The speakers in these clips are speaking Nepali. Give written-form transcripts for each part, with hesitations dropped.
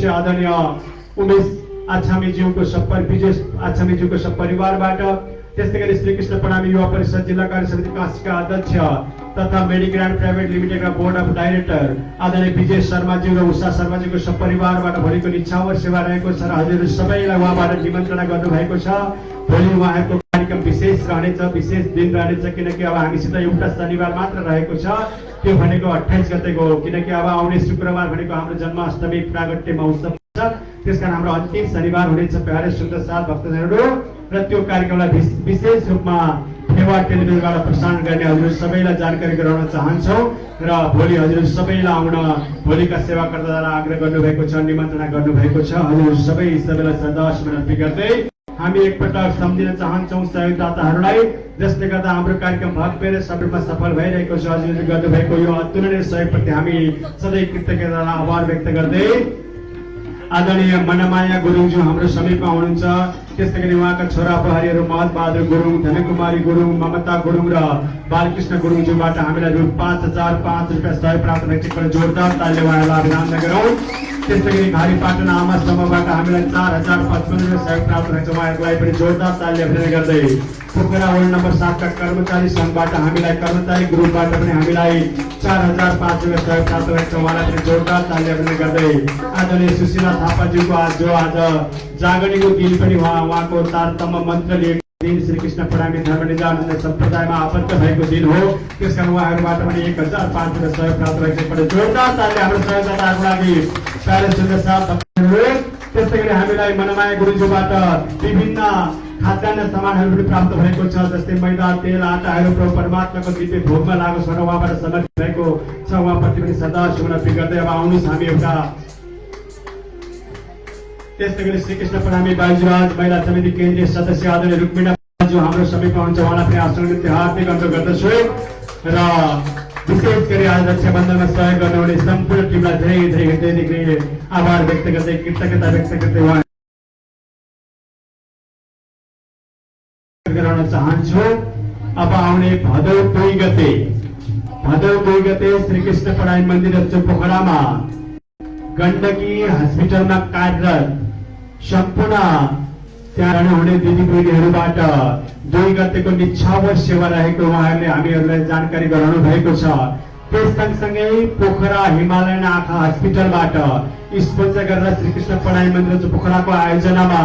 आदरणीय उमेश आछामीज्यूको विजय आछामीज्यूको सब परिवारबाट, त्यस्तै गरी श्रीकृष्ण प्रणामी युवा परिषद जिल्ला कार्य समिति काशीका अध्यक्ष तथा मेडिग्रान्ड प्राइभेट लिमिटेडका बोर्ड अफ डाइरेक्टर आदरणीय विजय शर्माज्यू र उषा शर्माज्यूको सब परिवारबाट भोलिको निछावर सेवा रहेको छ र हजुर सबैलाई उहाँबाट निमन्त्रणा गर्नुभएको छ। भोलि उहाँहरूको कार्यक्रम विशेष रहनेछ, विशेष दिन रहनेछ, किनकि अब हामीसित एउटा शनिबार मात्र रहेको छ, त्यो भनेको 28 गतेको हो, किनकि अब आउने शुक्रबार भनेको हाम्रो जन्माष्टमी प्रागट्य महोत्सव छ। त्यसकारण हाम्रो अन्तिम शनिबार हुनेछ प्यारे सुन्दर साथ भक्तजनहरू, र त्यो कार्यक्रमलाई विशेष रूपमा फेवा टेलिभिजनबाट प्रसारण गर्ने हजुर सबैलाई जानकारी गराउन चाहन्छौँ र भोलि हजुर सबैलाई आउन भोलिका सेवाकर्तालाई आग्रह गर्नुभएको छ, निमन्त्रणा गर्नुभएको छ। हजुर सबैलाई श्रद्धासुमन गर्दै हामी एकपटक सम्झिन चाहन्छौँ सहयोगदाताहरूलाई, जसले गर्दा हाम्रो कार्यक्रम भव्य र सफलमा सफल भइरहेको छ। हजुरले गर्नुभएको यो अतुलनीय सहयोगप्रति हामी सधैँ कृतज्ञता र आभार व्यक्त गर्दै आदरणीय मनमाया गुरुङज्यू हाम्रो समीपमा हुनुहुन्छ, त्यस्तै गरी उहाँका छोरा बुहारीहरू महत बहादुर गुरुङ, धनकुमारी गुरुङ, ममता गुरुङ र बालकृष्ण गुरुङज्यूबाट हामीलाई रु 5,005 रुपियाँ सहयोग प्राप्त भएको जोरदार तालीले उहाँहरूलाई अभिनन्दन गरौँ। त्यस्तै गरी घारी पाटन आमा समूहबाट हामीलाई 4,055 रुपियाँ सहयोग प्राप्त भएको छ, उहाँहरूलाई पनि जोरदार तालीले अभिनन्दन गर्दै पोखरा वडा नम्बर 7 का कर्मचारी संघबाट हामीलाई कर्मचारी ग्रुपबाट पनि हामीलाई 4,005 रुपियाँ सहयोग प्राप्त भएको छ, उहाँलाई पनि जोरदार तालीले अभिनन्दन गर्दै आदरणीय सुशीला थापाज्यूको आज जागरणीको दिन पनि उहाँको तारतम्य मन्त्र लिएको दिन श्रीकृष्ण प्रणामी धर्मनिजानन्द सम्प्रदायमा आबद्ध भएको दिन हो। त्यसकारण उहाँहरूबाट पनि 1,005 रुपियाँ सहयोग प्राप्त भएको छ, जोरदार तालीले हाम्रो सहयोगदाताहरूको लागि प्यारे सुन्दर साथ भक्तजनहरू। त्यस्तै गरी हामीलाई मनमाया गुरुज्यूबाट विभिन्न खाद्यान्न सामानहरू पनि प्राप्त भएको छ, जस्तै मैदा तेल आटाहरू प्रभु परमात्माको दिव्य भोगमा लागोस् भनेर उहाँबाट समर्पित भएको छ, उहाँप्रति पनि श्रद्धासुमन अर्पित गर्दै अब आउनुहोस् हामी एउटा। त्यस्तै गरी श्रीकृष्ण प्रणामी बाजुराज महिला समिति केन्द्रीय सदस्य आदरणीय रुक्मिणा जो हाम्रो समीपमा हुनुहुन्छ, उहाँलाई पनि आसन निम्ति हार्दिक अनुरोध गर्दछु र विशेष गरी आज रक्षाबन्धनमा सहयोग गर्नुहुने सम्पूर्ण टिमलाई धेरै धेरै हृदयदेखि आभार व्यक्त गर्दै कृतज्ञता व्यक्त गर्दै उहाँ गराउन चाहन्छु। अब आउने भदौ 2 गते श्रीकृष्ण प्रणामी मन्दिर पोखरामा गण्डकी हस्पिटलमा कार्यरत सम्पूर्ण त्यहाँ हुने दिदीबहिनीहरूबाट 2 गतेको निछावर सेवा रहेको उहाँहरूले हामीहरूलाई जानकारी गराउनु भएको छ। त्यस सँगसँगै पोखरा हिमालयन आँखा हस्पिटलबाट स्पोन्सर गरेर श्रीकृष्ण प्रणामी मन्दिर पोखराको आयोजनामा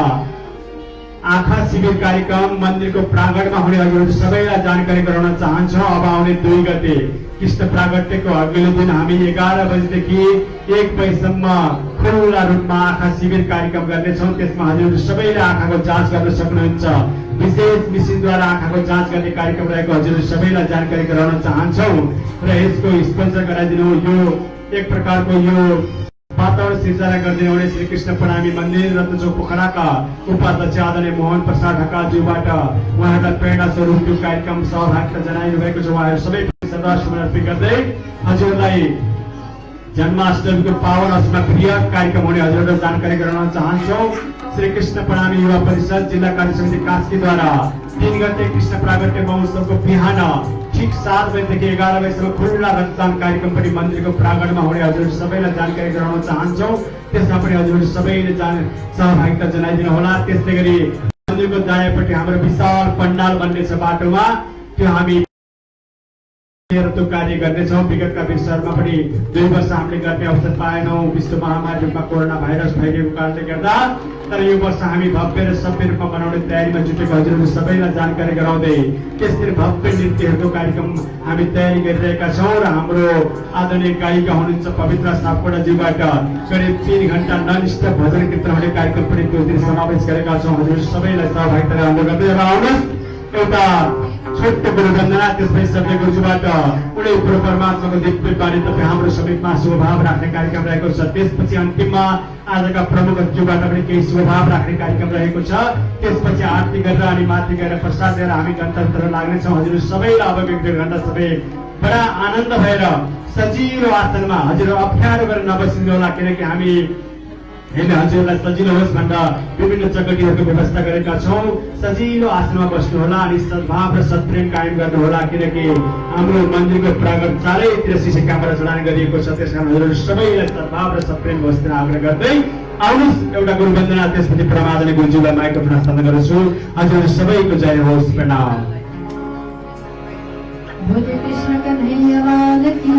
आँखा शिविर कार्यक्रम मन्दिरको प्राङ्गणमा हुने हजुरहरू सबैलाई जानकारी गराउन चाहन्छौँ। अब आउने 2 गते कृष्ण प्रागट्यको अघिल्लो दिन हामी 11 बजेदेखि 1 बजेसम्म खुल्ला रूपमा आँखा शिविर कार्यक्रम गर्नेछौँ। त्यसमा हजुरहरू सबैले आँखाको जाँच गर्न सक्नुहुन्छ, विशेष मिसिनद्वारा आँखाको जाँच गर्ने कार्यक्रम रहेको हजुरहरू सबैलाई जानकारी गराउन चाहन्छौँ र यसको स्पोन्सर गराइदिनु। यो एक प्रकारको यो वातावरण सिर्जना गर्दै आउने श्रीकृष्ण प्रणामी मन्दिर रत्नचोक पोखराका उपाध्यक्ष आदरणीय मोहन प्रसाद ढकालज्यूबाट उहाँहरूलाई प्रेरणा स्वरूप त्यो कार्यक्रम सहभागिता जनाइनु भएको छ। उहाँहरू सबै श्रद्धासुमन अर्पित गर्दै हजुरहरूलाई जन्माष्टमीको पावन अवसरमा बृहत कार्यक्रम हुने हजुरहरूलाई जानकारी गराउन चाहन्छौँ। श्रीकृष्ण प्रणामी युवा परिषद जिल्ला कार्य समिति कास्कीद्वारा 3 गते कृष्ण प्रागट्य महोत्सवको बिहान ठीक 7 बजेदेखि 11 बजेसम्म खुल्ला रक्तदान कार्यक्रम पनि मन्दिरको प्राङ्गणमा हुने हजुरहरू सबैलाई जानकारी गराउन चाहन्छौँ। त्यसमा पनि हजुरहरू सबैले सहभागिता जनाइदिनु होला। त्यस्तै गरी मन्दिरको दायाँपट्टि हाम्रो विशाल पण्डाल बन्नेछ बाटोमा, त्यो हामी त्यो कार्य गर्नेछौँ। विगतका वर्षहरूमा पनि 2 वर्ष हामीले गर्ने अवसर पाएनौँ विश्व महामारी रूपमा कोरोना भाइरस भइरहेको कारणले गर्दा, तर यो वर्ष हामी भव्य र सभ्य रूपमा बनाउने तयारीमा जुटेको हजुरहरू सबैलाई जानकारी गराउँदै त्यसरी भव्य नृत्यहरूको कार्यक्रम हामी तयारी गरिरहेका छौँ र हाम्रो आदरणीय गायिका हुनुहुन्छ पवित्र सापकोटाज्यूबाट करिब 3 घण्टा नन स्टप भजन कीर्तन हुने कार्यक्रम पनि त्यो दिन समावेश गरेका छौँ। हजुरहरू सबैलाई सहभागिता अनुरोध गर्दै अब आउनुहोस् एउटा छोटो गुरुवन्दना, त्यसपछि सबै गुरुज्यूबाट उनी प्रभु परमात्माको दिव्य बाणी तपाईँ हाम्रो समीपमा शुभभाव राख्ने कार्यक्रम रहेको छ। त्यसपछि अन्तिममा आजका प्रमुख ज्यूबाट पनि केही शुभभाव राख्ने कार्यक्रम रहेको छ। त्यसपछि आरती गरेर अनि माथि गएर प्रसाद दिएर हामी गन्तव्यतिर लाग्नेछौँ। हजुर सबैलाई अब 1-1.5 घण्टा सबै बडा आनन्द भएर सजिलो आसनमा हजुर अप्ठ्यारो गरेर नबसिनु होला, किनकि हामी हजुरलाई सजिलो होस् भनेर विभिन्न चकटीहरूको व्यवस्था गरेका छौँ। सजिलो आसनमा बस्नु होला अनि सद्भाव र सत्प्रेम कायम गर्नु होला, किनकि हाम्रो मन्दिरको प्राङ्गण चारैतिर सिसी क्यामेरा जडान गरिएको छ। त्यसकारण हजुरहरू सबैलाई सद्भाव र सत्प्रेम बस्न आग्रह गर्दै आउनुहोस् एउटा गुरुवन्दना त्यसपछि प्रमादले गुरुजीलाई माइक्रोफोन हस्तान्तरण गर्छु। हजुर सबैको जय होस्, प्रणाम। बोले कृष्ण कन्हैया लाल की,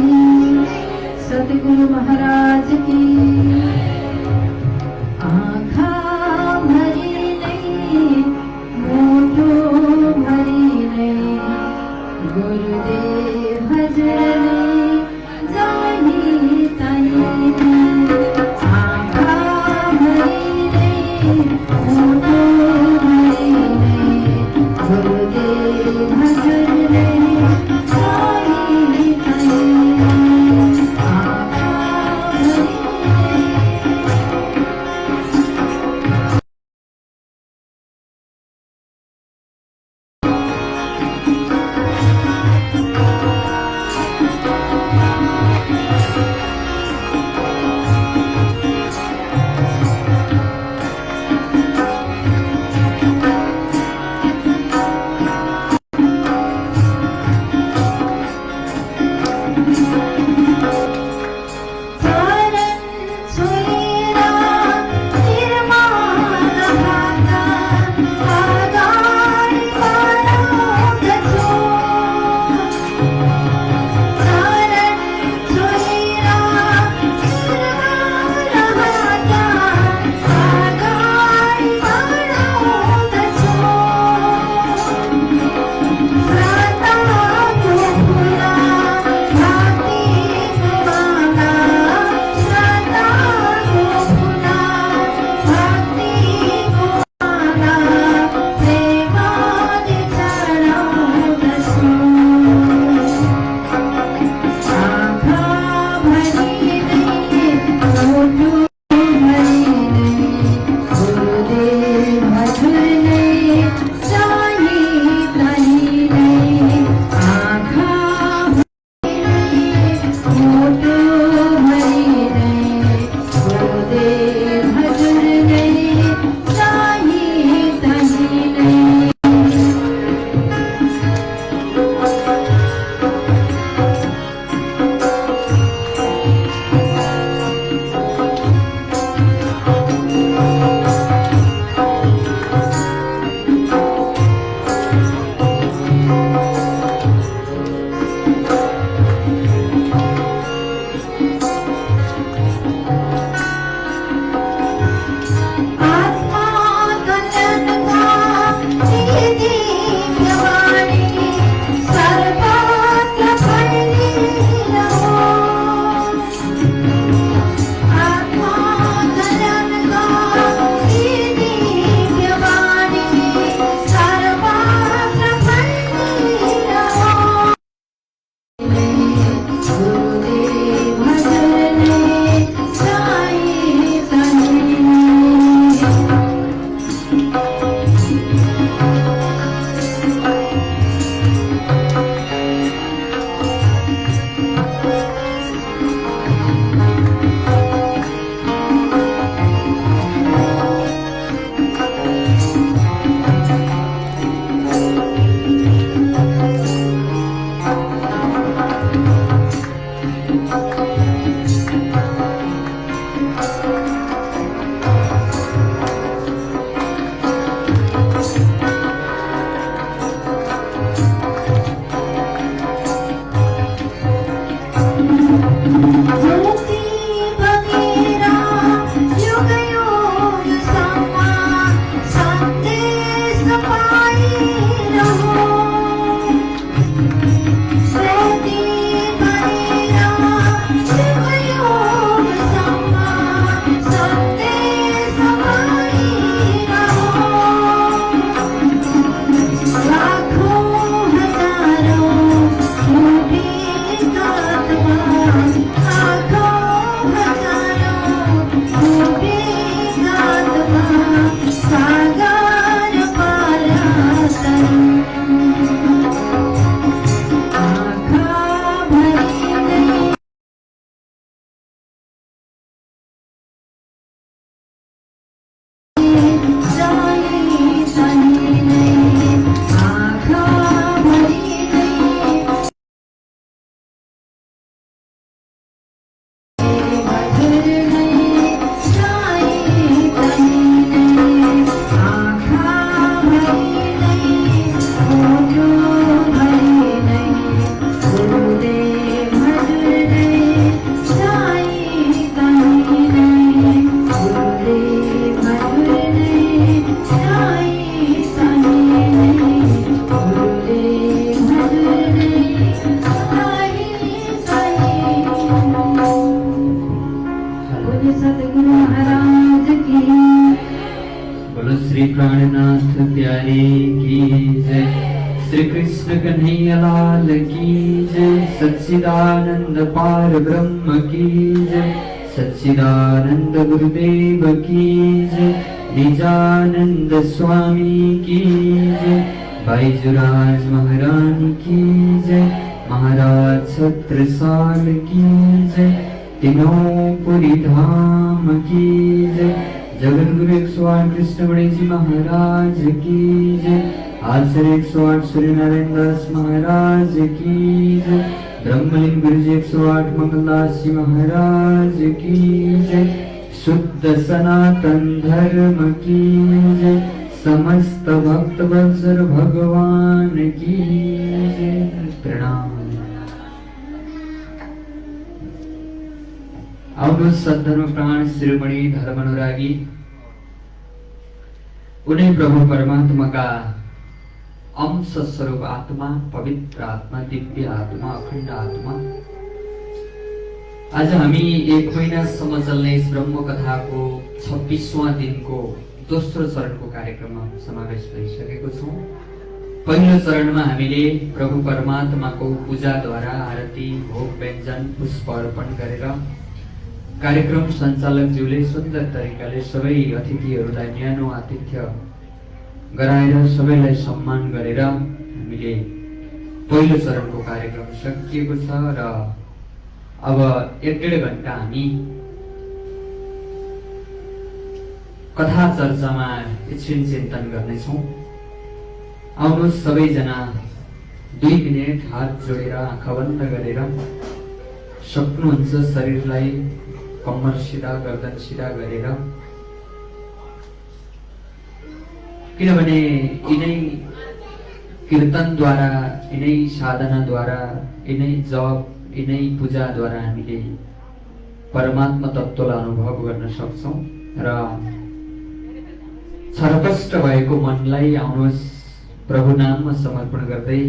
सतगुरु महाराज की। आँखा भरी नहीं, मोटो भरी नहीं, गुरुदेव भजन जानी ताई। आँखा भरी नहीं, मोटो भरी नहीं, गुरुदेव भजन जानी ताई। आँखा भरी श्री प्राणनाथ प्यारे की जय। श्री कृष्ण कन्हैया लाल की जय। सच्चिदानंद पार ब्रह्म की जय। सच्चिदानंद गुरुदेव की जय। निजानंद स्वामी की जय। बैजुराज महारानी की जय। महाराज छत्रसाल की जय। तीनों पुरी धाम की जय। जगत गुरु 108 कृष्ण गणेश जी महाराज की जय। आचार्य 108 सूर्यनारायण दास महाराज की जय। ब्रह्मलिंग गुरु जी 108 मंगलदास जी महाराज की जय। शुद्ध सनातन धर्म की जय। समस्त भक्त वत्सल भगवान की जय। प्रणाम। आउनु सद्धर्म प्राण शिरोमणि धर्म अनुरागी उन्हीं प्रभु परमात्मा का अंश स्वरूप आत्मा, पवित्र आत्मा, दिव्य आत्मा, अखंड आत्मा, आज हामी 1 महिनासम्म चल्ने इस ब्रह्म कथाको 26वां दिनको दोस्रो चरणको कार्यक्रममा समावेश भइसकेको छौं। पहिलो चरणमा हामीले प्रभु परमात्माको पूजाद्वारा आरती, भोग, व्यञ्जन, पुष्प अर्पण गरेर कार्यक्रम सञ्चालकज्यूले सुन्दर तरिकाले सबै अतिथिहरूलाई न्यानो आतिथ्य गराएर सबैलाई सम्मान गरेर हामीले पहिलो चरणको कार्यक्रम सकिएको छ र अब 1-1.5 घण्टा हामी कथा चर्चामा एकछिन चिन्तन गर्नेछौँ। आउनुहोस् सबैजना 2 मिनेट हात जोडेर आँखा बन्द गरेर सक्नुहुन्छ शरीरलाई कम्मर सिधा, गर्दन सिधा गरेर, किनभने यिनै कीर्तनद्वारा, यिनै साधनाद्वारा, यिनै जप, यिनै पूजाद्वारा हामीले परमात्मा तत्त्वलाई अनुभव गर्न सक्छौं र छरपष्ट भएको मनलाई आउनुहोस् प्रभु नाममा समर्पण गर्दै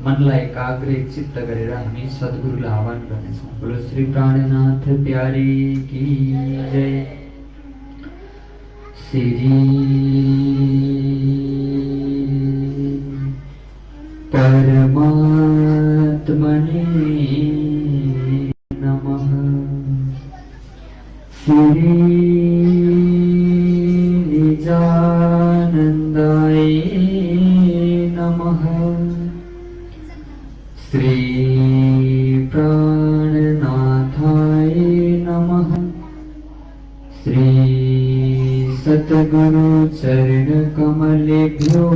मनलाई एकाग्र चित्त गरेर हामी सद्गुरुलाई आह्वान गर्नेछौँ। बोलो श्री प्राणनाथ प्यारे की जय। श्री परमात्मने नमः। श्री निजानन्दाय नमः। श्री प्राणनाथाय नमः। श्री सद्गुरु चरण कमलेभ्यो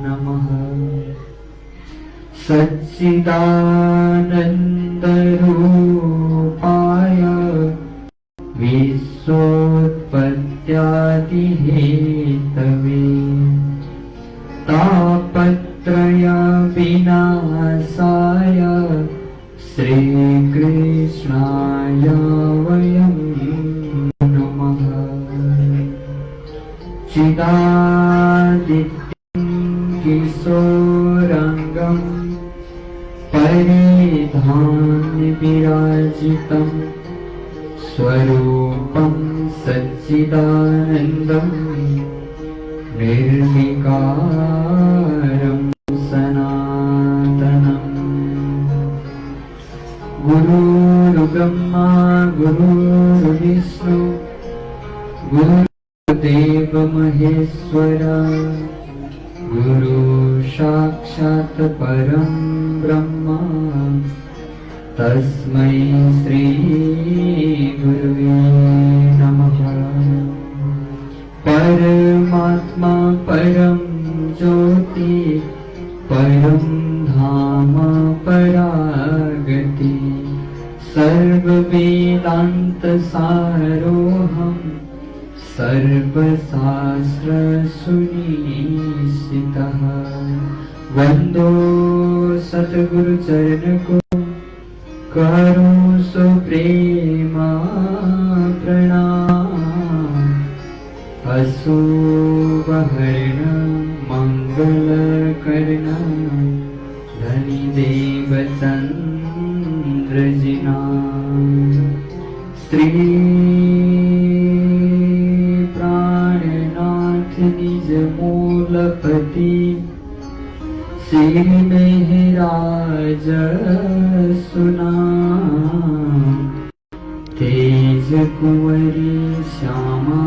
नमः। सच्चिदानन्द रूपाय विश्वोत्पत्त्यादिहेतवे तापत्रय विनाशाय श्रीकृष्णाय वयं नमः। चिदादित्यं किशोराङ्गं परिधान्य विराजितं स्वरूपं सच्चिदानन्दं निर्विकारं सनातनम्। गुरुर्ब्रह्मा गुरुर्विष्णु गुरुदेव महेश्वरा गुरु साक्षात् परं ब्रह्म तस्मै श्री गुरुवे नमः। परमात्मा परं ज्योति परं धाम परागति सर्ववेदान्त सारोहं सर्वशास्त्र सुनिश्चितः। वन्दो सद्गुरु चरण को करो सुप्रेमा प्रणाम। अशुभहरण मंगलकर्ण धनी देव चन्द्रजिना श्री प्राणनाथ ज्योति सिर में राज सुना तेज कुंवरी श्यामा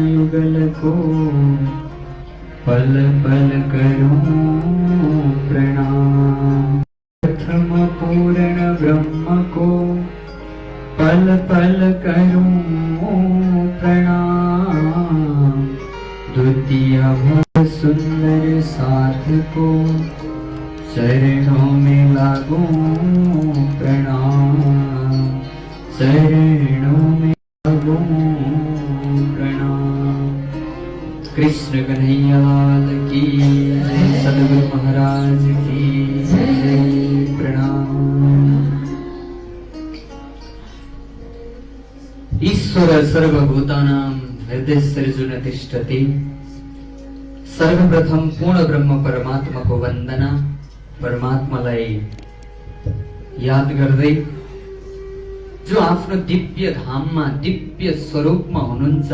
युगल को पल पल करूं प्रणाम। प्रथम पूर्ण ब्रह्म को पल पल करूं प्रणाम। द्वितीय भव सुंदर साथ को चरणों में लागूं प्रणाम। चरणों में लागूं प्रणाम। कृष्ण कन्हैया लाल की जय, सद्गुरु महाराज की जय। प्रणाम। ईश्वर सर्वभूतानां हृदय सृजुन तिष्ठति। सर्वप्रथम पूर्ण ब्रह्म परमात्मा को वन्दना। परमात्मालाई याद गर्दै जो आफ्नो दिव्य धाममा दिव्य स्वरूपमा हुनुहुन्छ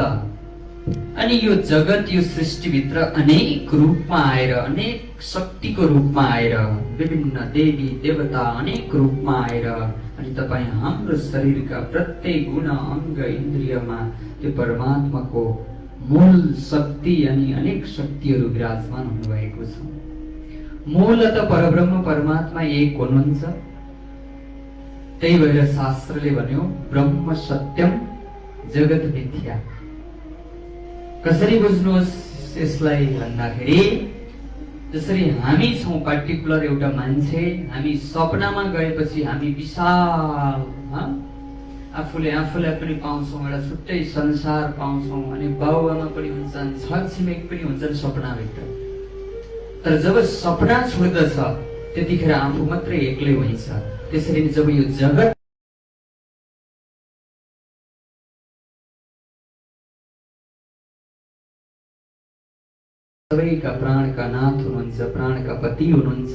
अनि यो जगत यो सृष्टिभित्र अनेक रूपमा आएर अनेक शक्तिको रूपमा आएर विभिन्न देवी देवता अनेक रूपमा आएर अनि तपाईं हाम्रो शरीरका प्रत्येक गुण अङ्ग इन्द्रियमा त्यो परमात्माको मूल शक्ति अनि अनेक शक्तिहरू विराजमान हुनुभएको छ। मूलतः परब्रह्म परमात्मा एक हुनुहुन्छ। त्यही भएर शास्त्रले भन्यो ब्रह्म सत्यम जगत मिथ्या। कसरी बुझ्नुहोस् यसलाई भन्दाखेरि जसरी हामी छौं पार्टिकुलर एउटा मान्छे, हामी सपनामा गएपछि हामी विशाल आफूले आफूलाई पनि पाउँछौं, एउटा छुट्टै संसार पाउँछौं अनि बाउआमा पनि हुन्छन्, छरछिमेक पनि हुन्छन् सपनाभित्र। तर जब सपना छुट्दछ त्यतिखेर आफू मात्रै एक्लै हुन्छ। त्यसरी नै जब यो जगत सबैका प्राणका नाथ हुनुहुन्छ, प्राणका पति हुनुहुन्छ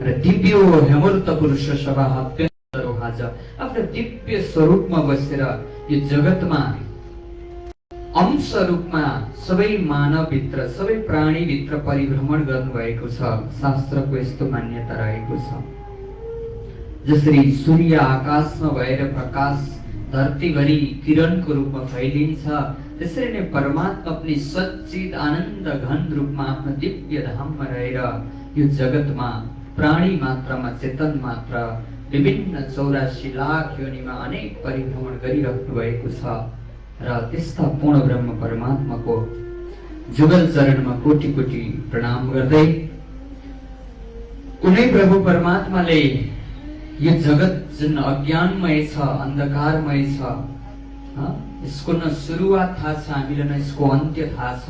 र दिव्य हेमूर्त पुरुष सभा आज आफ्नो दिव्य स्वरूपमा बसेर यो जगतमा अंश रूपमा सबै मानवभित्र सबै प्राणीभित्र परिभ्रमण गर्नुभएको छ। शास्त्रको यस्तो मान्यता रहेको छ। जसरी सूर्य आकाशमा भएर प्रकाश धरतीभरि किरणको रूपमा फैलिन्छ त्यसरी नै परमात्मा पनि सच्चित आनन्द घन रूपमा आफ्नो दिव्य धाममा रहेर यो जगतमा प्राणी मात्रामा चेतन मात्र विभिन्न 84 लाख योनिमा अनेक परिभ्रमण गरिराख्नु भएको छ र त्यस्ता पूर्ण ब्रह्म परमात्माको जुगल चरणमा कोटि कोटि प्रणाम गर्दै कुनै प्रभु परमात्माले यो जगत जुन अज्ञानमय छ अन्धकारमय छ यसको न सुरुवात थाहा छ हामीलाई न यसको अन्त्य थाहा छ।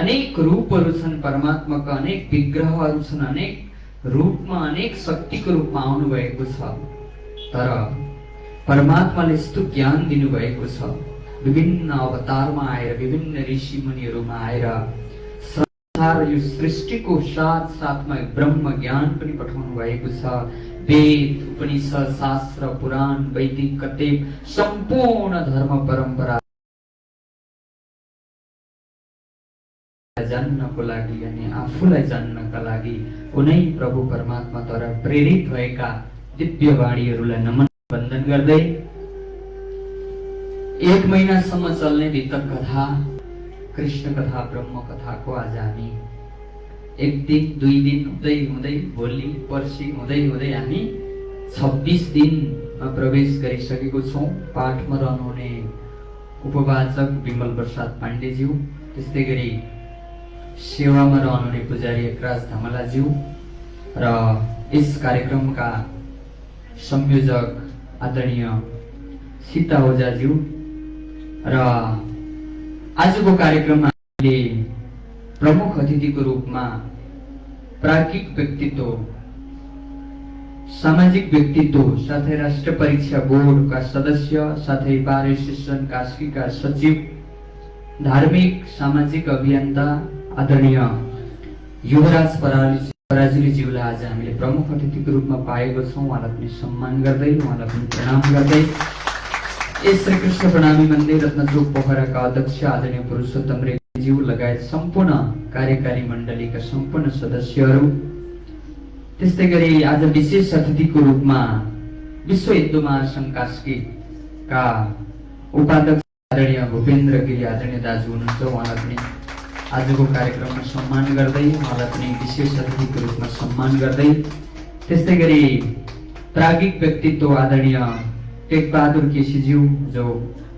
अनेक रूपहरू छन् परमात्माका, अनेक विग्रहहरू छन्, अनेक रूपमा अनेक शक्तिको रूपमा आउनु भएको छ। तर परमात्माले यस्तो ज्ञान दिनुभएको छ विभिन्न अवतारमा आएर विभिन्न ऋषि मुनिहरूमा आएर संसार यो सृष्टिको साथ साथमा ब्रह्म ज्ञान पनि पठाउनु भएको छ। वेद उपनिषद शास्त्र पुराण वैदिक कतेक सम्पूर्ण धर्म परम्परा जान्नको लागि अनि आफूलाई जान्नका लागि कुनै प्रभु परमात्माद्वारा प्रेरित भएका दिव्य वाणीहरूलाई नमन वन्दन गर्दै 1 महिनासम्म चल्ने वितक कथा कृष्ण कथा ब्रह्म कथाको आज हामी 1 दिन 2 दिन हुँदै हुँदै भोलि पर्सि हुँदै हुँदै हामी 26 दिनमा प्रवेश गरिसकेको छौं। पाठमा रहनुहुने उपवाचक विमल प्रसाद पाण्डेज्यू, त्यस्तै गरी सेवामा रहनुहुने पुजारी एकराज धमलाज्यू र यस कार्यक्रमका संयोजक आदरणीय सीता ओझाज्यू र आजको कार्यक्रममा हामीले प्रमुख अतिथिको रूपमा प्राज्ञिक व्यक्तित्व, सामाजिक व्यक्तित्व साथै राष्ट्र परीक्षा बोर्डका सदस्य साथै बार एसोसिएसन कास्कीका सचिव, धार्मिक सामाजिक अभियन्ता आदरणीय युवराज पराजुलीज्यूलाई आज हामीले प्रमुख अतिथिको रूपमा पाएको छौं। उहाँलाई पनि सम्मान गर्दै उहाँलाई पनि प्रणाम गर्दै यस श्री कृष्ण प्रणामी मन्दिर रत्नचोक पोखराका अध्यक्ष आदरणीय पुरुषोत्तम ज्यू लगायत सम्पूर्ण कार्यकारी मण्डलीका सम्पूर्ण सदस्यहरू, त्यस्तै गरी आज विशेष अतिथिको रूपमा विश्व हिन्दू महासङ्घ कास्कीका उपाध्यक्ष आदरणीय भूपेन्द्र गिरी आदरणीय दाजु हुनुहुन्छ। उहाँलाई पनि आजको कार्यक्रममा सम्मान गर्दै, उहाँलाई पनि विशेष अतिथिको रूपमा सम्मान गर्दै, त्यस्तै गरी प्राज्ञिक व्यक्तित्व आदरणीय टेकबहादुर केसीज्यू जो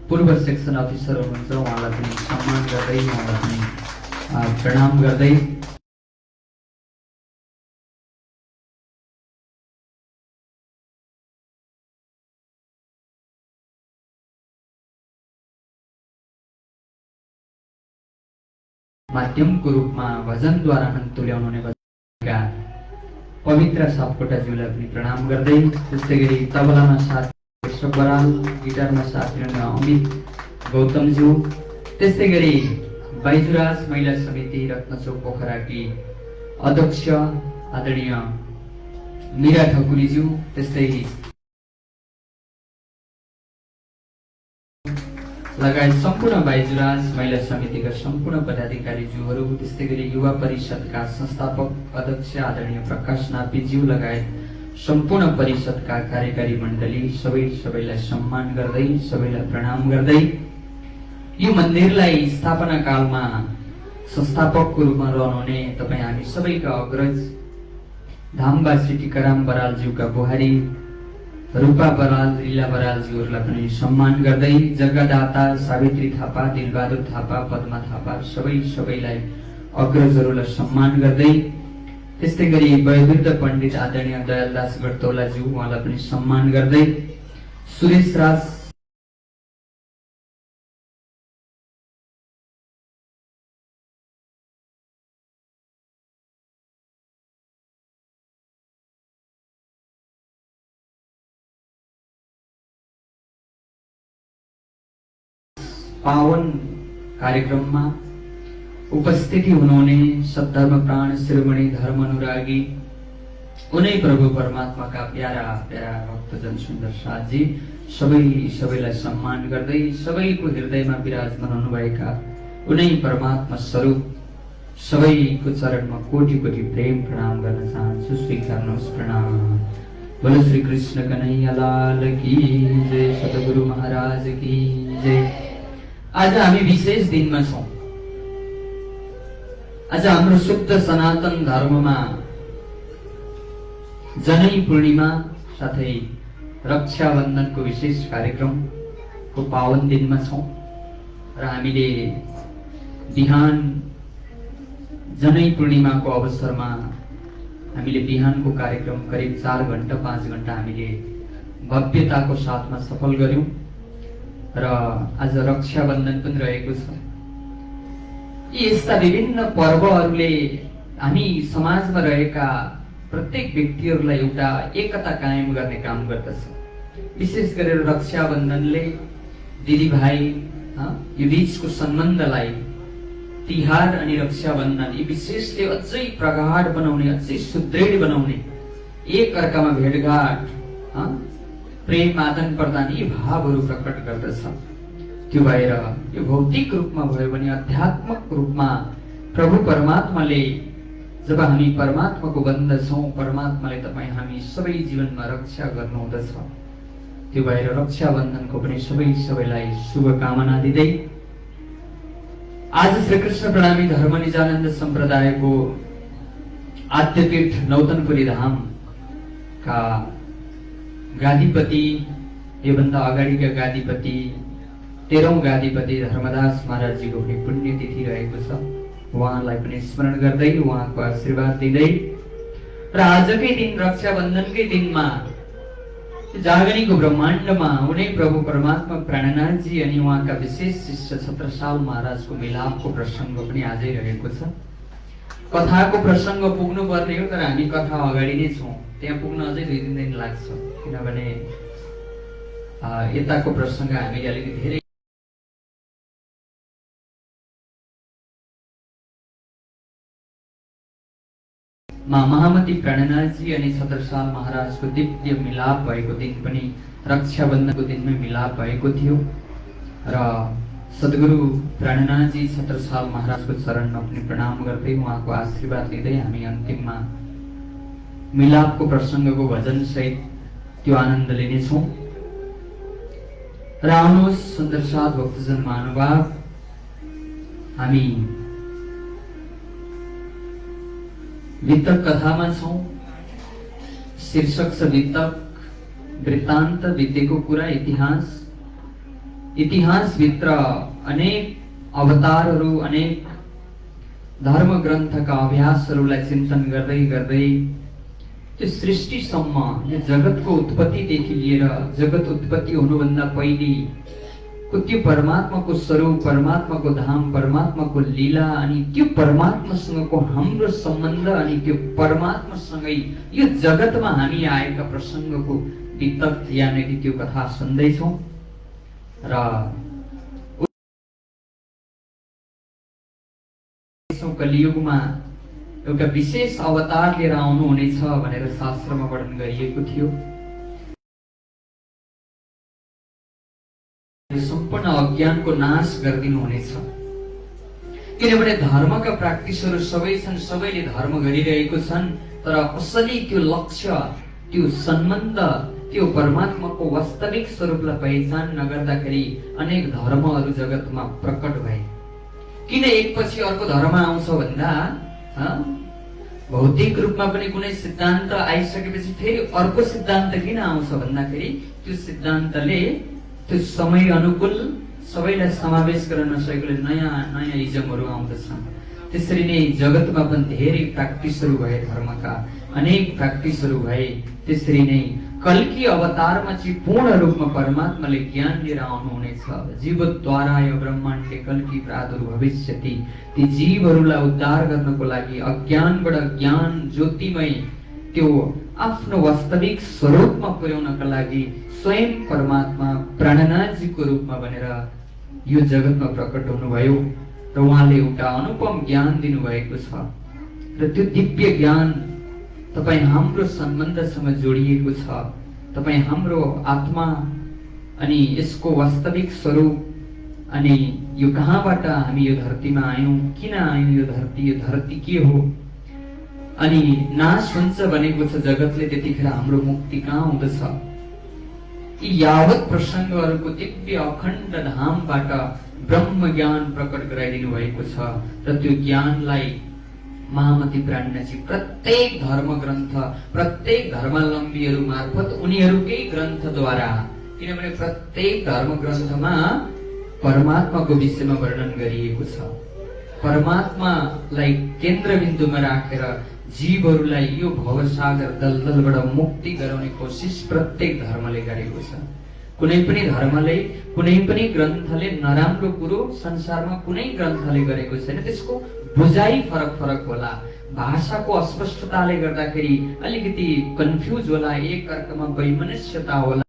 पूर्व सेक्सन अफिसर हुनुहुन्छ, उहाँलाई पनि सम्मान गर्दै, उहाँलाई पनि प्रणाम गर्दै, माध्यमको रूपमा भजनद्वारा आनन्द तुल्याउनु हुने भजनका पवित्र सापकोटाज्यूलाई पनि प्रणाम गर्दै, त्यस्तै गरी तबलामा साथ कृष्ण बराल, गिटारमा साथ अमित गौतमज्यू, त्यस्तै गरी बाइजुराज महिला समिति रत्नचोक पोखराकी अध्यक्ष आदरणीय मीरा ठकुरीज्यू, त्यस्तै लगायत सम्पूर्ण बाइजुराज महिला समितिका सम्पूर्ण पदाधिकारीज्यूहरू, त्यस्तै गरी युवा परिषदका संस्थापक अध्यक्ष आदरणीय प्रकाश नापीज्यू लगायत सम्पूर्ण परिषदका कार्यकारी मण्डली सबैलाई सम्मान गर्दै, सबैलाई प्रणाम गर्दै, यो मन्दिरलाई स्थापना कालमा संस्थापकको रूपमा रहनुहुने तपाईँ हामी सबैका अग्रज धामवासी टीकाराम बरालज्यूका बुहारी रूपा बराल, लीला बरालज्यूहरूलाई पनि सम्मान गर्दै, जग्गादाता सावित्री थापा, दिलबहादुर थापा, पद्मा थापा सबैलाई अग्रजहरूलाई सम्मान गर्दै, त्यस्तै गरी वयोवृद्ध पण्डित आदरणीय दयालदास गडतौलाज्यू, उहाँलाई पनि सम्मान गर्दै, सुरेश राज पावन कार्यक्रममा उपस्थिति हुनुहुने सद्धर्म प्राण शिरोमणि धर्म अनुरागी उनै प्रभु परमात्माका प्यारा प्यारा भक्तजन सुन्दर साथजी सबैलाई सम्मान गर्दै, सबैको हृदयमा विराजमान हुनुभएका उनै परमात्मा स्वरूप सबैको चरणमा कोटि कोटि प्रेम प्रणाम गर्न चाहन्छु। स्वीकार्नुहोस् प्रणाम। बोलो श्री कृष्ण कन्हैया लाल की जय, सद्गुरु महाराज की जय। आज हामी विशेष दिनमा छौं। आज हाम्रो शुद्ध सनातन धर्ममा जनै पूर्णिमा साथै रक्षाबन्धनको विशेष कार्यक्रमको पावन दिनमा छौं र हामीले बिहान जनै पूर्णिमाको अवसरमा हामीले बिहानको कार्यक्रम करिब 4 घण्टा 5 घण्टा हामीले भव्यताको साथमा सफल गर्यौं र आज रक्षाबन्धन पनि रहेको छ। यी यस्ता विभिन्न पर्वहरूले हामी समाजमा रहेका प्रत्येक व्यक्तिहरूलाई एउटा एकता कायम गर्ने काम गर्दछ। विशेष गरेर रक्षाबन्धनले दिदीभाइ यो बीचको सम्बन्धलाई, तिहार अनि रक्षाबन्धन यी विशेषले अझै प्रगाढ बनाउने, अझै सुदृढ बनाउने, एक अर्कामा भेटघाट, प्रेम आदान प्रदान यी भावहरू प्रकट गर्दछ। त्यो भएर यो भौतिक रूपमा भयो भने आध्यात्मिक रूपमा प्रभु परमात्माले जब हामी परमात्माको बन्दछौँ, परमात्माले तपाईँ हामी सबै जीवनमा रक्षा गर्नुहुँदछ। त्यो भएर रक्षाबन्धनको पनि सबैलाई शुभकामना दिँदै आज श्री कृष्ण प्रणामी धर्म निजानन्द सम्प्रदायको आद्यपीठ नौतनपुरी धामका गादीपति, योभन्दा अगाडिका गादीपति 13औं गादीपति धर्मदास महाराजजीको पनि पुण्यतिथि रहेको छ। उहाँलाई पनि स्मरण गर्दै, उहाँको आशीर्वाद दिँदै र आजकै दिन रक्षाबन्धनकै दिनमा जागनीको ब्रह्माण्डमा उनै प्रभु परमात्मा प्राणनाथजी अनि उहाँका विशेष शिष्य छत्रसाल महाराजको मिलापको प्रसङ्ग पनि आजै रहेको छ। कथाको प्रसङ्ग पुग्नु पर्ने हो, तर हामी कथा अगाडि नै छौँ। त्यहाँ पुग्न अझै 2 दिन लाग्छ, किनभने यताको प्रसङ्ग हामीले अलिकति धेरै महामती प्राणनाथजी अनि छत्रसाल महाराजको दिव्य मिलाप भएको दिन पनि रक्षाबन्धनको दिनमै मिलाप भएको थियो र सद्गुरु प्राणनाथजी छत्रसाल महाराजको चरणमा पनि प्रणाम गर्दै उहाँको आशीर्वाद लिँदै हामी अन्तिममा मिलापको प्रसङ्गको भजन सहित त्यो आनन्द लिनेछौँ। र आउनुहोस् सुन्दर साथ भक्तजन महानुभाव, हामी वितक कथामा छौँ। शीर्षक छ वितक वृत्तान्त, वितेको कुरा, इतिहास। इतिहासभित्र अनेक अवतारहरू, अनेक धर्म ग्रन्थका अभ्यासहरूलाई चिन्तन गर्दै गर्दै त्यो सृष्टिसम्म, यो जगतको उत्पत्तिदेखि लिएर जगत उत्पत्ति हुनुभन्दा पहिलेको त्यो परमात्माको स्वरूप, परमात्माको धाम, परमात्माको लीला, अनि त्यो परमात्मासँगको हाम्रो सम्बन्ध, अनि त्यो परमात्मासँगै यो जगतमा हामी आएका प्रसङ्गको वितक यानि कि त्यो कथा सुन्दैछौँ। र कलियुगमा एउटा विशेष अवतार लिएर आउनुहुनेछ भनेर शास्त्रमा वर्णन गरिएको थियो। सम्पूर्ण अज्ञानको नाश गरिदिनुहुनेछ। किनभने धर्मका प्र्याक्टिसहरू सबै छन्, सबैले धर्म गरिरहेको छन्, तर असली त्यो लक्ष्य, त्यो सम्बन्ध, त्यो परमात्माको वास्तविक स्वरूपलाई पहिचान नगर्दाखेरि अनेक धर्महरू जगतमा प्रकट भए। किन एकपछि अर्को धर्म आउँछ भन्दा भौतिक रूपमा पनि कुनै सिद्धान्त आइसकेपछि फेरि अर्को सिद्धान्त किन आउँछ भन्दाखेरि त्यो सिद्धान्तले त्यो समय अनुकूल सबैलाई समावेश गर्न नसकेकोले नयाँ नयाँ इजमहरू आउँदछन्। त्यसरी नै जगतमा पनि धेरै प्र्याक्टिसहरू भए, धर्मका अनेक प्र्याक्टिसहरू भए। त्यसरी नै कल्की अवतारमा चाहिँ पूर्ण रूपमा परमात्माले ज्ञान लिएर आउनुहुनेछ। जीवद्वारा यो ब्रह्माण्डे कल्की प्रादुर्भविष्यति। ती जीवहरूलाई उद्धार गर्नको लागि, अज्ञानबाट ज्ञान ज्योतिमय त्यो आफ्नो वास्तविक स्वरूपमा पुर्याउनका लागि स्वयं परमात्मा प्राणनाथजीको रूपमा बनेर यो जगतमा प्रकट हुनुभयो। र उहाँले एउटा अनुपम ज्ञान दिनुभएको छ। र त्यो दिव्य ज्ञान तपाईँ हाम्रो सम्बन्धसँग जोडिएको छ। तपाईँ हाम्रो आत्मा अनि यसको वास्तविक स्वरूप, अनि यो कहाँबाट हामी यो धरतीमा आयौँ, किन आयौँ, यो धरती के हो, अनि नाश हुन्छ भनेको छ जगतले, त्यतिखेर हाम्रो मुक्ति कहाँ हुँदछ। यी यावत प्रसङ्गहरूको दिव्य अखण्ड धामबाट ब्रह्म ज्ञान प्रकट गराइदिनु भएको छ। र त्यो ज्ञानलाई महामती प्राणनाथजी प्रत्येक धर्म ग्रन्थ, प्रत्येक धर्मावलम्बीहरू मार्फत उनीहरूकै ग्रन्थद्वारा, किनभने प्रत्येक धर्म ग्रन्थमा परमात्माको विषयमा वर्णन गरिएको छ। परमात्मालाई केन्द्रबिन्दुमा राखेर जीवहरूलाई यो भवसागर दलदलबाट मुक्ति गराउने कोसिस प्रत्येक धर्मले गरेको छ। कुनै पनि धर्मले, कुनै पनि ग्रन्थले नराम्रो कुरो संसारमा कुनै ग्रन्थले गरेको छैन। त्यसको बुझाइ फरक फरक होला, भाषाको अस्पष्टताले गर्दाखेरि अलिकति कन्फ्युज होला, एक अर्कामा वैमनस्यता होला।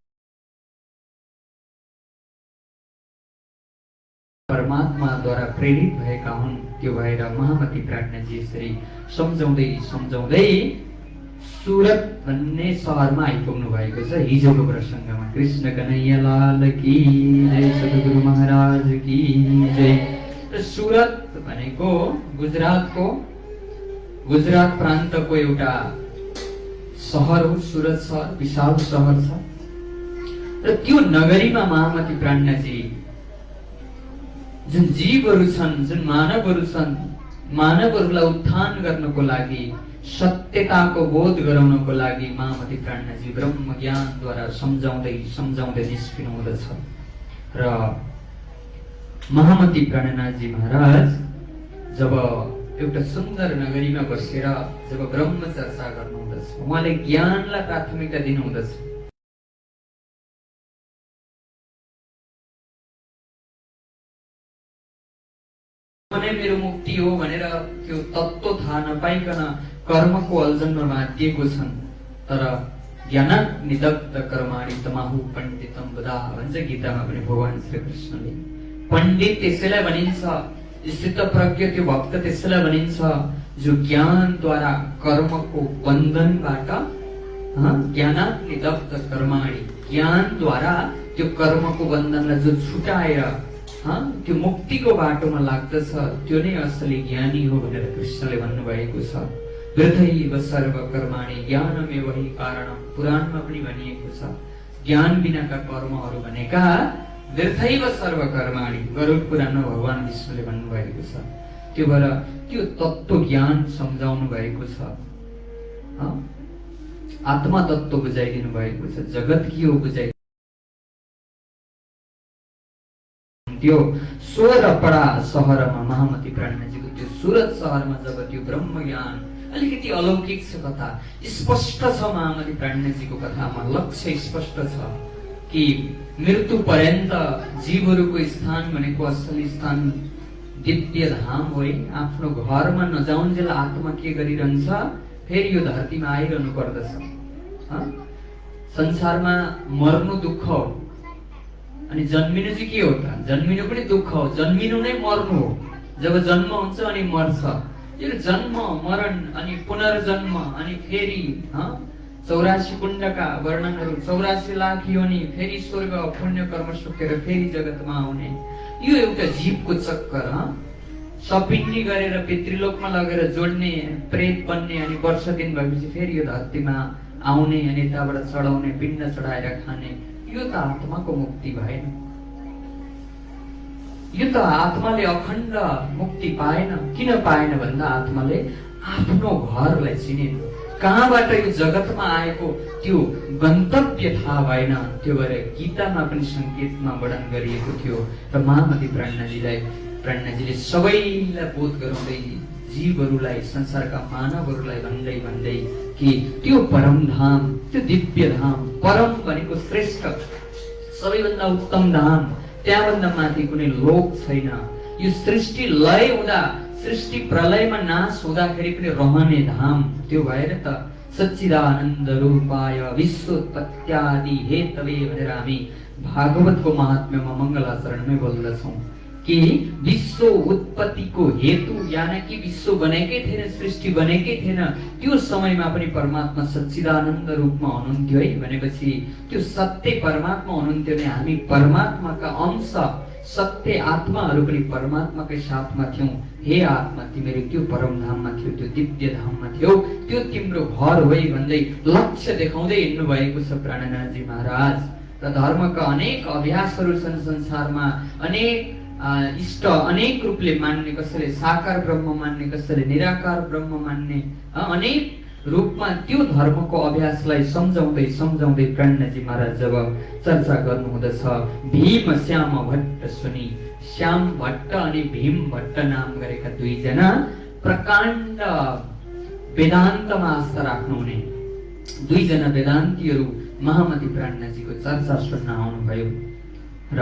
परमात्माद्वारा प्रेरित भएका हुन्। त्यो भएर महामती प्राणनाथजी यसरी सम्झाउँदै सम्झाउँदै सुरत भन्ने सहरमा आइपुग्नु भएको छ हिजोको प्रसङ्गमा। कृष्ण कन्हैया लाल की जय, सद्गुरु महाराज की जय। सुरत भनेको गुजरात प्रान्तको एउटा सहर हो। सुरत सहर विशाल सहर छ। र त्यो नगरीमा महामती प्राणनाथजी जुन जीवहरू छन्, जुन मानवहरू छन्, मानवहरूलाई उत्थान गर्नको लागि, सत्यताको बोध गराउनको लागि महामती प्राणनाथजी ब्रह्म ज्ञानद्वारा सम्झाउँदै सम्झाउँदै निस्किनु हुँदछ। र महामती प्राणनाथजी महाराज जब एउटा सुन्दर नगरीमा बसेर जब ब्रह्म चर्चा गर्नुहुँदछ, उहाँले ज्ञानलाई प्राथमिकता दिनुहुँदछ। मेरो मुक्ति हो भनेर त्यो तत्त्व थाहा नपाइकन कर्मको अल्झनमा बाँधिएको छन्। तर ज्ञानात् निदग्ध कर्माणि तमाहु पण्डितम वदा भन्छ गीतामा पनि भगवान श्री कृष्णले। पण्डित त्यसैलाई भनिन्छ, स्थितप्रज्ञ त्यो भक्त त्यसैलाई भनिन्छ जो ज्ञानद्वारा कर्मको बन्धनबाट, ज्ञानात् निदग्ध कर्माणि, ज्ञानद्वारा त्यो कर्मको बन्धनलाई जो छुटाएर त्यो मुक्तिको बाटोमा लाग्दछ त्यो नै असली ज्ञानी हो भनेर कृष्णले भन्नुभएको छ। वृथैव सर्व कर्माणि ज्ञानमेव हि कारणम्। पुराणमा पनि भनिएको छ ज्ञान बिनाका कर्महरू भनेका वृथैव सर्व कर्माणि। गरुड पुराणमा भगवान विष्णुले भन्नुभएको छ। त्यो भएर त्यो तत्त्व ज्ञान सम्झाउनु भएको छ। आत्मा तत्त्व बुझाइदिनु भएको छ। जगत के हो बुझाइ त्यो सोरपडा सहरमा महामती प्राणजीको त्यो सुरत सहरमा जब त्यो ब्रह्म ज्ञान अलिकति अलौकिक छ कथा स्पष्ट छ महामती प्राणजीको कथामा लक्ष्य स्पष्ट छ कि मृत्यु पर्यन्त जीवहरूको स्थान भनेको असली स्थान दिव्य धाम हो। आफ्नो घरमा नजाउन्जेल आत्मा के गरिरहन्छ फेरि यो धरतीमा आइरहनु पर्दछ। संसारमा मर्नु दुःख हो अनि जन्मिनु चाहिँ के हो त? जन्मिनु पनि दुःख हो। जन्मिनु नै मर्नु हो। जब जन्म हुन्छ अनि मर्छ। यो जन्म मरण अनि पुनर्जन्म अनि फेरि 84 कुण्डका वर्णनहरू 84 लाख योनि फेरि स्वर्ग पुण्य कर्म सुकेर फेरि जगतमा आउने यो एउटा जीवको चक्कर। सपिन्नी गरेर पितृलोकमा लगेर जोड्ने प्रेत बन्ने अनि वर्ष दिन भएपछि फेरि यो धरतीमा आउने अनि त्यहाँबाट चढाउने पिण्ड चढाएर खाने यो त आत्माको मुक्ति भएन। यो त आत्माले अखण्ड मुक्ति पाएन। किन पाएन भन्दा आत्माले आफ्नो घरलाई चिनेन। कहाँबाट यो जगतमा आएको त्यो गन्तव्य थाहा भएन। त्यो भएर गीतामा पनि संकेतमा वर्णन गरिएको थियो र महामती प्राणजीले सबैलाई बोध गराउँदै जीवहरूलाई संसारका मानवहरूलाई भन्दै भन्दै कि त्यो परम धाम त्यो दिव्य धाम परम भनेको श्रेष्ठ सबैभन्दा उत्तम धाम त्यहाँभन्दा माथि कुनै लोक छैन। यो सृष्टि लय हुँदा सृष्टि प्रलयमा नाश हुँदाखेरि पनि रहने धाम त्यो भएर त सच्चिदानन्द रूपाय विश्वोत्पत्त्यादि हेतवे भनेर हामी भागवतको महात्म्यमा मङ्गलाचरणमै बोल्दछौँ कि विश्व उत्पत्तिको हेतु यानि कि विश्व बनेकै थिएन सृष्टि बनेकै थिएन त्यो समयमा पनि परमात्मा सच्चिदानन्द रूपमा हुनुहुन्थ्यो है भनेपछि त्यो सत्य परमात्मा हुनुहुन्थ्यो भने हामी परमात्माका अंश सत्य आत्माहरू पनि परमात्माकै साथमा थियौं। हे आत्मा तिमीहरू त्यो परम धाममा थियो त्यो दिव्य धाममा थियो त्यो तिम्रो घर हो भन्दै लक्ष्य देखाउँदै हिँड्नु भएको छ प्राणनाथजी महाराज। र धर्मका अनेक अभ्यासहरू छन् संसारमा अनेक इष्ट अनेक रूपले मान्ने कसैले साकार ब्रह्म मान्ने कसैले निराकार ब्रह्म मान्ने अनेक रूपमा त्यो धर्मको अभ्यासलाई सम्झाउँदै सम्झाउँदै प्राणनाथजी महाराज जब चर्चा गर्नुहुँदछ भीम श्याम भट्ट सुनि श्याम भट्ट अनि भीम भट्ट नाम गरेका दुईजना प्रकाण्ड वेदान्तमा आस्था राख्नुहुने दुईजना वेदान्तीहरू महामती प्राणनाथजीको चर्चा सुन्न आउनुभयो र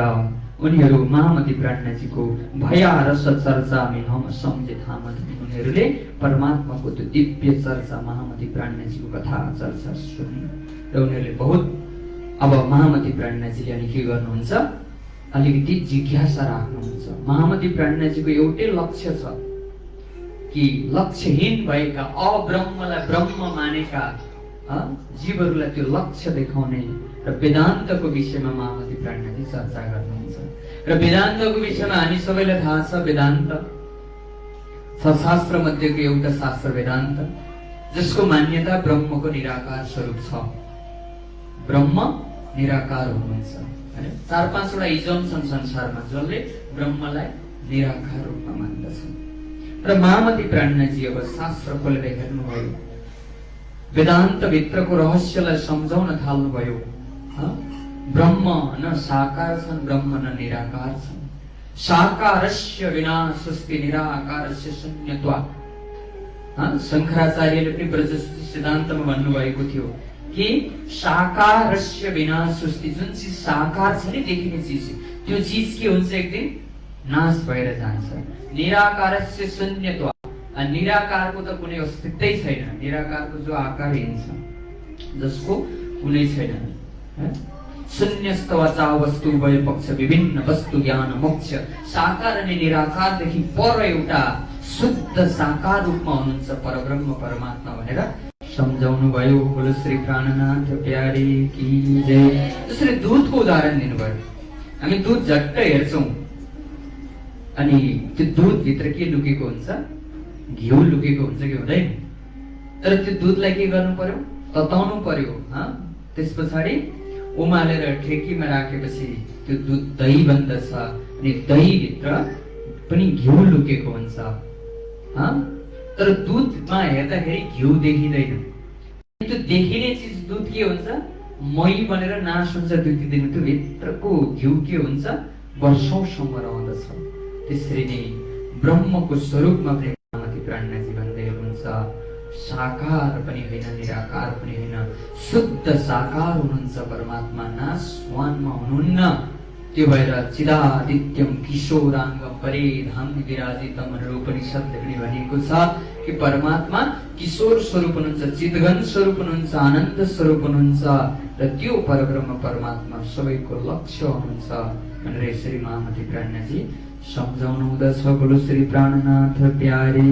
उनीहरू महामती प्राणनाथजीको भया रस चर्चा में हम सम्झे थामत उनीहरूले परमात्माको त्यो दिव्य चर्चा महामती प्राणनाथजीको कथा चर्चा सुन्ने र उनीहरूले बहुत अब महामती प्राणनाथजीले अनि के गर्नुहुन्छ अलिकति जिज्ञासा राख्नुहुन्छ। महामती प्राणनाथजीको एउटै लक्ष्य छ कि लक्ष्यहीन भएका अब्रह्मलाई ब्रह्म मानेका जीवहरूलाई त्यो लक्ष्य देखाउने र वेदान्तको विषयमा महामती प्राणनाथजी चर्चा गर्नुहुन्छ। र वेदान्तको विषयमा हामी सबैलाई थाहा छ वेदान्त छ शास्त्र मध्येको एउटा शास्त्र वेदान्त जसको मान्यता ब्रह्मको निराकार स्वरूप छ। ब्रह्म निराकार हुनुहुन्छ हैन। 4-5 वटा इजम छन् संसारमा जसले ब्रह्मलाई निराकार रूपमा मान्दछन्। र महामती प्राणनाथजी अब शास्त्र खोलेर हेर्नुभयो वेदान्त भित्रको रहस्यलाई सम्झाउन थाल्नुभयो। ब्रह्म न साकार छन् ब्रह्म न निराकार छन्। साकारस्य विनाशस्ति निराकारस्य शून्यत्वात्। शङ्कराचार्यले पनि ब्रजसूत्री सिद्धान्तमा भन्नुभएको थियो कि साकारस्य विनाशस्ति जुन चिज साकार छ नि देखिने चिज त्यो चिज के हुन्छ एक दिन नाश भएर जान्छ। निराकारस्य शून्यत्वात् निराकारको त कुनै अस्तित्वै छैन। निराकारको जो आकार हिँड्छ जसको कुनै छैन। शून्यस्तवचा वस्तु उभय पक्ष विभिन्न वस्तु ज्ञान मोक्ष साकार अनि निराकारदेखि पर एउटा शुद्ध साकार रूपमा हुनुहुन्छ परब्रह्म परमात्मा भनेर सम्झाउनु भयो। बोलो श्री प्राणनाथ प्यारे की जय। त्यसरी दुधको उदाहरण दिनुभयो। हामी दुध झट्ट हेर्छौँ अनि त्यो दुधभित्र के लुकेको हुन्छ? घिउ लुकेको हुन्छ कि हुँदैन? तर त्यो दुधलाई के गर्नु पर्यो? तताउनु पर्यो। त्यस पछाडि उमालेर ठेकीमा राखेपछि त्यो दुध दही बन्दछ अनि दहीभित्र पनि घिउ लुकेको हुन्छ। तर दुधमा हेर्दाखेरि घिउ देखिँदैन। त्यो देखिने चिज दुध के हुन्छ? मही बनेर नाश हुन्छ 2-3 दिन। त्यो भित्रको घिउ के हुन्छ? वर्षौंसम्म रहँदछ। त्यसरी नै ब्रह्मको स्वरूपमा प्रेममाथि प्राणनाथजी भन्दै हुनुहुन्छ, साकार पनि होइन, निराकार पनि होइन, शुद्ध साकार हुनुहुन्छ परमात्मा, नाशवानमा हुनुहुन्न। त्यो भएर चिदादित्यम किशोराङ्ग परे धाम विराजितम भनेर उपनिषदले पनि भनेको छ कि परमात्मा किशोर स्वरूप हुनुहुन्छ, चिदघन स्वरूप हुनुहुन्छ, आनन्द स्वरूप हुनुहुन्छ र त्यो परब्रह्म परमात्मा सबैको लक्ष्य हुनुहुन्छ भनेर यसरी महामती प्राणनाथजी सम्झाउनु हुँदछ। बोलो श्री प्राणनाथ प्यारे।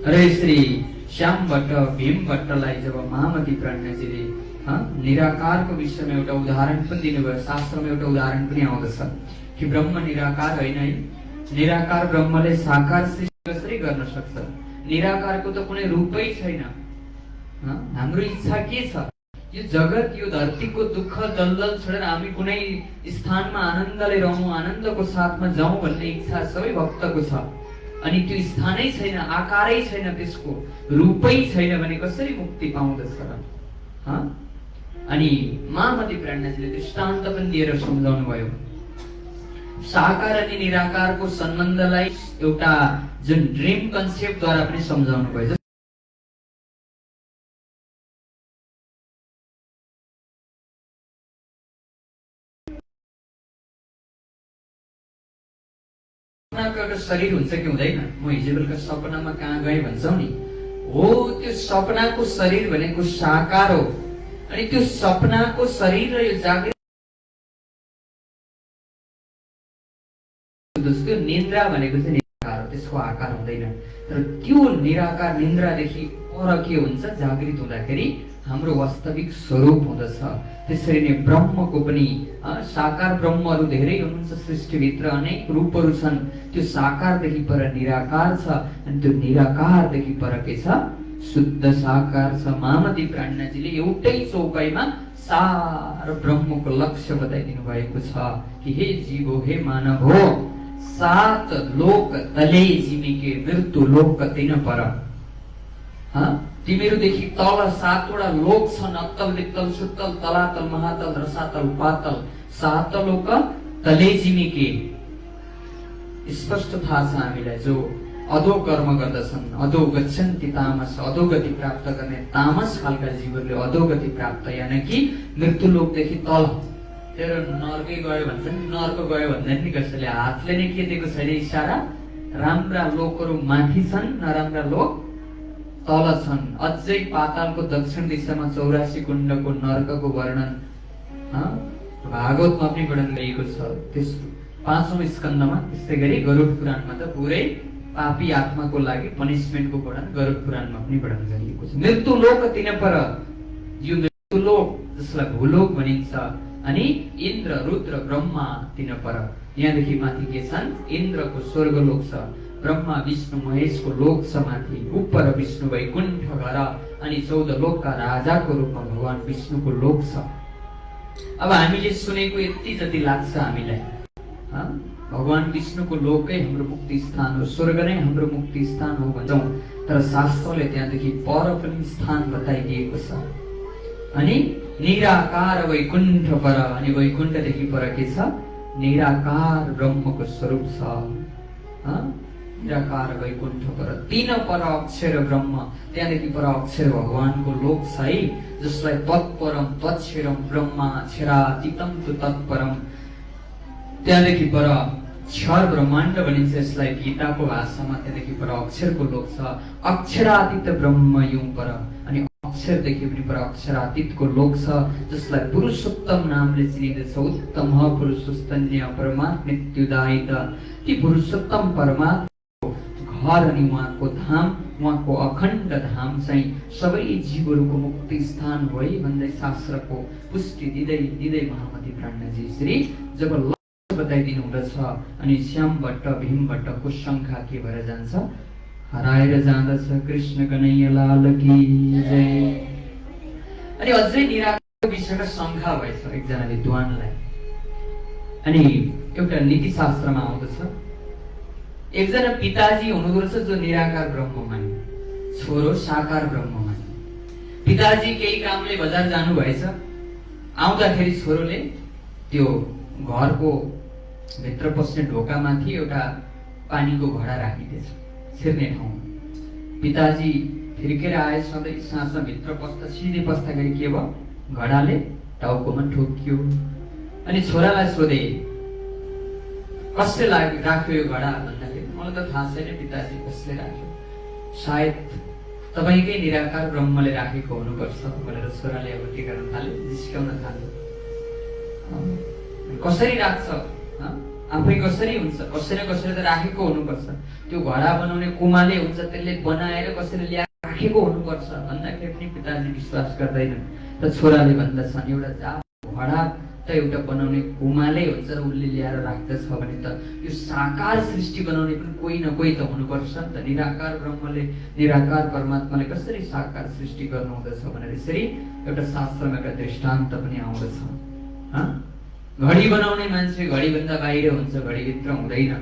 र श्री श्याम भट्ट भीम भट्टलाई जब महामती प्राणनाथजीले निराकारको विषयमा एउटा उदाहरण पनि दिनुभयो, शास्त्रमा एउटा उदाहरण पनि आउँदछ कि ब्रह्म निराकार होइन है, निराकार ब्रह्मले साकार सृष्टि कसरी गर्न सक्छ? निराकारको त कुनै रूपै छैन। हाम्रो इच्छा के छ? यो जगत, यो धरतीको दुःख दलदल छोडेर हामी कुनै स्थानमा आनन्दले रहौं, आनन्दको साथमा जाउँ भन्ने इच्छा सबै भक्तको छ। अनि त्यो स्थानै छैन, आकारै छैन, त्यसको रूपै छैन भने कसरी मुक्ति पाउँदछ र? अनि महामती प्राणनाथजीले दृष्टान्त पनि दिएर सम्झाउनु भयो। साकार अनि निराकारको सम्बन्धलाई एउटा जुन ड्रिम कन्सेप्टद्वारा पनि सम्झाउनु भयो। एउटा शरीर हुन्छ कि हुँदैन? म हिजो बेलुका सपनामा कहाँ गएँ भन्छौ नि, हो त्यो सपनाको शरीर भनेको साकार हो। अनि त्यो सपनाको शरीर र यो जागृत त्यो निन्द्रा भनेको चाहिँ निराकार हो, त्यसको आकार हुँदैन। तर त्यो निराकार निन्द्रादेखि पर के हुन्छ? जागृत हुँदाखेरि हाम्रो वास्तविक स्वरूप हुँदछ। त्यसरी नै ब्रह्मको पनि साकार ब्रह्महरू धेरै हुनुहुन्छ सृष्टिभित्र, अनेक रूपहरू छन्। त्यो साकारदेखि पर निराकार छ अनि त्यो निराकारदेखि पर के छ? शुद्ध साकार छ। महामती प्राणनाथजीले एउटै चौकाइमा सार ब्रह्मको लक्ष्य बताइदिनु भएको छ कि हे जीव हो, हे मानव हो, 7 लोक तले जिमीके मृत्यु लोक तिन पर। तिमीहरूदेखि तल 7वटा लोक छन्, अत्तल वित्तल सुत्तल तलातल महातल रसातल पातल, 7 लोक तले जिमीके। स्पष्ट थाहा छ हामीलाई, जो अधो कर्म गर्दछन्, अधो गच्छन्ति तामस, अधोगति प्राप्त गर्ने तामस खालका जीवहरूले अधोगति प्राप्त, यानि कि मृत्यु लोकदेखि तल। तेरो नर्कै गयो भन्छन्, नर्क गयो भन्दैन नि कसैले, हातले नै के दिएको छैन इशारा? राम्रा लोकहरू माथि छन्, नराम्रा लोक तल छन्। अझै पातालको दक्षिण दिशामा 84 कुण्डको नर्कको वर्णन भागवतमा पनि वर्णन गरिएको छ। त्यस 5औं स्कन्दमा, त्यस्तै गरी गरुड पुराणमा त पुरै पापी आत्माको लागि पनिशमेन्टको वर्णन गरुड पुराणमा पनि वर्णन गरिएको छ। मृत्यु लोक तिन पर, यो मृत्यु लोक जसलाई भूलोक भनिन्छ, अनि इन्द्र रुद्र ब्रह्मा तिन पर। यहाँदेखि माथि के छन्? इन्द्रको स्वर्गलोक छ, ब्रह्मा विष्णु महेशको लोक छ माथि, उपर विष्णु वैकुण्ठ घर, अनि 14 लोकका राजाको रूपमा भगवान विष्णुको लोक छ। अब हामीले सुनेको यति जति लाग्छ हामीलाई, भगवान विष्णुको लोकै हाम्रो मुक्ति स्थान हो, स्वर्ग नै हाम्रो मुक्ति स्थान हो भन्छौं। तर शास्त्रले त्यहाँदेखि पर पनि स्थान बताइदिएको छ। अनि निराकार वैकुण्ठ पर, अनि वैकुण्ठदेखि पर के छ? निराकार ब्रह्मको स्वरूप छ। निराकार वैकुण्ठ पर, 3 पर अक्षर ब्रह्म, त्यहाँदेखि पर अक्षर भगवानको लोक छ है, जसलाई तत्परम तत्क्षरम ब्रह्माक्षरातीतम तु तत्परम। त्यहाँदेखि पर क्षर ब्रह्माण्ड भनिन्छ यसलाई गीताको भाषामा। त्यहाँदेखि पर अक्षरको लोक छ, अक्षरातीत ब्रह्म युं पर, अनि अक्षरदेखि पनि पर अक्षरातीतको लोक छ, जसलाई पुरुषोत्तम नामले चिनिँदछ। उत्तम पुरुषोत्तन्य परमात्मत्युदायित। ती पुरुषोत्तम परमात्मा घर अनि उहाँको धाम, उहाँको अखण्ड धाम चाहिँ सबै जीवहरूको मुक्ति स्थान हो है भन्दै शास्त्रको पुष्टि दिँदै दिँदै महामती प्राणनाथजी यसरी जब लक्ष्य बताइदिनु हुँदछ अनि श्याम भट्ट भीम भट्टको शङ्खा के भएर जान्छ, हराएर जाँदछ कृष्ण कन्हैया लाल की जय। अनि अझै निराकारको विषयमा शङ्खा भएछ एकजनाले द्वानलाई। अनि एउटा नीतिशास्त्रमा आउँदछ, एकजना पिताजी हुनुहुँदो रहेछ जो निराकार ब्रह्म माने, छोरो साकार ब्रह्म माने। पिताजी केही कामले बजार जानु भएछ, आउँदाखेरि छोरोले त्यो घरको भित्र पस्ने ढोकामाथि एउटा पानीको घडा राखिदिएछ छिर्ने ठाउँमा। पिताजी फिर्केर आए, सधैँ साँझमा भित्र पस्दा सिधै पस्दाखेरि के भयो, घडाले टाउकोमा ठोकियो। अनि छोरालाई सोधे कसले राख्यो यो घडा भन्दाखेरि मलाई त थाहा छैन पिताजी कसले राख्यो, सायद तपाईँकै निराकार ब्रह्मले राखेको हुनुपर्छ भनेर छोराले अब के गर्न थाल्यो, जिस्काउन थाल्यो। कसरी राख्छ, आफै कसरी हुन्छ, कसैले कसैले त राखेको हुनुपर्छ, त्यो घडा बनाउने कुमाले हुन्छ त्यसले बनाएर कसैले ल्याएर राखेको हुनुपर्छ भन्दाखेरि पनि पिताजी विश्वास गर्दैनन्। र छोराले भन्दछन् एउटा घडा त एउटा बनाउने कुमाले हुन्छ र उसले ल्याएर राख्दछ भने त यो साकार सृष्टि बनाउने पनि कोही न कोही त हुनुपर्छ नि त। निराकार ब्रह्मले, निराकार परमात्माले कसरी साकार सृष्टि गर्नु हुँदछ भनेर यसरी एउटा शास्त्रमा एउटा दृष्टान्त पनि आउँदछ। घडी बनाउने मान्छे घडीभन्दा बाहिर हुन्छ, घडीभित्र हुँदैन।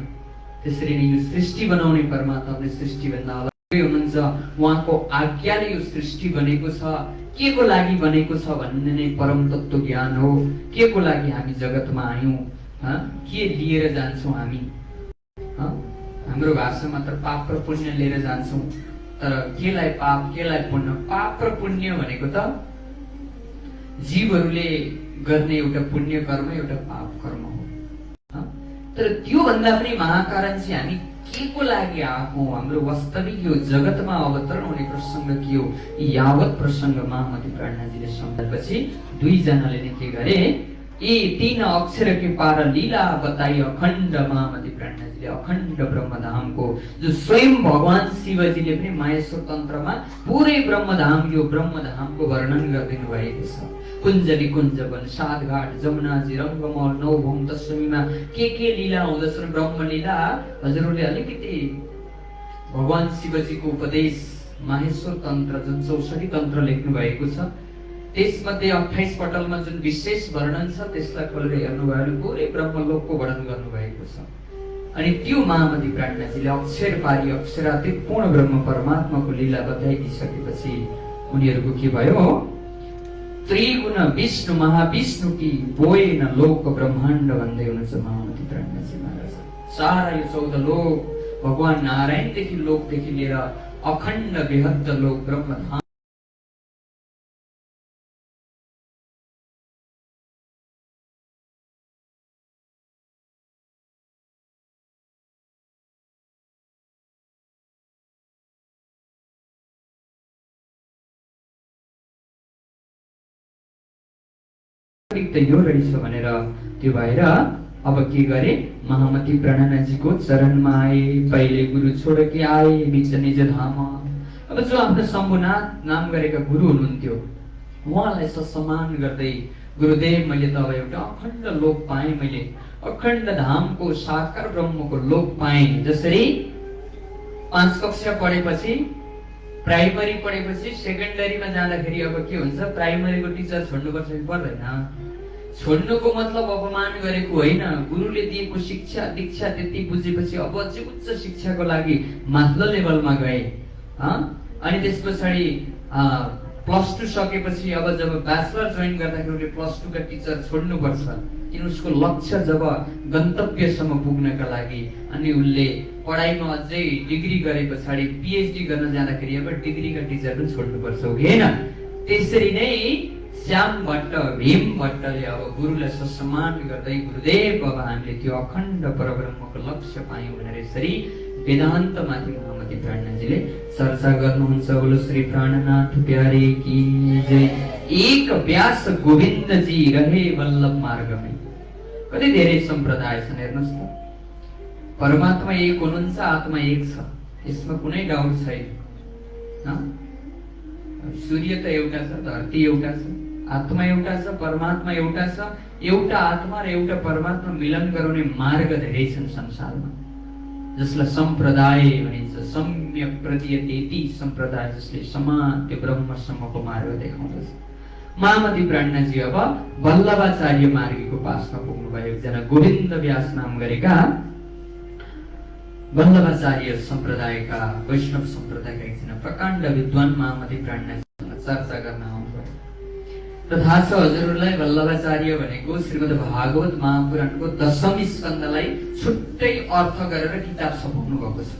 त्यसरी नै यो सृष्टि बनाउने परमात्माले सृष्टिभन्दा अलग्गै हुनुहुन्छ। उहाँको आज्ञाले यो सृष्टि बनेको छ, के को लागि बनेको छ भन्ने नै परम तत्त्व ज्ञान हो। के को लागि हामी जगतमा आयौँ, के लिएर जान्छौँ हामी। हाम्रो भाषामा त पाप र पुण्य लिएर जान्छौँ, तर केलाई पाप केलाई पुण्य? पाप र पुण्य भनेको त जीवहरूले गर्ने एउटा पुण्य कर्म, एउटा पाप कर्म हो। तर त्यो भन्दा पनि महाकारण चाहिँ हामी के को लागि आएको, हाम्रो वास्तविक यो जगतमा अवतरण हुने प्रसङ्ग के हो, यावत प्रसङ्ग महामती प्राणनाथजीले सम्झेपछि दुईजनाले नै के गरे, ए 3 अक्षर के पार लीला बताई अखण्ड महामती प्राणनाथजीले अखण्ड ब्रह्मधामको, जो स्वयं भगवान शिवजीले पनि माहेश्वर तन्त्रमा पुरै ब्रह्मधाम, यो ब्रह्मधामको वर्णन गरिदिनु भएको छ। कुञ्जली कुञ्जवन, सातघाट, जमुनाजी, रङ्गमहल, नौभौम दशमीमा के लीला हुँदछ ब्रह्म लीला। हजुरहरूले अलिकति भगवान शिवजीको उपदेश माहेश्वर तन्त्र जुन 64 तन्त्र लेख्नु भएको छ त्यसमध्ये 28 पटलमा जुन विशेष वर्णन छ त्यसलाई खोलेर हेर्नुभयो भने पुरै ब्रह्मलोकको वर्णन गर्नुभएको छ। अनि त्यो महामती प्राणनाथजीले अक्षर पारी अक्षरातीत पूर्ण ब्रह्म परमात्माको लीला बताइदिसकेपछि उनीहरूको के भयो, त्रिगुण विष्णु महाविष्णु की बोएन लोक ब्रह्माण्ड भन्दै हुनुहुन्छ महामती प्राणनाथजी महाराज। सारा यो 14 लोक भगवान नारायणदेखि लोकदेखि लिएर अखण्ड बृहद्द लोक ब्रह्मधाम यो रहेछ भनेर त्यो भएर अब के गरे, महामती प्राणनाथजीको चरणमा आए। पहिले गुरु छोड के आए बीच निज धाम। अब जो आफ्नो शम्भुनाथ नाम गरेका गुरु हुनुहुन्थ्यो उहाँलाई सम्मान गर्दै, गुरुदेव मैले त अब एउटा अखण्ड लोक पाएँ, मैले अखण्ड धामको साकार ब्रह्मको लोक पाएँ। जसरी 5 कक्षा पढेपछि, प्राइमरी पढेपछि सेकेन्डरीमा जाँदाखेरि अब के हुन्छ, प्राइमरीको टिचर छोड्नुपर्छ कि पर्दैन? छोड्नुको मतलब अपमान गरेको होइन, गुरुले दिएको शिक्षा दीक्षा त्यति बुझेपछि अब चाहिँ उच्च शिक्षाको लागि माथिल्लो लेभलमा गए। अनि त्यस पछाडि +2 सकेपछि अब जब ब्याचलर जोइन गर्दाखेरि उसले +2 का टिचर छोड्नुपर्छ, किन उसको लक्ष्य जब गन्तव्यसम्म पुग्नका लागि। अनि उसले पढाइमा अझै डिग्री गरे पछाडि पिएचडी गर्न जाँदाखेरि अब डिग्रीका टिचर पनि छोड्नुपर्छ, हो कि होइन? त्यसरी नै श्याम भट्ट भीम भट्टले अब गुरुलाई सम्मान गर्दै, गुरुदेव अब हामीले त्यो अखण्ड परब्रह्मको लक्ष्य पायौँ भनेर यसरी वेदान्तमाथि महामती प्राणनाथजीले चर्चा गर्नुहुन्छ। बोलो श्री प्राणनाथ प्यारे की जय। एक व्यास गोविन्द जी रहे वल्लभ मार्गमै। कति धेरै सम्प्रदाय छन् हेर्नुहोस् त। परमात्मा एक हुनुहुन्छ, आत्मा एक छ, यसमा कुनै डाउट छैन। सूर्य त एउटा छ, धरती एउटा छ, आत्मा एउटा छ, परमात्मा एउटा छ। एउटा आत्मा र एउटा परमात्मा मिलन गराउने मार्ग धेरै छन् संसारमा, जसलाई सम्प्रदाय भनिन्छ। सम्यक प्रतीयतेति सम्प्रदाय, जसले समान त्यो ब्रह्मसम्मको मार्ग देखाउँदछ। महामती प्राज्ञजी अब वल्लभाचार्य मार्गीको पासमा पुग्नुभयो। एकजना गोविन्द व्यास नाम गरेका वल्लभाचार्य सम्प्रदायका, वैष्णव सम्प्रदायका एकजना प्रकाण्ड विद्वान महामती प्राज्ञजीसँग चर्चा गर्न आउनुभयो। र थाहा छ हजुरहरूलाई, वल्लभाचार्य भनेको श्रीमद् भागवत महापुराणको 10औं स्कन्धलाई छुट्टै अर्थ गरेर किताब छपाउनु भएको छ।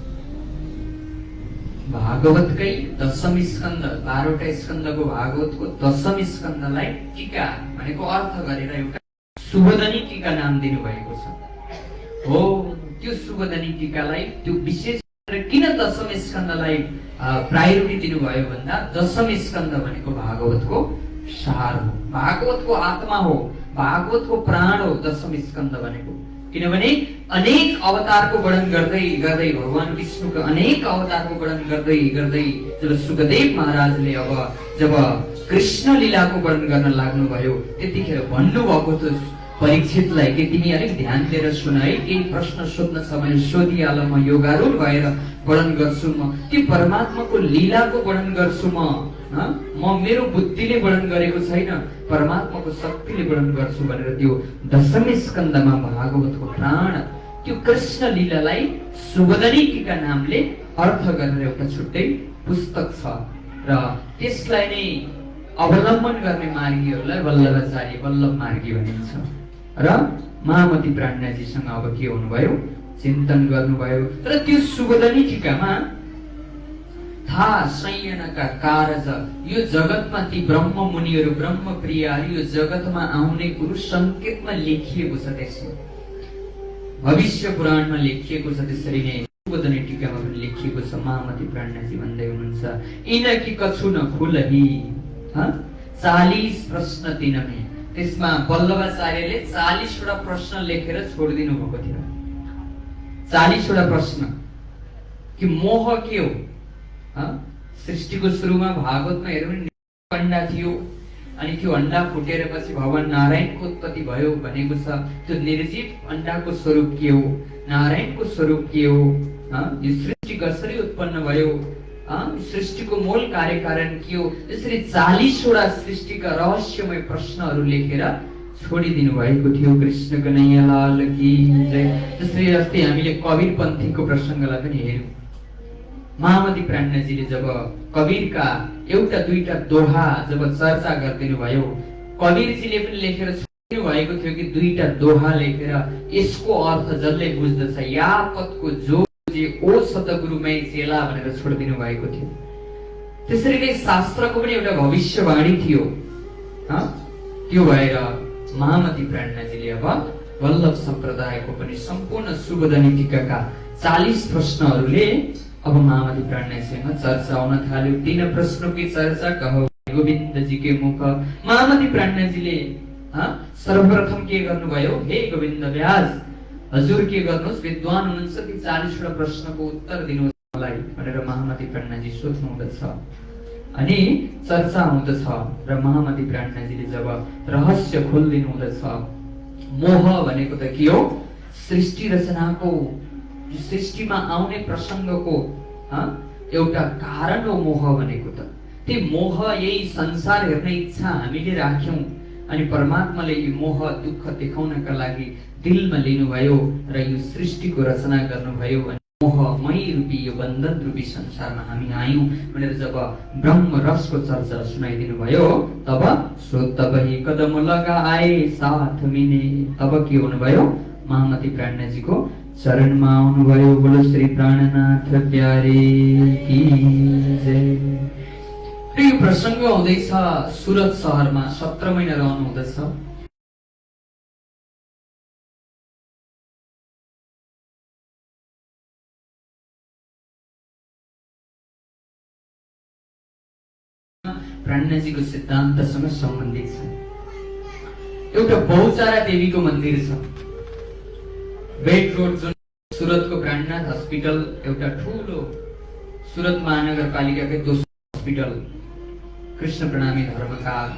भागवतकै 10औं स्कन्ध, 12वटा स्कन्धको भागवतको 10औं स्कन्धलाई टीका भनेको अर्थ गरेर एउटा सुबोधनी टीका नाम दिनुभएको छ। हो, त्यो सुबोधनी टीकालाई त्यो विशेष किन 10औं स्कन्धलाई प्रायोरिटी दिनुभयो भन्दा 10औं स्कन्ध भनेको भागवतको सार हो, भागवतको आत्मा हो, भागवतको प्राण हो 10औं स्कन्ध भनेको। किनभने अनेक अवतारको वर्णन गर्दै गर्दै भगवान विष्णुको अनेक अवतारको वर्णन गर्दै गर्दै जब सुखदेव महाराजले जब कृष्ण लीलाको वर्णन गर्न लाग्नुभयो, त्यतिखेर भन्नुभएको थियो परीक्षितलाई कि तिमी अलिक ध्यान दिएर सुन है, केही प्रश्न सोध्न छ भने सोधिहाल, म योगारूढ भएर वर्णन गर्छु, म ती परमात्माको लीलाको वर्णन गर्छु, म मेरो बुद्धिले वर्णन गरेको छैन, परमात्माको शक्तिले वर्णन गर्छु भनेर त्यो 10औं स्कन्धमा भागवतको प्राण त्यो कृष्ण लीलालाई सुबोधनी टीका नामले अर्थ गरेर एउटा छुट्टै पुस्तक छ। र त्यसलाई नै अवलम्बन गर्ने मार्गीहरूलाई वल्लभाचार्य, वल्लभ मार्गी भनिन्छ। र महामती प्राज्ञजीसँग अब के हुनुभयो, चिन्तन गर्नुभयो। र त्यो सुबोधनी टीकामा था संयनका कारज, यो जगतमा ती ब्रह्म मुनिहरू, ब्रह्म प्रियहरू, यो जगतमा आउने कुरो संकेतमा लेखिएको छ। त्यसमा भविष्य पुराणमा लेखिएको छ, त्यसरी नै सुबोधनी टीकामा पनि लेखिएको छ। महामती प्राज्ञजी भन्दै हुनुहुन्छ, इनकी कछु न खुलही 40 प्रश्न तिनमे। त्यसमा वल्लभाचार्यले 40वटा प्रश्न लेखेर छोडिदिनु भएको थियो। 40वटा प्रश्न कि मोह के हो। सृष्टिको सुरुमा भागवतमा हेरौँ भने अण्डा थियो, अनि त्यो अण्डा फुटेर पछि भगवान नारायणको उत्पत्ति भयो भनेको छ। त्यो निर्जीव अण्डाको स्वरूप के हो, नारायणको स्वरूप के हो, यो सृष्टि कसरी उत्पन्न भयो, सृष्टिको मूल कार्यकारण के हो, यसरी 40वटा सृष्टिका रहस्यमय प्रश्नहरू लेखेर छोडिदिनु भएको थियो। कृष्ण कन्हैया लाल की जय। त्यसरी जस्तै हामीले कबीर पन्थीको प्रसङ्गलाई पनि हेर्यौं। महामती प्राज्ञजीले जब कबीरका एउटा दुईटा दोहा जब चर्चा गरिदिनु भयो, कबीरजीले पनि लेखेर छोडिदिनु भएको थियो कि दुईटा दोहा लेखेर यसको अर्थ जसले बुझ्दछ, यापतको जो जे ओ सतगुरुमै चेला भनेर छोडिदिनु भएको थियो। त्यसरी नै शास्त्रको पनि एउटा भविष्यवाणी थियो। त्यो भएर महामती प्राज्ञजीले अब वल्लभ सम्प्रदायको पनि सम्पूर्ण सुबोधनी टीकाका 40 प्रश्नहरूले अब महामती प्राज्ञजीसँग चर्चा आउन थाल्यो। 3 प्रश्नों की चर्चा कहो गोविंद जी के मुख। महामती प्राज्ञजीले सर्वप्रथम के गर्नुभयो, हे गोविन्द व्यास, हजुर के गर्नुहोस्, विद्वान हुनुहुन्छ, ती 40वटा प्रश्नको उत्तर दिनुहोस् मलाई भनेर महामती प्राज्ञजी सोध्नुहुँदछ। अनि चर्चा हुँदछ र महामती प्राज्ञजीले जब रहस्य खोलिदिनु हुँदछ, मोह भनेको त के हो, सृष्टि रचनाको, सृष्टिमा आउने प्रसङ्गको एउटा कारण हो मोह भनेको त। त्यो मोह, यही संसार हेर्ने इच्छा हामीले राख्यौं, अनि परमात्माले यो मोह दुःख देखाउनका लागि दिलमा लिनुभयो र यो सृष्टिको रचना गर्नुभयो। अनि मोहमय रूपी यो बन्धन रूपी संसारमा हामी आयौं भनेर जब ब्रह्म रसको चर्चा सुनाइदिनु भयो, तब सोतबही कदम लगाए साथ मिने, तब के हुनुभयो, महामती प्राज्ञजीको चरणमा आउनुभयो। बोलो श्री प्राणनाथ प्यारे की जय। यो प्रसङ्ग हुँदैछ सुरत शहरमा, 17 महिना रहनु हुँदछ। प्राज्ञजीको सिद्धान्तसँग सम्बन्धित छ। एउटा बहुचारा देवीको मन्दिर छ, बेड रोड, जुन सुरतको प्राणनाथ हस्पिटल, एउटा ठूलो सुरत महानगरपालिकाकै दोस्रो हस्पिटल, कृष्ण प्रणामी धर्मकार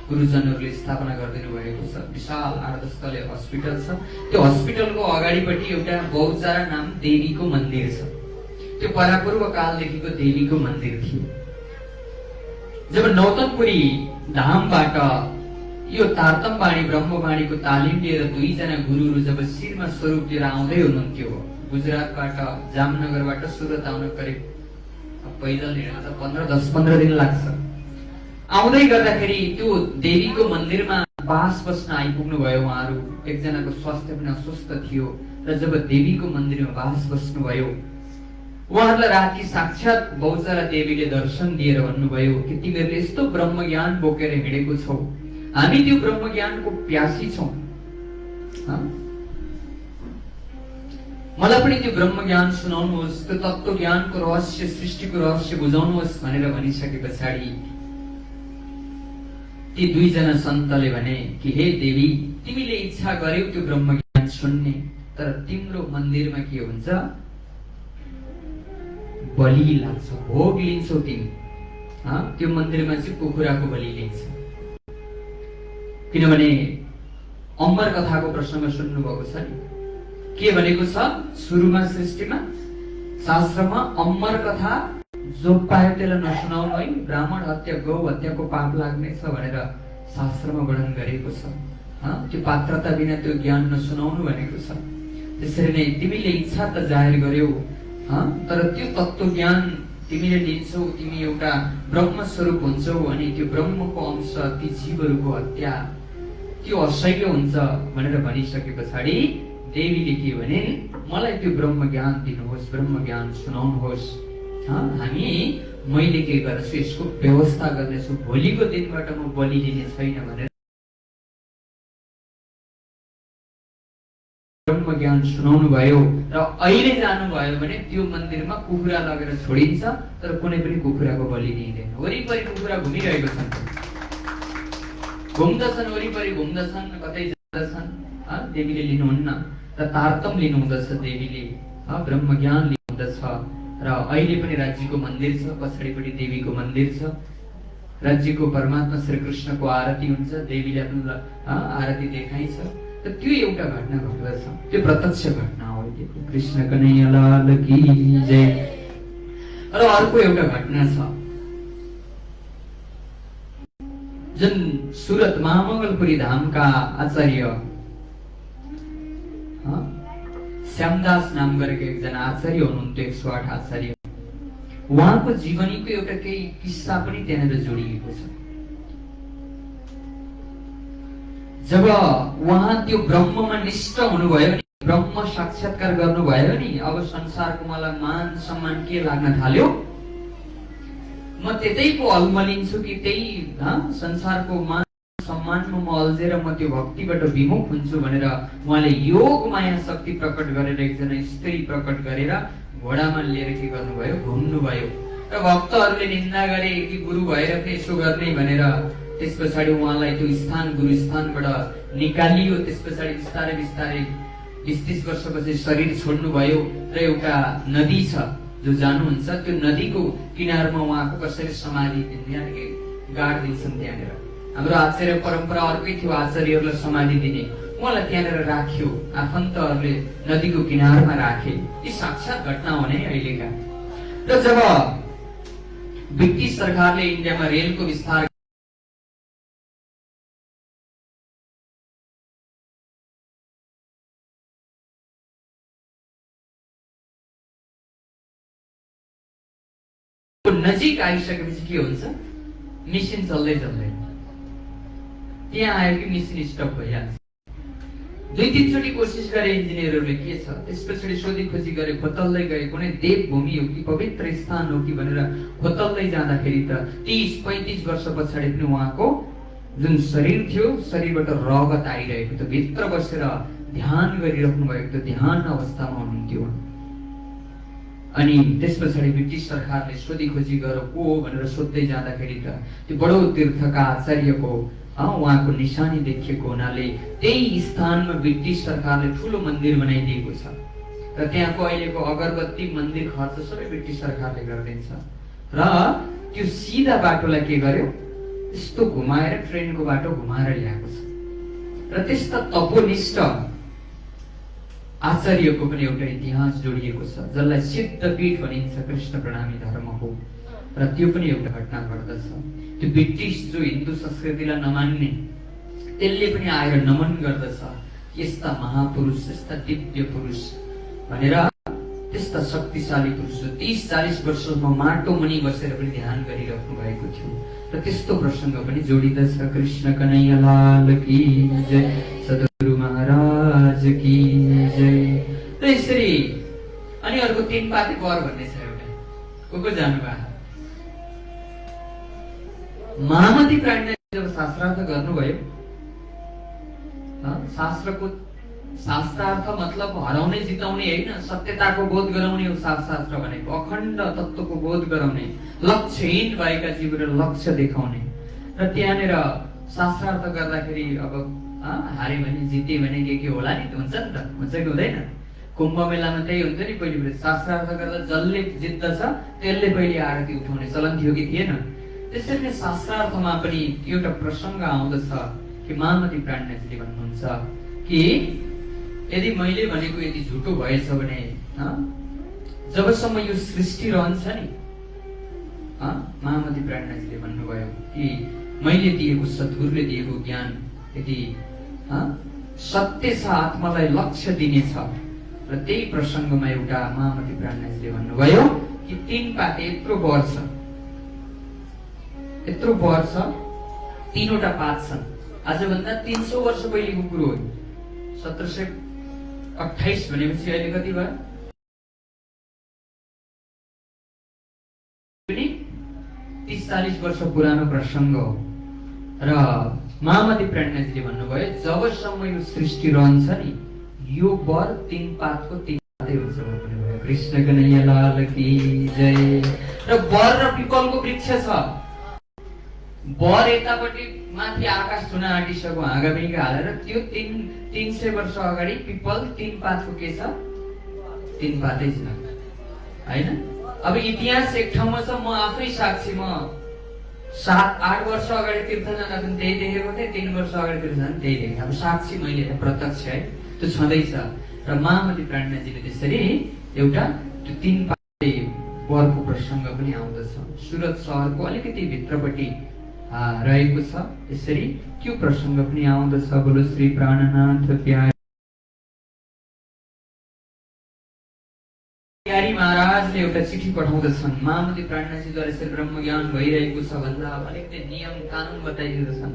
गुरुजनहरूले स्थापना गरिदिनु भएको छ। विशाल 8-10 तले हस्पिटल छ। त्यो हस्पिटलको अगाडिपट्टि एउटा बहुचारा नाम देवीको मन्दिर छ। त्यो परापूर्व कालदेखिको देवीको मन्दिर थियो। जब नौतनपुरी धामबाट यो तारतमवाणी ब्रह्मवाणीको तालिम लिएर दुईजना गुरुहरू जब शिरमा स्वरूप लिएर आउँदै हुनुहुन्थ्यो, गुजरातबाट जामनगरबाट सुरत आउन करिब पैदल हिँड्दा 10-15 दिन लाग्छ। आउँदै गर्दाखेरि त्यो देवीको मन्दिरमा बास बस्न आइपुग्नु भयो उहाँहरू। एकजनाको स्वास्थ्य पनि अस्वस्थ थियो र जब देवीको मन्दिरमा बास बस्नुभयो, उहाँहरूलाई राति साक्षात बहुचरा देवीले दर्शन दिएर भन्नुभयो कि तिमीहरूले यस्तो ब्रह्म ज्ञान बोकेर हिँडेको छौ, हामी त्यो ब्रह्म ज्ञानको प्यासी छौं, मलाई पनि त्यो ब्रह्म ज्ञान सुनाउनुहोस्, त्यो तत्त्व ज्ञानको रहस्य, सृष्टिको रहस्य बुझाउनुहोस् भनेर भनिसके पछाडि ती दुईजना सन्तले भने कि हे देवी, तिमीले इच्छा गर्यौ त्यो ब्रह्म ज्ञान सुन्ने, तर तिम्रो मन्दिरमा के हुन्छ, बलि लाग्छ, भोग लिन्छौ तिमी। त्यो मन्दिरमा चाहिँ कुखुराको बलि लिन्छ। किनभने अमर कथाको प्रश्नमा सुन्नु भएको छ नि, के भनेको छ सुरुमा सृष्टिमा शास्त्रमा, अमर कथा जो पायो त्यसलाई नसुनाउनु है, ब्राह्मण हत्या गौ हत्याको पाप लाग्नेछ भनेर शास्त्रमा वर्णन गरेको छ। त्यो पात्रता बिना त्यो ज्ञान नसुनाउनु भनेको छ। त्यसरी नै तिमीले इच्छा त जाहेर गर्यौ, तर त्यो तत्त्व ज्ञान तिमीले लिन्छौ, तिमी एउटा ब्रह्म स्वरूप हुन्छौ अनि त्यो ब्रह्मको अंश ती जीवहरूको हत्या त्यो असह्य हुन्छ भनेर भनिसके पछाडि देवीले के भने, मलाई त्यो ब्रह्म ज्ञान दिनुहोस्, ब्रह्म ज्ञान सुनाउनुहोस्। मैले के गर्छु, यसको व्यवस्था गर्नेछु, भोलिको दिनबाट म बलि लिने छैन भनेर ब्रह्म ज्ञान सुनाउनु भयो। र अहिले जानुभयो भने त्यो मन्दिरमा कुखुरा लगेर छोडिन्छ, तर कुनै पनि कुखुराको बलि दिइँदैन। वरिपरि कुखुरा घुमिरहेको छन्, घुम्दछन्, वरिपरि घुम्दछन्, कतै जाँदछन्। देवीले लिनुहुन्न र तारतम लिनुहुँदछ, देवीले ब्रह्म ज्ञान लिनुहुँदछ। र अहिले पनि राज्यको मन्दिर छ, पछाडिपट्टि देवीको मन्दिर छ। राज्यको परमात्मा श्री कृष्णको आरती हुन्छ, देवीले आफ्नो आरती देखाइन्छ। र त्यो एउटा घटना घट्दछ, त्यो प्रत्यक्ष घटना हो। कृष्ण कन्हैया लाल की जय। र अर्को एउटा घटना छ, जुन सुरत महामंगलपुरी धामका आचार्य श्यामदास नाम गरेको एकजना आचार्य हुनुहुन्थ्यो, 108 आचार्य। उहाँको जीवनीको एउटा केही किस्सा पनि त्यहाँनिर जोडिएको छ। जब उहाँ त्यो ब्रह्ममा निष्ठ हुनुभयो नि, ब्रह्म साक्षात्कार गर्नुभयो नि, अब संसारको मलाई मान सम्मान के लाग्न थाल्यो, म त्यतैको अल्मलिन्छु कि त्यही संसारको मान सम्मानमा म अल्झेर म त्यो भक्तिबाट विमुख हुन्छु भनेर उहाँले योग माया शक्ति प्रकट गरेर एकजना स्त्री प्रकट गरेर घोडामा लिएर के गर्नुभयो, घुम्नुभयो। र भक्तहरूले निन्दा गरे कि गुरु भएर पनि यसो गर्ने भनेर। त्यस पछाडि उहाँलाई त्यो स्थान गुरु स्थानबाट निकालियो। त्यस पछाडि बिस्तारै बिस्तारै 20-30 वर्षपछि शरीर छोड्नुभयो। र एउटा नदी छ जो जानुहुन्छ, त्यो नदीको किनारमा उहाँको कसरी समाधि गाडिदिन्छन् त्यहाँनिर। हाम्रो आचार्य परम्परा अर्कै थियो, आचार्यहरूलाई समाधि दिने। उहाँलाई त्यहाँनिर राख्यो, आफन्तहरूले नदीको किनारमा राखे। यी साक्षात घटना हो नै अहिलेका। र जब ब्रिटिस सरकारले इन्डियामा रेलको विस्तार नजिक आइसकेपछि के हुन्छ, मिसिन चल्दै चल्दै त्यहाँ आयो कि मिसिन स्टप भइहाल्छ। 2-3 चोटि कोसिस गरे इन्जिनियरहरूले, के छ, त्यस पछाडि सोधी खोजी गरे, खोतल्दै गए, कुनै देवभूमि हो कि पवित्र स्थान हो कि भनेर खोतल्दै जाँदाखेरि त 30-35 वर्ष पछाडि पनि उहाँको जुन शरीर थियो, शरीरबाट रगत आइरहेको थियो। भित्र बसेर ध्यान गरिराख्नु भएको थियो, ध्यान अवस्थामा हुनुहुन्थ्यो। अनि त्यस पछाडि ब्रिटिस सरकारले सोधी खोजी गर को हो भनेर सोध्दै जाँदाखेरि त त्यो बडो तीर्थका आचार्यको उहाँको निशानी देखिएको हुनाले त्यही स्थानमा ब्रिटिस सरकारले ठुलो मन्दिर बनाइदिएको छ। र त्यहाँको अहिलेको अगरबत्ती मन्दिर खर्च सबै ब्रिटिस सरकारले गरिदिन्छ। र त्यो सिधा बाटोलाई के गर्यो, यस्तो घुमाएर ट्रेनको बाटो घुमाएर ल्याएको छ र त्यस्ता तपोनिष्ठ आचार्यको पनि एउटा इतिहास जोडिएको छ जसलाई सिद्धपीठ भनिन्छ कृष्ण प्रणामी धर्मको र त्यो पनि एउटा घटना घट्दछ। त्यो ब्रिटिस जो हिन्दू संस्कृतिलाई नमान्ने त्यसले पनि आएर नमन गर्दछ यस्ता महापुरुष यस्ता दिव्य पुरुष भनेर, त्यस्ता शक्तिशाली पुरुष 30-40 वर्षसम्म माटो मुनि बसेर पनि ध्यान गरिराख्नु भएको थियो र त्यस्तो प्रसङ्ग पनि जोडिँदछ। कृष्ण कन्हैया लाल की जय, सद्गुरु महाराज की जय। र यसरी अनि अर्को 3 पाते वर भन्ने छ एउटा, को जानुभयो? महामती प्राणले जब शास्त्रार्थ गर्नुभयो, शास्त्रार्थ मतलब हराउने जिताउने होइन, सत्यताको बोध गराउने हो शास्त्र भनेको। अखण्ड तत्त्वको बोध गराउने, लक्ष्यहीन भएका जीवहरू लक्ष्य देखाउने। र त्यहाँनिर शास्त्रार्थ गर्दाखेरि अब हारे भने जिते भने के होला नि, हुन्छ नि त, हुन्छ कि हुँदैन? कुम्भ मेलामा त्यही हुन्छ नि, पहिले शास्त्रार्थ गर्दा जसले जित्दछ त्यसले पहिले आरती उठाउने चलन थियो कि थिएन? त्यसरी नै शास्त्रार्थमा पनि एउटा प्रसङ्ग आउँदछ कि महामती प्राणनाथजीले भन्नुहुन्छ कि यदि मैले भनेको यदि झुटो भएछ भने जबसम्म यो सृष्टि रहन्छ नि, महामती प्राणनाथजीले भन्नुभयो कि मैले दिएको सद्गुरुले दिएको ज्ञान यदि सत्य छ, आत्मालाई लक्ष्य दिनेछ। र त्यही प्रसङ्गमा एउटा महामती प्राणनाथजीले भन्नुभयो कि 3 पाते यत्रो वर्ष 3वटा पात छन्। आजभन्दा 300 वर्ष पहिलेको कुरो हो। 1728 भनेपछि अहिले कति भयो? 30-40 वर्ष पुरानो प्रसङ्ग हो। र महामती प्राणनाथजीले भन्नुभयो जबसम्म यो सृष्टि रहन्छ नि, यो वर 3 पातको 3 पातै हुन्छ भन्नुभयो। कृष्ण कन्हैया लाल की जय। र वर र पिपलको वृक्ष छ। वर यतापट्टि माथि आकाश छुन आँटिसक्यो हाँगा बिगा हालेर, त्यो 300 वर्ष अगाडि पिपल 3 पातको के छ? 3 पातै छ होइन? अब इतिहास एक ठाउँमा छ, म आफै साक्षी। म 7-8 वर्ष अगाडि तीर्थ जाँदा पनि त्यही देखेको थिएँ, 3 वर्ष अगाडि तीर्थ जाँदा त्यही देखेँ। अब साक्षी मैले प्रत्यक्ष है, त्यो छँदैछ। र महामती प्राणनाथजीले त्यसरी एउटा त्यो 3 पाते वरको प्रसङ्ग पनि आउँदछ। सुरत सहरको अलिकति भित्रपट्टि रहेको छ। यसरी त्यो प्रसङ्ग पनि आउँदछ। बोलो श्री प्राणनाथ प्यारी महाराजले एउटा चिठी पठाउँदछन्। महामती प्राणनाथजीद्वारा यसरी ब्रह्मज्ञान भइरहेको छ भन्दा अलिकति नियम कानुन बताइदिँदछन्,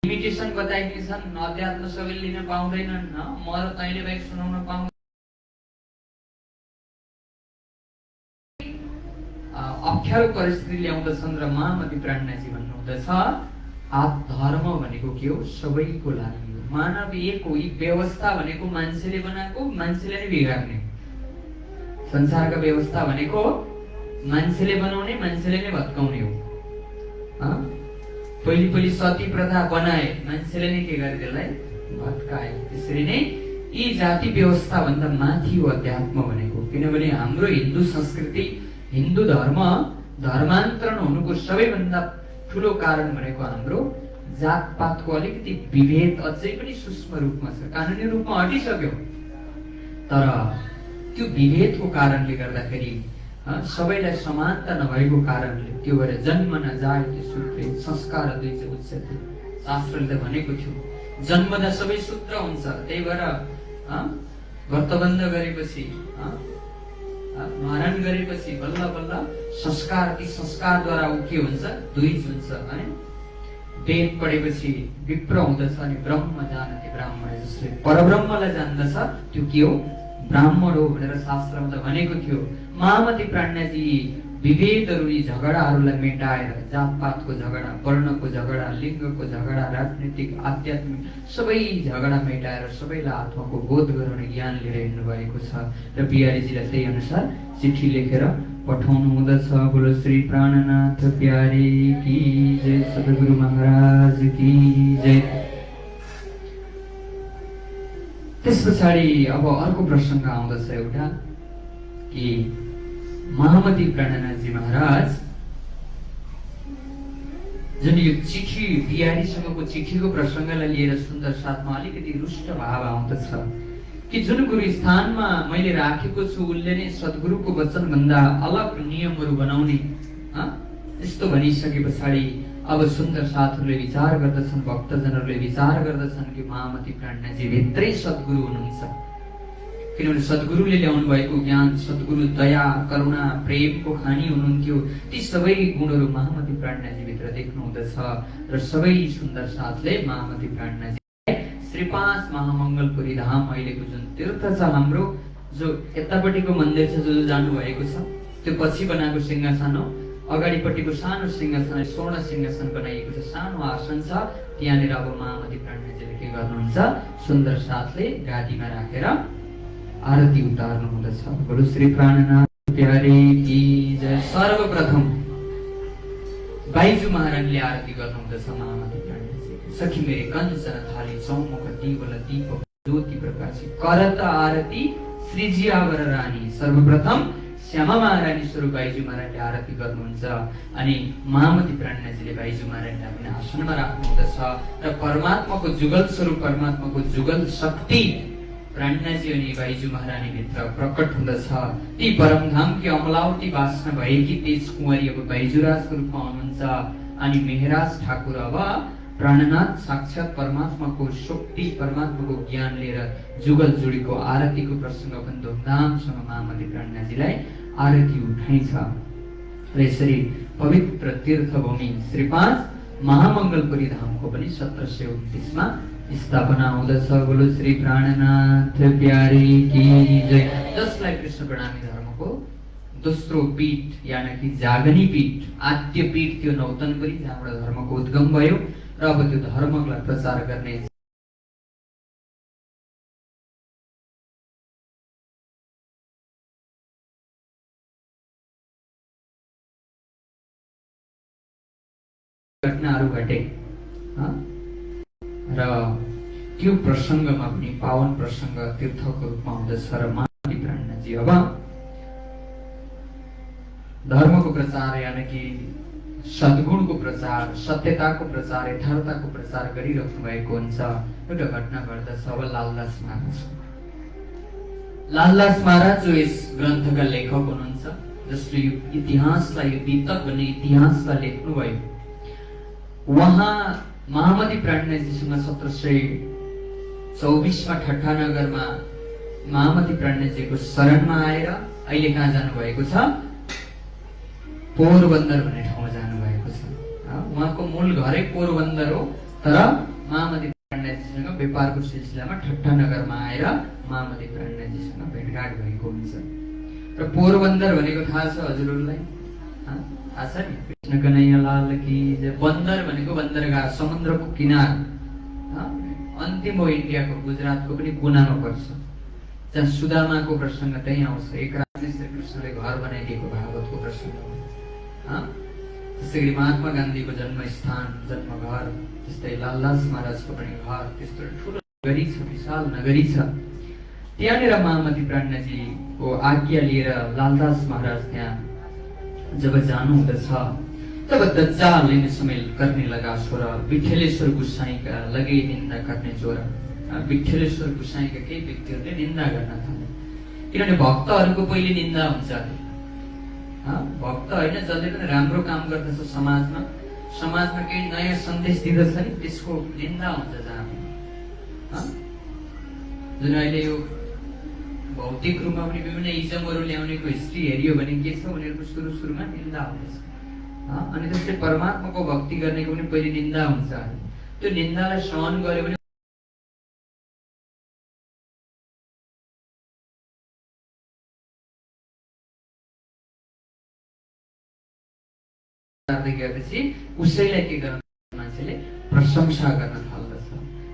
लिमिटेसन बताइदिन्छन्। अध्यात्म सबैले लिन पाउँदैनन्, म र तैँले बाहेक सुनाउन पाउँदैन। अप्ठ्यारो परिस्थिति ल्याउँदछन् र महामती प्राणनाथजी भन्नुहुँदछ धर्म भनेको के हो? सबैको लागि हो। मानव एक हो। यी व्यवस्था भनेको मान्छेले बनाएको, मान्छेले नै बिगार्ने। संसारका व्यवस्था भनेको मान्छेले बनाउने, मान्छेले नै भत्काउने हो। पहिले सती प्रथा बनाए, मान्छेले नै के गरे? त्यसलाई भत्काए। त्यसरी नै यी जाति व्यवस्था भन्दा माथि हो अध्यात्म भनेको। किनभने हाम्रो हिन्दू संस्कृति, हिन्दू धर्म धर्मान्तरण हुनुको सबैभन्दा ठुलो कारण भनेको हाम्रो जातपातको अलिकति विभेद अझै पनि सूक्ष्म रूपमा छ। कानुनी रूपमा हटिसक्यो, तर त्यो विभेदको कारणले गर्दाखेरि सबैलाई समानता नभएको कारणले त्यो भएर जन्म नजायते सूत्रे संस्कार द्वैत उच्यते। शास्त्रले त भनेको थियो जन्मदा सबै सूत्र हुन्छ। त्यही भएर व्रतबन्ध गरेपछि, मरण गरेपछि बल्ल बल्ल संस्कार, ती संस्कारद्वारा ऊ के हुन्छ? द्वैत हुन्छ। अनि वेद पढेपछि विप्र हुँदछ अनि ब्रह्म जानते ब्राह्मण, जसले परब्रह्मलाई जान्दछ त्यो के हो? ब्राह्मण हो भनेर शास्त्रमा त भनेको थियो। महामती प्राणनाथजी विभेदहरू, यी झगडाहरूलाई मेटाएर, जातपातको झगडा, वर्णको झगडा, लिङ्गको झगडा, राजनीतिक, आध्यात्मिक सबै झगडा मेटाएर सबैलाई आत्माको बोध गराउने ज्ञान लिएर हिँड्नु भएको छ। र बिहारीजीलाई त्यही अनुसार चिठी लेखेर पठाउनु हुँदछ। बोलो श्री प्राणनाथ प्यारे की जय, सद्गुरु महाराज की जय। त्यस पछाडि अब अर्को प्रसङ्ग आउँदछ एउटा कि महामती प्राणनाथजी महाराज जुन यो चिठी बिहारीसँगको चिठीको प्रसङ्गलाई लिएर सुन्दर साथमा अलिकति रुष्ट भाव आउँदछ कि जुन गुरु स्थानमा मैले राखेको छु उसले नै सद्गुरुको वचनभन्दा अलग नियमहरू बनाउने यस्तो भनिसके पछाडि अब सुन्दर साथहरूले विचार गर्दछन्, भक्तजनहरूले विचार गर्दछन् कि महामती प्राज्ञजी भित्रै सद्गुरु हुनुहुन्छ। किनभने सद्गुरुले ल्याउनु भएको ज्ञान, सद्गुरु दया, करुणा, प्रेमको खानी हुनुहुन्थ्यो। ती सबै गुणहरू महामती प्राज्ञजी भित्र देख्नु हुँदछ र सबै सुन्दर साथले महामती प्राज्ञजी श्री 5 महामङ्गलपुरी धाम अहिलेको जुन तीर्थ छ हाम्रो, जो यतापट्टिको मन्दिर छ जो जानु भएको छ, त्यो पछि बनाएको सिंहासन हो। अगाडिपट्टिको सानो सिंहासन, स्वर्ण सिंहासन बनाइएको छ, सानो आसन छ। त्यहाँनिर अब महामती प्राज्ञजीले के गर्नुहुन्छ, सुन्दर साथले गादीमा राखेर आरती उतार्नु हुँदछ। गुरु श्री प्राणनाथ प्यारे की जय। सर्वप्रथम बाइजू महाराजले आरती गर्नुहुँदछ महामती प्राज्ञजी। सखी मेरे कंचन थाली चौमुख दीवल दीप ज्योति प्रकाशी करत आरती श्रीजी आवर रानी। सर्वप्रथम श्यामा महारानी स्वरूप बाइजू महाराजले आरती गर्नुहुन्छ अनि महामती प्राज्ञजीले बाइजू महाराजलाई पनि आसनमा राख्नुहुँदछ र परमात्माको जुगल स्वरूप, परमात्माको जुगल शक्ति प्राज्ञजी अनि बाइजू महारानी भित्र प्रकट हुँदछ। ती परमधामकी अमलावती बास्न भएकी तेज कुँवरी अब बाइजूराजको रूपमा हुनुहुन्छ अनि मेहराज ठाकुर अब प्राणनाथ साक्षात परमात्माको शक्ति, परमात्माको ज्ञान लिएर जुगल जोडीको आरतीको प्रसङ्ग पनि धुमधामसँग महामती प्राज्ञजीलाई आरती उठाइन्छ। र यसरी पवित्र तीर्थभूमि श्री 5 महामङ्गलपुरी धामको पनि 1729 मा स्थापना हुँदछ। बोलो श्री प्राणनाथ प्यारे की जय। जसलाई कृष्ण प्रणामी धर्मको दोस्रो पीठ यानि कि जागनी पीठ, आद्य पीठ त्यो नौतनपुरी, जहाँबाट धर्मको उद्गम भयो र अब त्यो धर्मलाई प्रचार गर्ने घटनाहरू घटे र त्यो प्रसङ्गमा पनि पावन प्रसङ्ग तीर्थको रूपमा हुँदछ। र महामती प्राज्ञजी अब धर्मको प्रचार यानि कि सद्गुणको प्रचार, सत्यताको प्रचार, यथार्थताको प्रचार गरिराख्नु भएको हुन्छ। एउटा घटना घट्दछ। अब लालदास महाराज, लालदास महाराज जो यस ग्रन्थका लेखक हुनुहुन्छ, जसले यो इतिहासलाई, यो वितक भन्ने इतिहासलाई लेख्नुभयो, उहाँ महामती प्राज्ञजीसँग 1724 मा ठट्टानगरमा महामती प्राज्ञजीको शरणमा आएर अहिले कहाँ जानुभएको छ, पोरबन्दर भन्ने ठाउँमा जानुभएको छ। उहाँको मूल घरै पोरबन्दर हो, तर महामती प्राज्ञजीसँग व्यापारको सिलसिलामा ठट्टानगरमा आएर महामती प्राज्ञजीसँग भेटघाट भएको हुन्छ। र पोरबन्दर भनेको थाहा छ हजुरहरूलाई? थाहा छ नि? कृष्ण कन्हैया लाल की जय। बन्दर भनेको बन्दरगाह, समुद्रको किनार, अन्तिम हो इन्डियाको, गुजरातको पनि कुनामा पर्छ, जहाँ सुदामाको प्रसङ्ग त्यही आउँछ। एक रातले श्री कृष्णले घर बनाइदिएको भागवतको प्रसङ्ग हो। त्यसै गरी महात्मा गान्धीको जन्मस्थान, जन्मघर, त्यस्तै लालदास महाराजको पनि घर, त्यस्तो ठुलो नगरी छ, विशाल नगरी छ। त्यहाँनिर महामती प्राज्ञजीको आज्ञा लिएर लालदास महाराज त्यहाँ जब जानु हुँदछ, तब दज्जालले समेल गर्ने लगा छोरा, विठ्ठलेश्वर गोसाईका लगे निन्दा गर्ने चोरा। विठ्ठलेश्वर गोसाईका केही व्यक्तिहरूले निन्दा गर्न थाले, किनभने भक्तहरूको पहिले निन्दा हुन्छ। भक्त होइन, जसले पनि राम्रो काम गर्दछ समाजमा, समाजमा केही नयाँ सन्देश दिँदछ नि, त्यसको निन्दा हुन्छ। जहाँ जुन अहिले यो भौतिक रूपमा पनि विभिन्न इजमहरू ल्याउनेको हिस्ट्री हेरियो भने के छ, उनीहरूको सुरुमा निन्दा हुँदैछ। अनि त्यसले परमात्माको भक्ति गर्नेको पनि पहिले निन्दा हुन्छ। त्यो निन्दालाई सहन गर्यो भने गएपछि उसैलाई के गर्न, मान्छेले प्रशंसा गर्न थाल्दछ।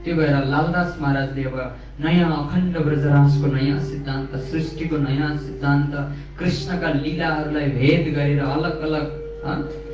त्यो भएर लालदास महाराजले अब नयाँ अखण्ड ब्रजराजको नयाँ सिद्धान्त, सृष्टिको नयाँ सिद्धान्त, कृष्णका लीलाहरूलाई भेद गरेर अलग अलग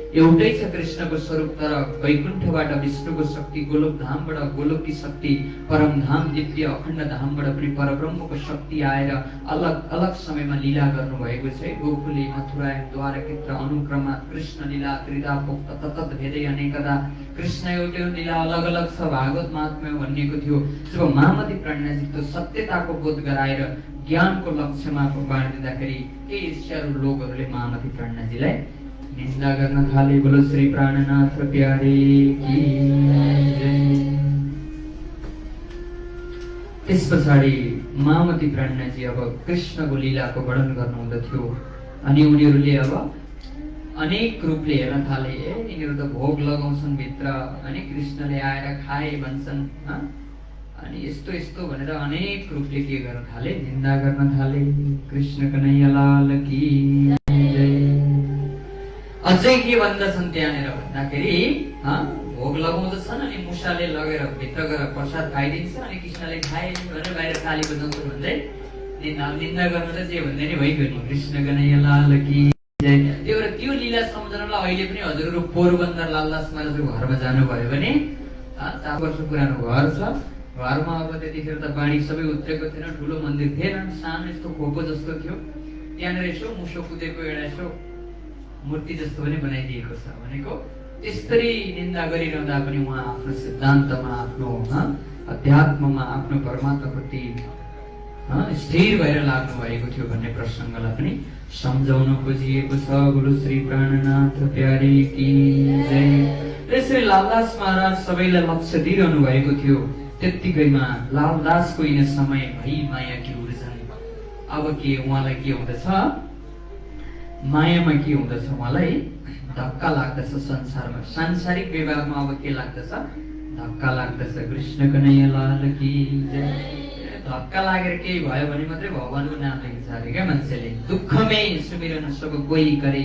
एउटै छ कृष्णको स्वरूप, तर वैकुण्ठबाट विष्णुको शक्ति, गोलोकधामबाट गोलोकी शक्ति, परमधाम दिव्य अखण्ड धामबाट पनि परब्रह्मको शक्ति आएर अलग अलग समयमा लीला गर्नुभएको छ। गोकुले मथुरा द्वारकेत्र अनुक्रमात् कृष्ण लीला त्रिधापोक्त ततत भेदै अनेकदा। कृष्ण एउटै लीला अलग अलग छ, भागवत महात्म्य भनिएको थियो। जब महामती प्रज्ञाजी त्यो सत्यताको बोध गराएर ज्ञानको लक्ष्यमा बाँडिदिँदाखेरि केही ईर्ष्यालु लोकहरूले महामती प्रज्ञाजीलाई निन्दा गर्न थाले। बोलो श्री प्राणनाथ प्यारे की जय। त्यस पछाडि महामती प्रज्ञाजी अब कृष्णको लीलाको वर्णन गर्नुहुँदथ्यो अनि उनीहरूले अब अनेक रूपले हेर्न थाले। यिनीहरू त भोग लगाउँछन् भित्र अनि कृष्णले आएर खाए भन्छन् अनि यस्तो यस्तो भनेर अनेक रूपले के गर्न थाले, निन्दा गर्न थाले। कृष्ण कन्हैया लाल की जय। अझै के भन्दछन् त्यहाँनिर भन्दाखेरि भोग लगाउँदछन् अनि मुसाले लगेर भित्र गएर प्रसाद खाइदिन्छ अनि कृष्णले खाए भनेर बाहिर ताली बजाउँछन् भन्दै निन्दा गर्नु त जे भन्दै नि भइगयो नि। कृष्ण कन्हैया लाल की जय। त्यो लीला सम्झनालाई अहिले पनि हजुरहरू पोरबन्दर लालदास महाराजको घरमा जानुभयो भने 4 वर्ष पुरानो घर छ। घरमा अब त्यतिखेर त बाणी सबै उत्रेको थिएन, ठुलो मन्दिर थिएन, सानो यस्तो खोपो जस्तो थियो। त्यहाँनिर यसो मुसो कुदेको एउटा यसो मूर्ति जस्तो पनि बनाइदिएको छ। भनेको त्यसरी निन्दा गरिरहँदा पनि उहाँ आफ्नो सिद्धान्तमा, आफ्नो अध्यात्ममा, आफ्नो परमात्माप्रति स्थिर भएर लाग्नु भएको थियो भन्ने प्रसङ्गलाई पनि सम्झाउन खोजिएको छ। गुरु श्री प्राणनाथ प्यारे की जय। त्यसरी लालदास महाराज सबैलाई लक्ष्य दिइरहनु भएको थियो। त्यत्तिकैमा लालदासको यिन समय भई माया की उर्जन। अब के उहाँलाई के हुँदछ, मायामा के हुँदछ, उहाँलाई धक्का लाग्दछ संसारमा, सांसारिक व्यवहारमा अब के लाग्दछ, धक्का लाग्दछ। कृष्ण कन्हैया लाल की जय। धक्का लागेर केही भयो भने मात्रै भगवानको नाम लिन्छ अरे क्या मान्छेले। दुःखमै सुमिरन सब कोही करे,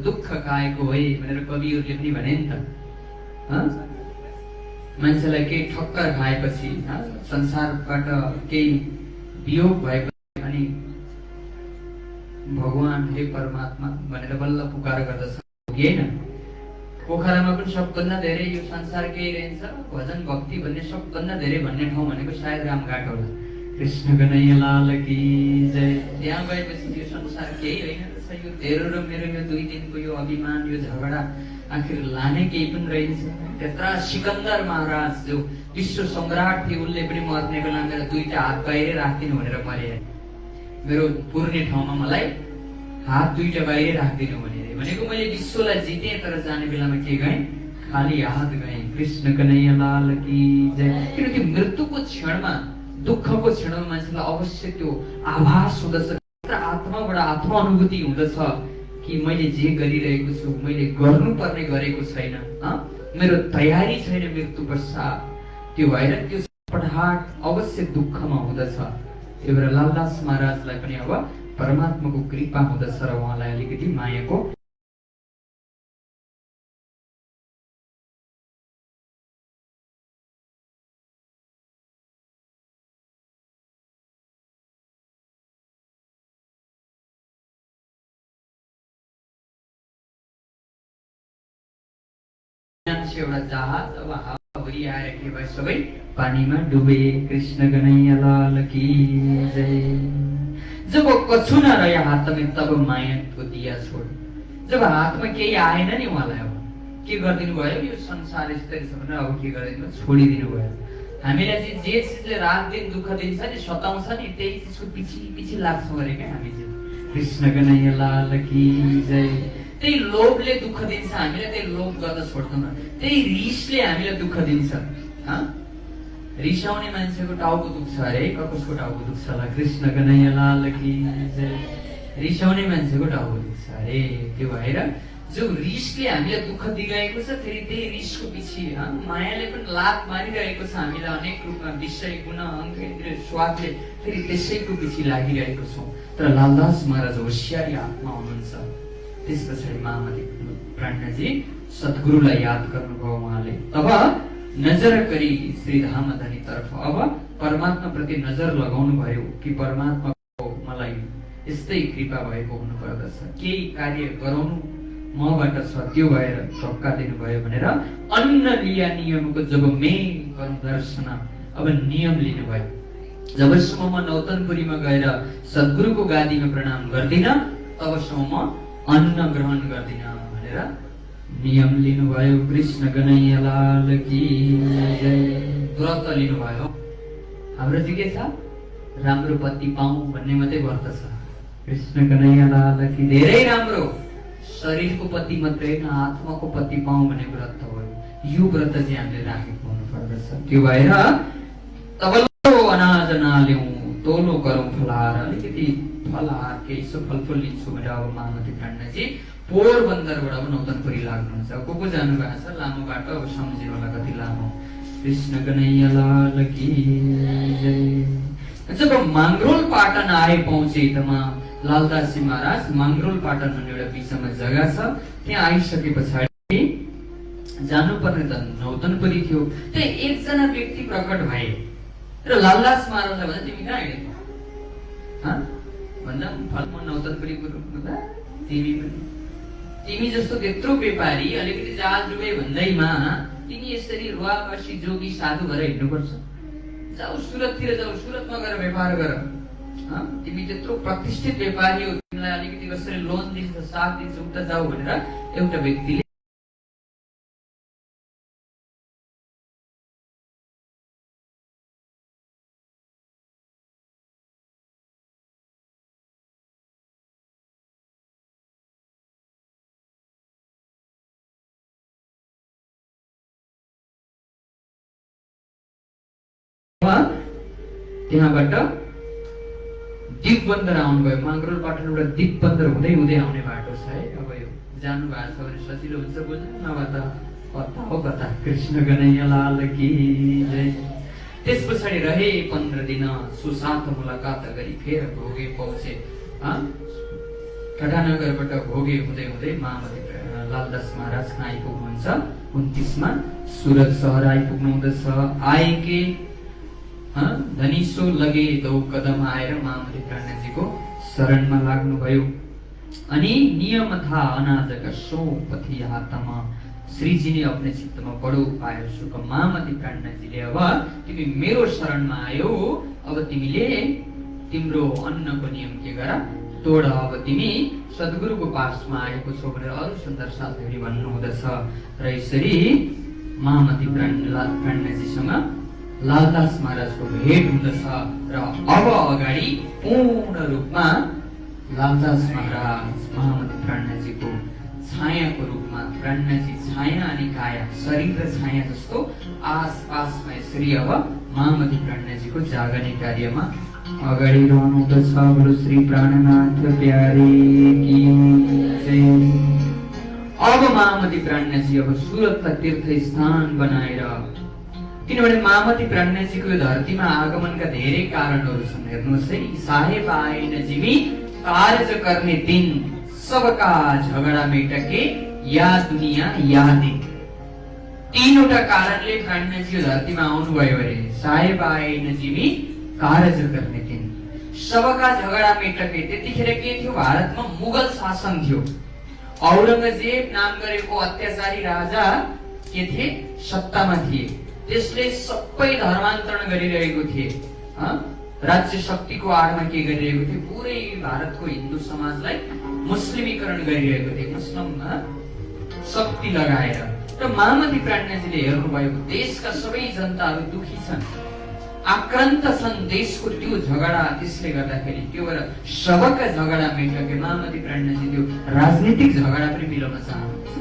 दुःख काएको है भनेर कविहरूले पनि भने नि त। मान्छेलाई केही ठक्कर खाएपछि, संसारबाट केही वियोग भएपछि अनि भगवान हे परमात्मा भनेर बल्ल पुकार गर्दछ कि होइन। पोखरामा पनि सबभन्दा धेरै यो संसार केही रहन्छ, भजन भक्ति भन्ने सबभन्दा धेरै भन्ने ठाउँ भनेको सायद रामघाट होला। कृष्ण कन्हैया लाल की जय। त्यहाँ गएपछि यो संसार केही होइन रहेछ, यो तेरो र मेरो यो 2 दिनको यो अभिमान, यो झगडा आखिर लाने केही पनि रहन्छ। त्यत्रा सिकन्दर महाराज जो विश्व सम्राट थिए, उसले पनि मर्ने बेला मेरो 2टा हात बाहिरै राखिदिनु भनेर मरे। मेरो पुर्ने ठाउँमा मलाई हात 2टा बाहिरै राखिदिनु भनेको मैले विश्वलाई जिते, तर जाने बेलामा के गएँ, खाली हात गएँ। कृष्ण कन्हैया लाल की जय। किनकि मृत्युको क्षणमा, दुःखको क्षणमा मान्छेलाई अवश्य त्यो आभास हुँदछ, आत्माबाट आत्मा अनुभूति हुँदछ कि मैले जे गरिरहेको छु मैले गर्नुपर्ने गरेको छैन, मेरो तयारी छैन मृत्यु पश्चात। त्यो भएर त्यो पटहाट अवश्य दुःखमा हुँदछ। त्यो भएर लालदास महाराजलाई पनि अब परमात्माको कृपा हुँदछ र उहाँलाई अलिकति मायाको एउटा जहाज अब हावाहुरी आएर के भयो, सबै पानीमा डुबे। कृष्ण कन्हैया लाल की जय। जब कछु न रह्यो हात में तब मायाको दिया छोड। जब हातमा केही आएन नि उहाँलाई अब के गरिदिनु भयो, यो संसार यस्तै छ भनेर अब के गरिदिनु, छोडिदिनु भयो। हामीलाई चाहिँ जे चिजले रात दिन दुःख दिन्छ नि, सताउँछ नि, त्यही चिजको पछि लाग्छौँ अरे क्या हामी चाहिँ। कृष्ण कन्हैया लाल की जय। त्यही लोभले दुःख दिन्छ हामीलाई, त्यही लोभ गर्न छोड्दैनौँ। त्यही रिसले हामीलाई दुःख दिन्छ। रिसाउने मान्छेको टाउको दुख्छ अरे, कसको टाउको दुख्छ होला? कृष्ण कन्हैया लाल की जय। रिसाउने मान्छेको टाउको दुख्छ अरे। त्यो भएर जो रिसले हामीलाई दुःख दिइरहेको छ, फेरि त्यही रिसको पछि मायाले पनि लात मारिरहेको छ हामीलाई अनेक रूपमा, विषय गुण अङ्क इन्द्रिय स्वादले फेरि त्यसैको पछि लागिरहेको छौँ। तर लालदास महाराज होसियारी आत्मा हुनुहुन्छ। त्यस पछाडि महामती प्रज्ञाजी सद्गुरुलाई याद गर्नुभयो उहाँले। तब नजर गरी श्री धामधनी तर्फ अब परमात्मा प्रति नजर लगाउनु भयो कि परमात्माको मलाई यस्तै कृपा भएको हुनुपर्दछ। केही कार्य गराउनु मबाट छ, त्यो भएर धक्का दिनुभयो भनेर अन्न लिया नियमको जब मेन दर्शन अब नियम लिनुभयो। जबसम्म म नौतनपुरीमा गएर सद्गुरुको गादीमा प्रणाम गर्दिन तबसम्म म अन्न ग्रहण गर्दिन भनेर नियम लिनुभयो। कृष्ण कन्हैया लाल की जय। व्रत लिनुभयो। हाम्रो चाहिँ के छ, राम्रो पति पाऊँ भन्ने मात्रै व्रत छ। कृष्ण कन्हैया लाल की धेरै राम्रो, शरीरको पति मात्रै होइन आत्माको पति पाऊँ भन्ने व्रत हो। यो व्रत चाहिँ हामीले राखेको हुनुपर्दछ। त्यो भएर तबल्लो अनाज नल्याउँ, तोलो गरौँ फलाहार। अलिकति फलाहार केही यसो फलफुल लिन्छु भनेर अब महामती प्राणजी पोरबन्दरबाट अब नौतनपुरी लाग्नुहुन्छ। को जानु भएको छ लामो बाटो, अब सम्झिनु होला कति लामो। कृष्ण कन्हैया लाल की जय। जब मांगरोल पाटन आए पहुँचे मा लालदासजी महाराज मांगरोल पाटन भन्ने एउटा बिचमा जग्गा छ, त्यहाँ आइसके पछाडि जानुपर्ने त नौतनपुरी थियो। त्यहाँ एकजना व्यक्ति प्रकट भए र लालदास महाराजलाई भन्दा तिमी कहाँ हिँडेको भन्दा फलमा नौतनपुरी पुग्दा तिमी जस्तो त्यत्रो व्यापारी अलिकति जाल डुबे भन्दैमा तिमी यसरी रुवावासी जोगी साधु भएर हिँड्नुपर्छ? जाऊ सुरततिर जाऊ, सुरतमा गएर व्यापार गर। तिमी त्यत्रो प्रतिष्ठित व्यापारी हो, तिमीलाई अलिकति कसरी लोन दिन्छ, साथ दिन्छ, उता जाऊ भनेर एउटा व्यक्तिले त्यहाँबाट दिपबन्दर आउनुभयो। मांगरोल पाटन एउटा दिपबन्दर हुँदै हुँदै आउने बाटो छ है। अब यो जानु भएको छ भने सजिलो हुन्छ बुझ्नु, नभए त कता हो कता। कृष्ण कन्हैया लाल की जय। त्यस पछाडि रहे 15 दिन सुसाथ मुलाकात गरी फेर भोगे पहुँचे। टाटानगरबाट भोगे हुँदै हुँदै महामती लालदास महाराज कहाँ आइपुग्नुहुन्छ 29 मा सुरत सहर आइपुग्नुहुँदछ। आएके धनिसो लगे दो कदम आएर महामती प्राणजीको शरणमा लाग्नुभयो। अनि नियम था अनाजका सो पथि हातमा श्रीजी ने अपने चित्तमा बडो पायो सुख। महामती प्राणजीले अब तिमी मेरो शरणमा आयौ, अब तिमीले तिम्रो अन्नको नियम के गर तोड। अब तिमी सद्गुरुको पासमा आएको छौ भनेर अरू सुन्दर साथीहरूले भन्नुहुँदछ। र यसरी महामती प्राणजीसँग लालदास महाराजको भेट हुँदछ। र अब अगाडि पूर्ण रूपमा लालदास महाराज महामती प्राणजीको छायाको रूपमा, प्राणजी छाया अनि काया शरीर र छाया जस्तो आसपासमा यसरी अब महामती प्राणजीको जागने कार्यमा अगाडि रहनुहुँदछ। बोलो श्री प्राणनाथ प्यारे की जय। अब महामती प्राणजी अब सुरतलाई तीर्थ स्थान बनाएर, किनभने महामती प्राणजीको धरतीमा आगमनका धेरै कारणहरू छन्। हेर्नुहोस् है, साहेब आएन जिमी कार्य गर्ने दिन, सबका झगडा मेटके या दुनिया या दिन। तीनवटा कारणले प्राणजी धरतीमा आउनुभयो अरे। साहेब आएन जिमी कार्य गर्ने दिन, सबका झगडा मेटके। त्यतिखेर के थियो, भारतमा मुगल शासन थियो। औरंगजेब नाम गरेको अत्याचारी राजा के थिए, सत्तामा थिए। त्यसले सबै धर्मान्तरण गरिरहेको थिए। राज्य शक्तिको आडमा के गरिरहेको थिए, पुरै भारतको हिन्दू समाजलाई मुस्लिमीकरण गरिरहेको थिए, मुस्लिम शक्ति लगाएर। र महामती प्राणजीले हेर्नुभयो देशका सबै जनताहरू दुखी छन्, आक्रान्त छन्, देशको त्यो झगडा, त्यसले गर्दाखेरि त्यो भएर सबका झगडा मेटके। महामती प्राणजी त्यो राजनीतिक झगडा पनि मिलाउन चाहनुहुन्छ।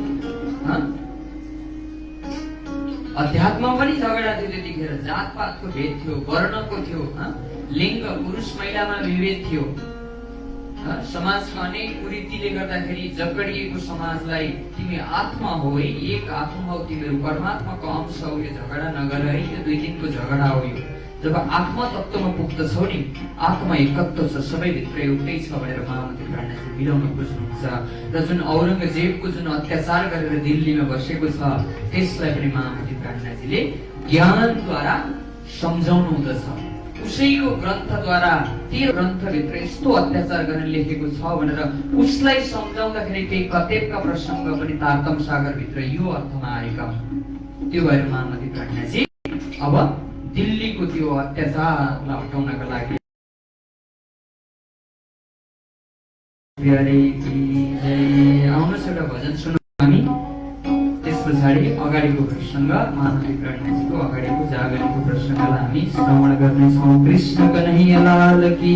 अध्यात्ममा पनि झगडा थियो त्यतिखेर, जातपातको भेद थियो, वर्णको थियो, लिङ्ग पुरुष महिलामा विभेद थियो। समाजमा अनेक कुरीतिले गर्दाखेरि जकडिएको समाजलाई तिमी आत्मा हो है, एक आत्मा हो तिमीहरू, परमात्माको अंश हो, यो झगडा नगर है, यो 2 दिनको झगडा हो। यो जब आत्मा तत्त्वमा पुग्दछौ नि, आत्मा एकत्व छ, सबैभित्र एउटै छ भनेर महामती प्राणजी मिलाउन खोज्नुहुन्छ। र जुन औरंगजेबको जुन अत्याचार गरेर दिल्लीमा बसेको छ, त्यसलाई पनि महामती प्राणजीले ज्ञानद्वारा सम्झाउनु हुँदछ। उसैको ग्रन्थद्वारा त्यो ग्रन्थभित्र यस्तो अत्याचार गर्न लेखेको छ भनेर उसलाई सम्झाउँदाखेरि केही कतेबका प्रसङ्ग पनि तारतम सागरभित्र यो अर्थमा आएका हुन्। त्यो भएर महामती प्रज्ञाजी अब दिल्लीको त्यो अत्याचारलाई हटाउनका लागि आउनुहोस् एउटा भजन सुनौँ हामी। त्यस पछाडि अगाडिको प्रसङ्ग महामती प्रज्ञाजीको अगाडिको जागरणको प्रसङ्गलाई हामी श्रवण गर्नेछौँ। कृष्ण कन्हैया लाल की,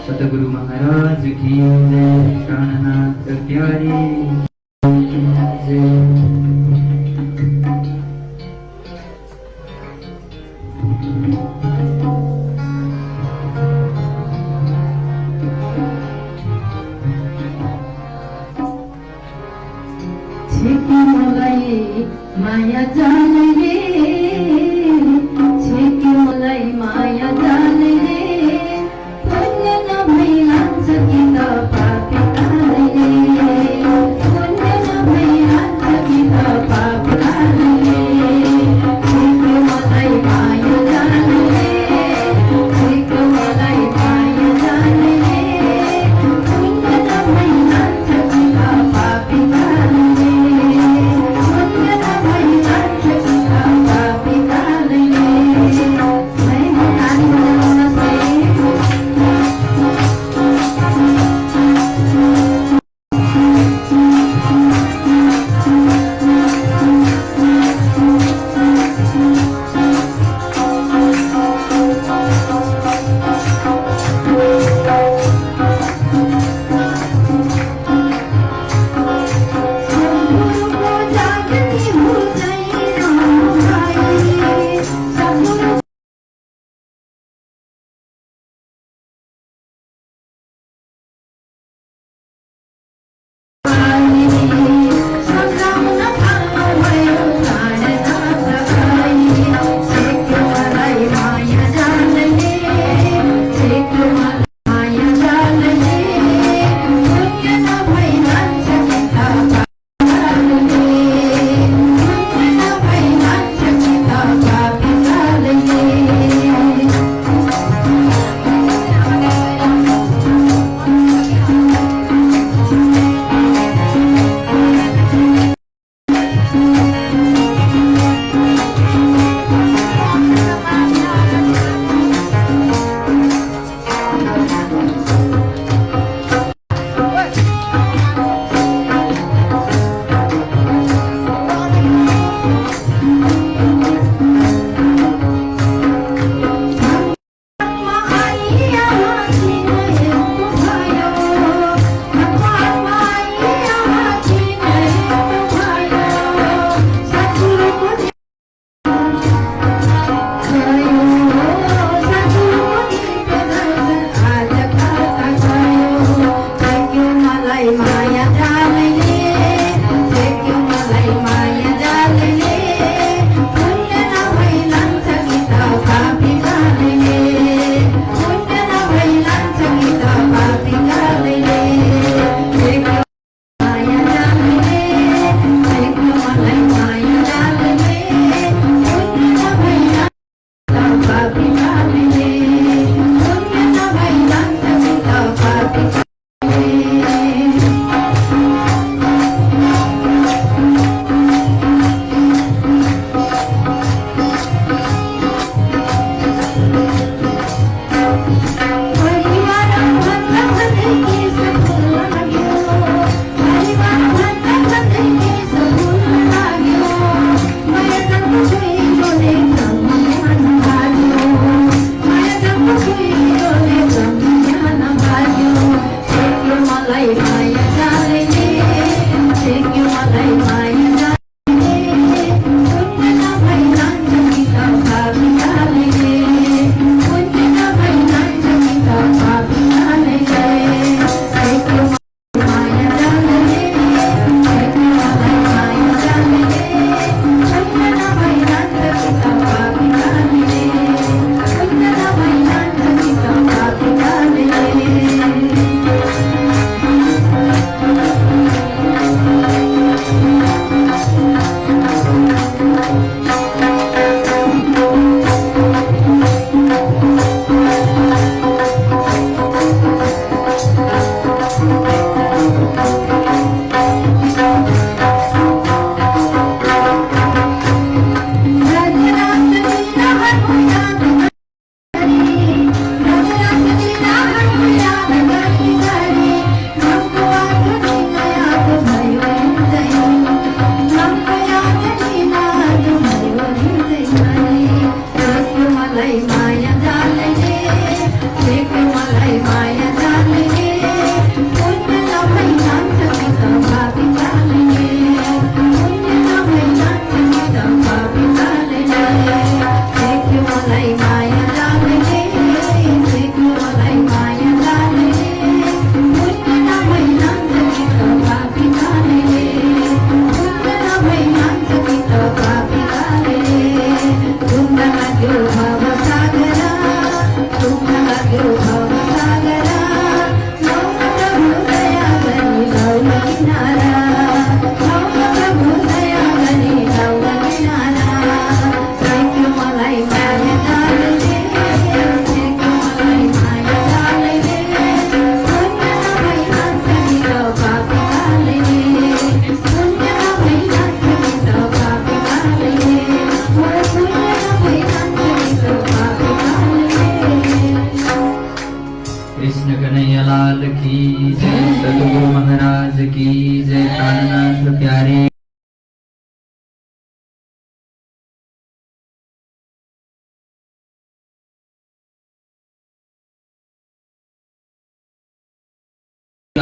सतगुरु महाराज की जय, प्राणनाथ प्यारे की जय। छेकी मलाई माया जाने रे, छेकी मलाई माया जाने रे, पुण्य नभई लान्छ कि त पापी काले रे, पुण्य नभई लान्छ कि त पापी काले रे। छेकी मलाई माया जाने रे, छेकी मलाई माया जाने रे, पुण्य नभई लान्छ कि त पापी काले रे। I'm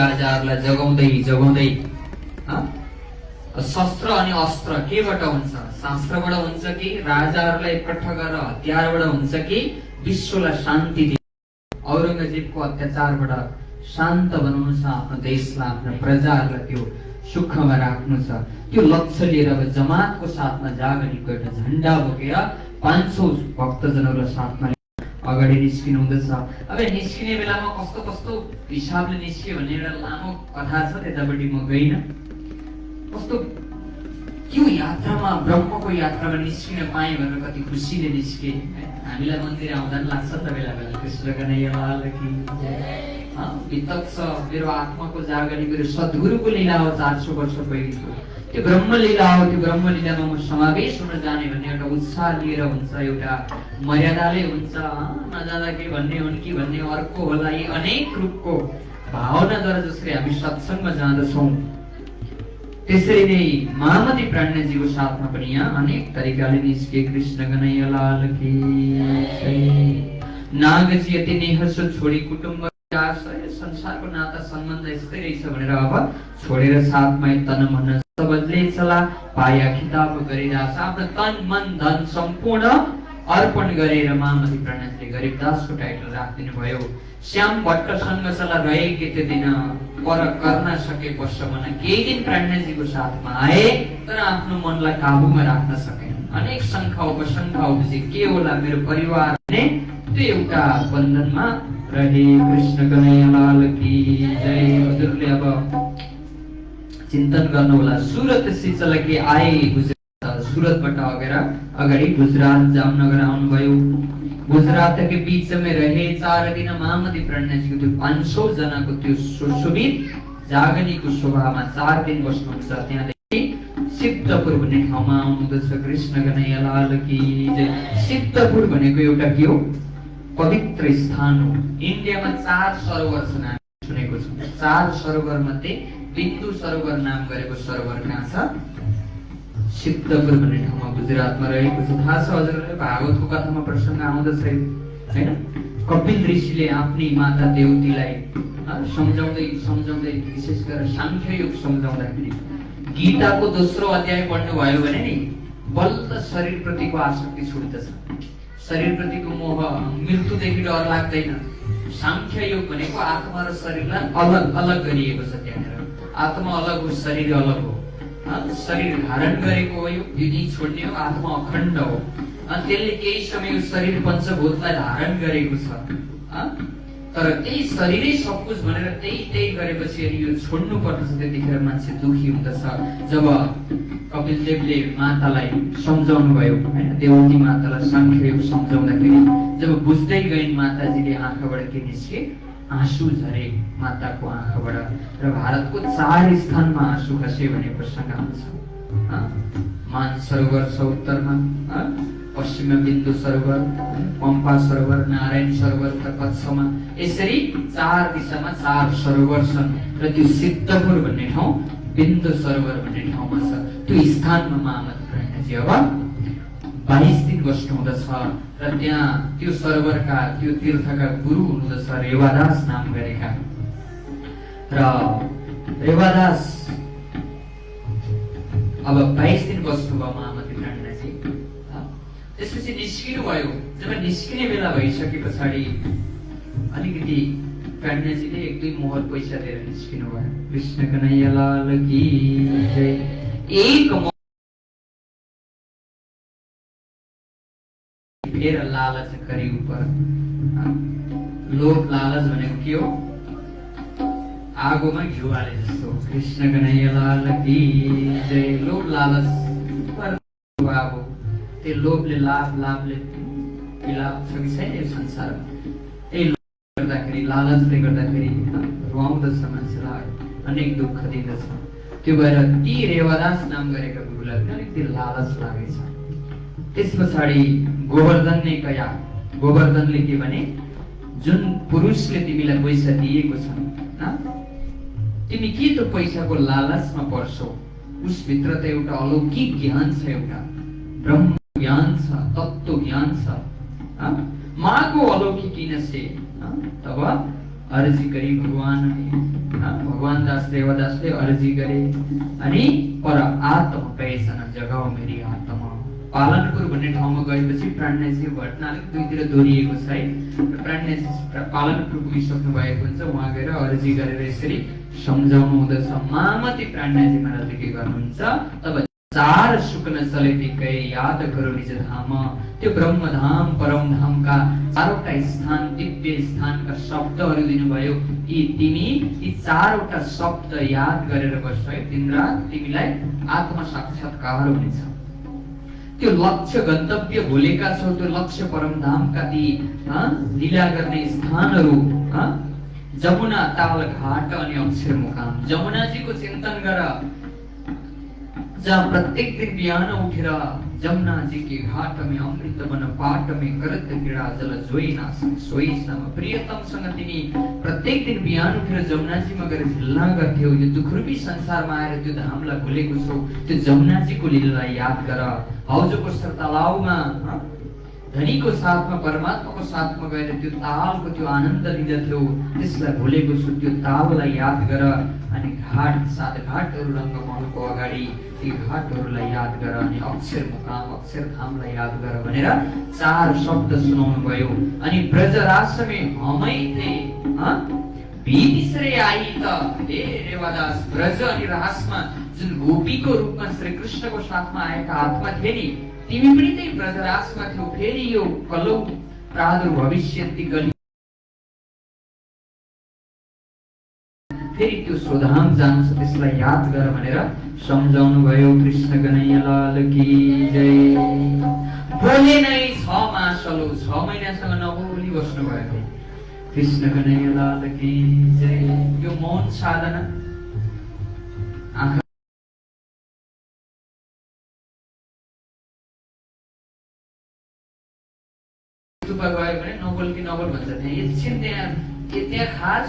राजाहरूलाई जगाउँदै जगाउँदै शस्त्र अनि अस्त्र केबाट हुन्छ? शास्त्रबाट हुन्छ कि राजाहरूलाई एकट्ठा गरेर हतियारबाट हुन्छ कि विश्वलाई शान्ति दिने? औरङ्गजेबको अत्याचारबाट शान्त बनाउनु छ, आफ्नो देशलाई, आफ्नो प्रजाहरूलाई त्यो सुखमा राख्नु छ। त्यो लक्ष्य लिएर अब जमातको साथमा जागरणीको एउटा झण्डा बोकेर 500 भक्तजनहरूलाई साथमा अगाडि निस्किनु हुँदछ। अब निस्किने बेलामा कस्तो कस्तो हिसाबले निस्कियो भन्ने एउटा लामो कथा छ, त्यतापट्टि म गइनँ। कस्तो त्यो यात्रामा, ब्रह्मको यात्रामा निस्किन पाएँ भनेर कति खुसीले निस्के। हामीलाई मन्दिर आउँदा पनि लाग्छ त बेला बेला कृष्ण कन्हैया लाल की जय। वितक्ष मेरो आत्माको जागरी मेरो सद्गुरुको लीला हो 400 वर्ष पहिलेको। त्यो ब्रह्म लीला हो, त्यो ब्रह्म लीलामा म समावेश हुन जाने भन्ने एउटा उत्साह लिएर हुन्छ, एउटा मर्यादाले हुन्छ। नजाँदा के भन्ने हुन् कि भन्ने अर्को होला। यी अनेक रूपको भावनाद्वारा जसरी हामी सत्सङ्गमा जाँदछौँ, त्यसरी नै महामती प्राज्ञजीको साथमा पनि यहाँ अनेक तरिकाले निस्के। कृष्ण कन्हैया लाल की जय। नागजी यति नै हर्ष छोडी कुटुम्ब संसारको नाता सम्बन्ध यस्तै रहेछ भनेर अब छोडेर साथमा तन मन सबले चला पाया खिताब गरिरहेछ। आफ्नो तन मन धन सम्पूर्ण अर्पण गरेर महामती प्राज्ञजीले गरिबदासको टाइटल राखिदिनु भयो। श्याम भट्टसँग चला रहेकी त्यो दिन पर गर्न सके वर्ष मन। केही दिन प्राज्ञजीको साथमा आए तर आफ्नो मनलाई काबुमा राख्न सकेन। अनेक शङ्का उपशङ्का उपजे, के होला मेरो परिवार ने त्यो एउटा बन्धनमा रहे। कृष्ण कन्हैया लाल की जय। हजुरले अब चिन्तन गर्नु होला। सुरत सिचलके आए गुजरात, सुरतबाट अगाडि गुजरात जामनगर आउनुभयो। गुजरात के बीच में रहे 4 दिन। महामती प्राज्ञजीको त्यो 500 जनाको त्यो सुशोभित जागरणीको शोभामा 4 दिन बस्नुहुन्छ। त्यहाँदेखि सिद्धपुर भन्ने ठाउँमा आउनुहुँदछ। कृष्ण कन्हैया लाल की जय। सिद्धपुर भनेको एउटा के हो? पवित्र स्थान हो। इन्डियामा 4 सरोवर छन्, हामी सुनेको छौँ। 4 सरोवर मध्ये बिन्दु सरोवर नाम गरेको सरोवर कहाँ छ? सिद्धपुर भन्ने ठाउँमा गुजरातमा रहेको छ। थाहा छ हजुरलाई भागवतको कथामा प्रसङ्ग आउँदछ हैन? कपिल ऋषिले आफ्नी माता देवतीलाई सम्झाउँदै सम्झाउँदै विशेष गरेर सांख्य योग सम्झाउँदाखेरि गीताको दोस्रो अध्याय पढ्नु भयो भने नि बल्ल शरीर प्रतिको आसक्ति छुट्दछ। शरीर प्रतिको मोह, मृत्युदेखि डर लाग्दैन। सांख्य योग भनेको आत्मा र शरीरलाई अलग अलग गरिएको छ। त्यहाँनिर आत्मा अलग हो, शरीर अलग हो। शरीर धारण गरेको हो, यो छोड्ने हो। आत्मा अखण्ड हो। त्यसले केही समय शरीर पञ्चभूतलाई धारण गरेको छ। तर त्यही शरीरै सब कुछ भनेर त्यही गरेपछि यो छोड्नु पर्दछ। त्यतिखेर मान्छे दुखी हुँदछ। जब कपिल देवले मातालाई सम्झाउनु भयो हैन, देवती मातालाई सांख्य योग सम्झाउँदाखेरि जब बुझ्दै गइन् माताजीले आँखाबाट के निस्के? आँसु झरे माताको आँखाबाट। र भारतको 4 स्थानमा आँसु खसे भन्ने प्रसङ्ग आउँछ। मान सरोवर छ उत्तरमा, पश्चिममा बिन्दु सरोवर, पम्पा सरोवर, नारायण सरोवर त पश्चिममा। यसरी 4 दिशामा 4 सरोवर छन्। र त्यो सिद्धपुर भन्ने ठाउँ बिन्दु सरोवर भन्ने ठाउँमा छ। त्यो स्थानमा महामती प्राज्ञजी अब 22 दिन बस्नु हुँदछ। र त्यहाँ त्यो सरोवरका, त्यो तीर्थका गुरु हुनुहुँदछ रेवादास नाम गरेका। र रेवादास अब 22 दिन बस्नुभयो महामती प्राज्ञजी। त्यसपछि निस्किनु भयो। जब निस्किने बेला भइसके पछाडि अलिकति प्राज्ञजीले 1-2 मोहर पैसा दिएर निस्किनु भयो। कृष्ण कन्हैया लाल की जय। एक फेर लालच गरी उपर। लोभ लालच भनेको के हो? आगोमा घिउ हाले जस्तो। कृष्ण कन्हैया लाल की जय। लोभ लालच अब त्यो लोभले लाभले विलाप छ कि छैन यो संसारमा? त्यही लोभ गर्दाखेरि, लालचले गर्दाखेरि रुवाउँदछ मान्छेलाई, अनेक दुःख दिँदछ। त्यो भएर ती रेवादास नाम गरेका गुरुलाई पनि अलिकति लालच लागेछ। त्यस पछाडि गोवर्धनले कया, गोवर्धनले के भने, जुन पुरुषले तिमीलाई पैसा दिएको छ तिमी के त्यो पैसाको लालचमा पर्छौ? उसभित्र त एउटा अलौकिक ज्ञान छ, एउटा ब्रह्म ज्ञान छ, तत्त्व ज्ञान छ। माको अलौकिक किन से तब अर्जी गरी भगवान दास देवदासले अर्जी गरे अनि पर आत्म पेसन जगाऊ मेरी आत्मा। पालनपुर भन्ने ठाउँमा गएपछि प्राणनाथजी भट्टना अलिक दुईतिर दोहोरिएको छ है। प्राणनाथजी पालनपुर पुगिसक्नु भएको हुन्छ, उहाँ गएर अर्जी गरेर यसरी सम्झाउनु हुँदछ। मामती प्राणनाथजी महाराजले के गर्नुहुन्छ, तब चार सुकन चलेतिकै याद करो निज धाम। त्यो ब्रह्मधाम परमधामका चारवटा स्थान, दिव्य स्थानका शब्दहरू दिनुभयो। यी चारवटा शब्द याद गरेर बस्छ है, दिनरात तिमीलाई आत्म साक्षात्कार हुनेछ। त्यो लक्ष्य गन्तव्य भुलेका छौ, त्यो लक्ष्य परमधामका ती लीला गर्ने स्थानहरू जमुना ताल घाट अनि अक्षर मुकाम। जमुनाजीको चिन्तन गर, जहाँ प्रत्येक दिन बिहान उठेर जमुना जी के घाट में अमृत बन पाट में करत क्रीड़ा जल जोई नासक सोई सम। प्रियतमसँग तिमी प्रत्येक दिन बिहान उठेर जमुना जीमा गएर झिल्ना गर्थ्यौ। यो दुखरूपी संसारमा आएर त्यो धामलाई भुलेको छौ, त्यो जमुना जीको लीलालाई याद गर। हौजोको सरतालाउमा धनीको साथमा परमात्माको साथमा गएर त्यो तालको त्यो आनन्द लिँदथ्यौ, त्यसलाई भुलेको छु। त्यो ताललाई याद गर। अनि घाट सात घाटहरू रङ्गमहलको अगाडि ती घाटहरूलाई याद गर। अनि अक्षर मुकाम अक्षरधामलाई याद गर भनेर चार शब्द सुनाउनु भयो। अनि ब्रजरास में हमै थे बितिसरे आई त हे रेवादास। ब्रज अनि रासमा जुन गोपीको रूपमा श्री कृष्णको साथमा आएका आत्मा थिए नि, तिमी पनि त्यही ब्रजरासमा थियौ। फेरि यो कलौ प्रादुर्भविष्यति गली फेरि त्यो स्वधाम जान्छ, त्यसलाई याद गर भनेर सम्झाउनु भयो। कृष्ण कन्हैया लाल की जय। बोले नै 6 मासलो 6 महिनासँग नबोली बस्नु भएको। कृष्ण कन्हैया लाल की जय। यो मौन साधना आँखा चुपा गयो भने नबोल कि नबोल भन्छ। त्यहाँ एकछिन त्यहाँ खास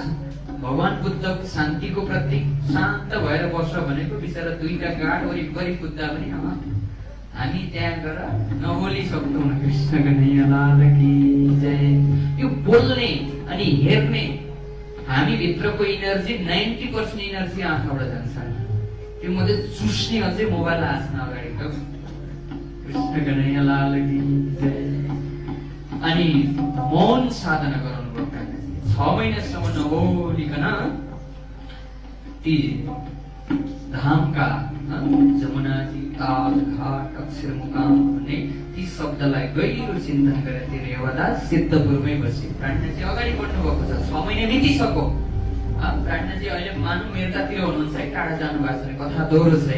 भगवान बुद्धको शान्तिको प्रतीक शान्त भएर बस्छ भनेको बिचरा दुईटा गाड वरिपरि बुद्धा पनि हामी त्यहाँ गएर नबोली सक्दैनौँ। कृष्ण कन्हैया लाल की जय। यो बोल्ने अनि हेर्ने हामी भित्रको इनर्जी 90% इनर्जी आँखाबाट जान्छ। त्यो मात्रै चुस्ने अझै मोबाइल हाँस्न अगाडि त। कृष्ण कन्हैया लाल की जय। अनि मौन साधना गराउनु पर्छ। 6 महिनासम्म नबोलिकन ती धामका जमुनाजी ताल घाट अक्षर मुकाम भन्ने ती शब्दलाई गहिरो चिन्तन गरेर ती रेवादास सिद्धपुरमै बसे। प्राणनाथजी अगाडि बढ्नु भएको छ, 6 महिना बितिसक्यो। प्राणनाथजी अहिले मानव मेरतातिर हुनुहुन्छ है, टाढा जानु भएको छ, कथा दोहोरो छ।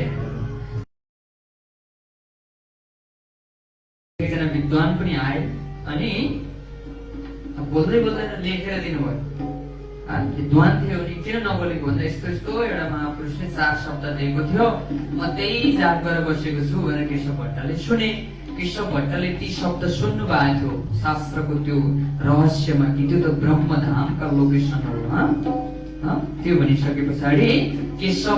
एकजना विद्वान पनि आए अनि बोल्दै बोल्दैन लेखेर दिनुभयो। विद्वान थियो नि किन नबोलेको भन्दा यस्तो यस्तो एउटा महापुरुषले 4 शब्द दिएको थियो, म त्यही जाप गरेर बसेको छु भनेर केशव भट्टले सुने। केशव भट्टले ती शब्द सुन्नु भएको थियो शास्त्रको त्यो रहस्यमा कि त्यो त ब्रह्मधामका लोकेसनहरू। त्यो भनिसके पछाडि केशव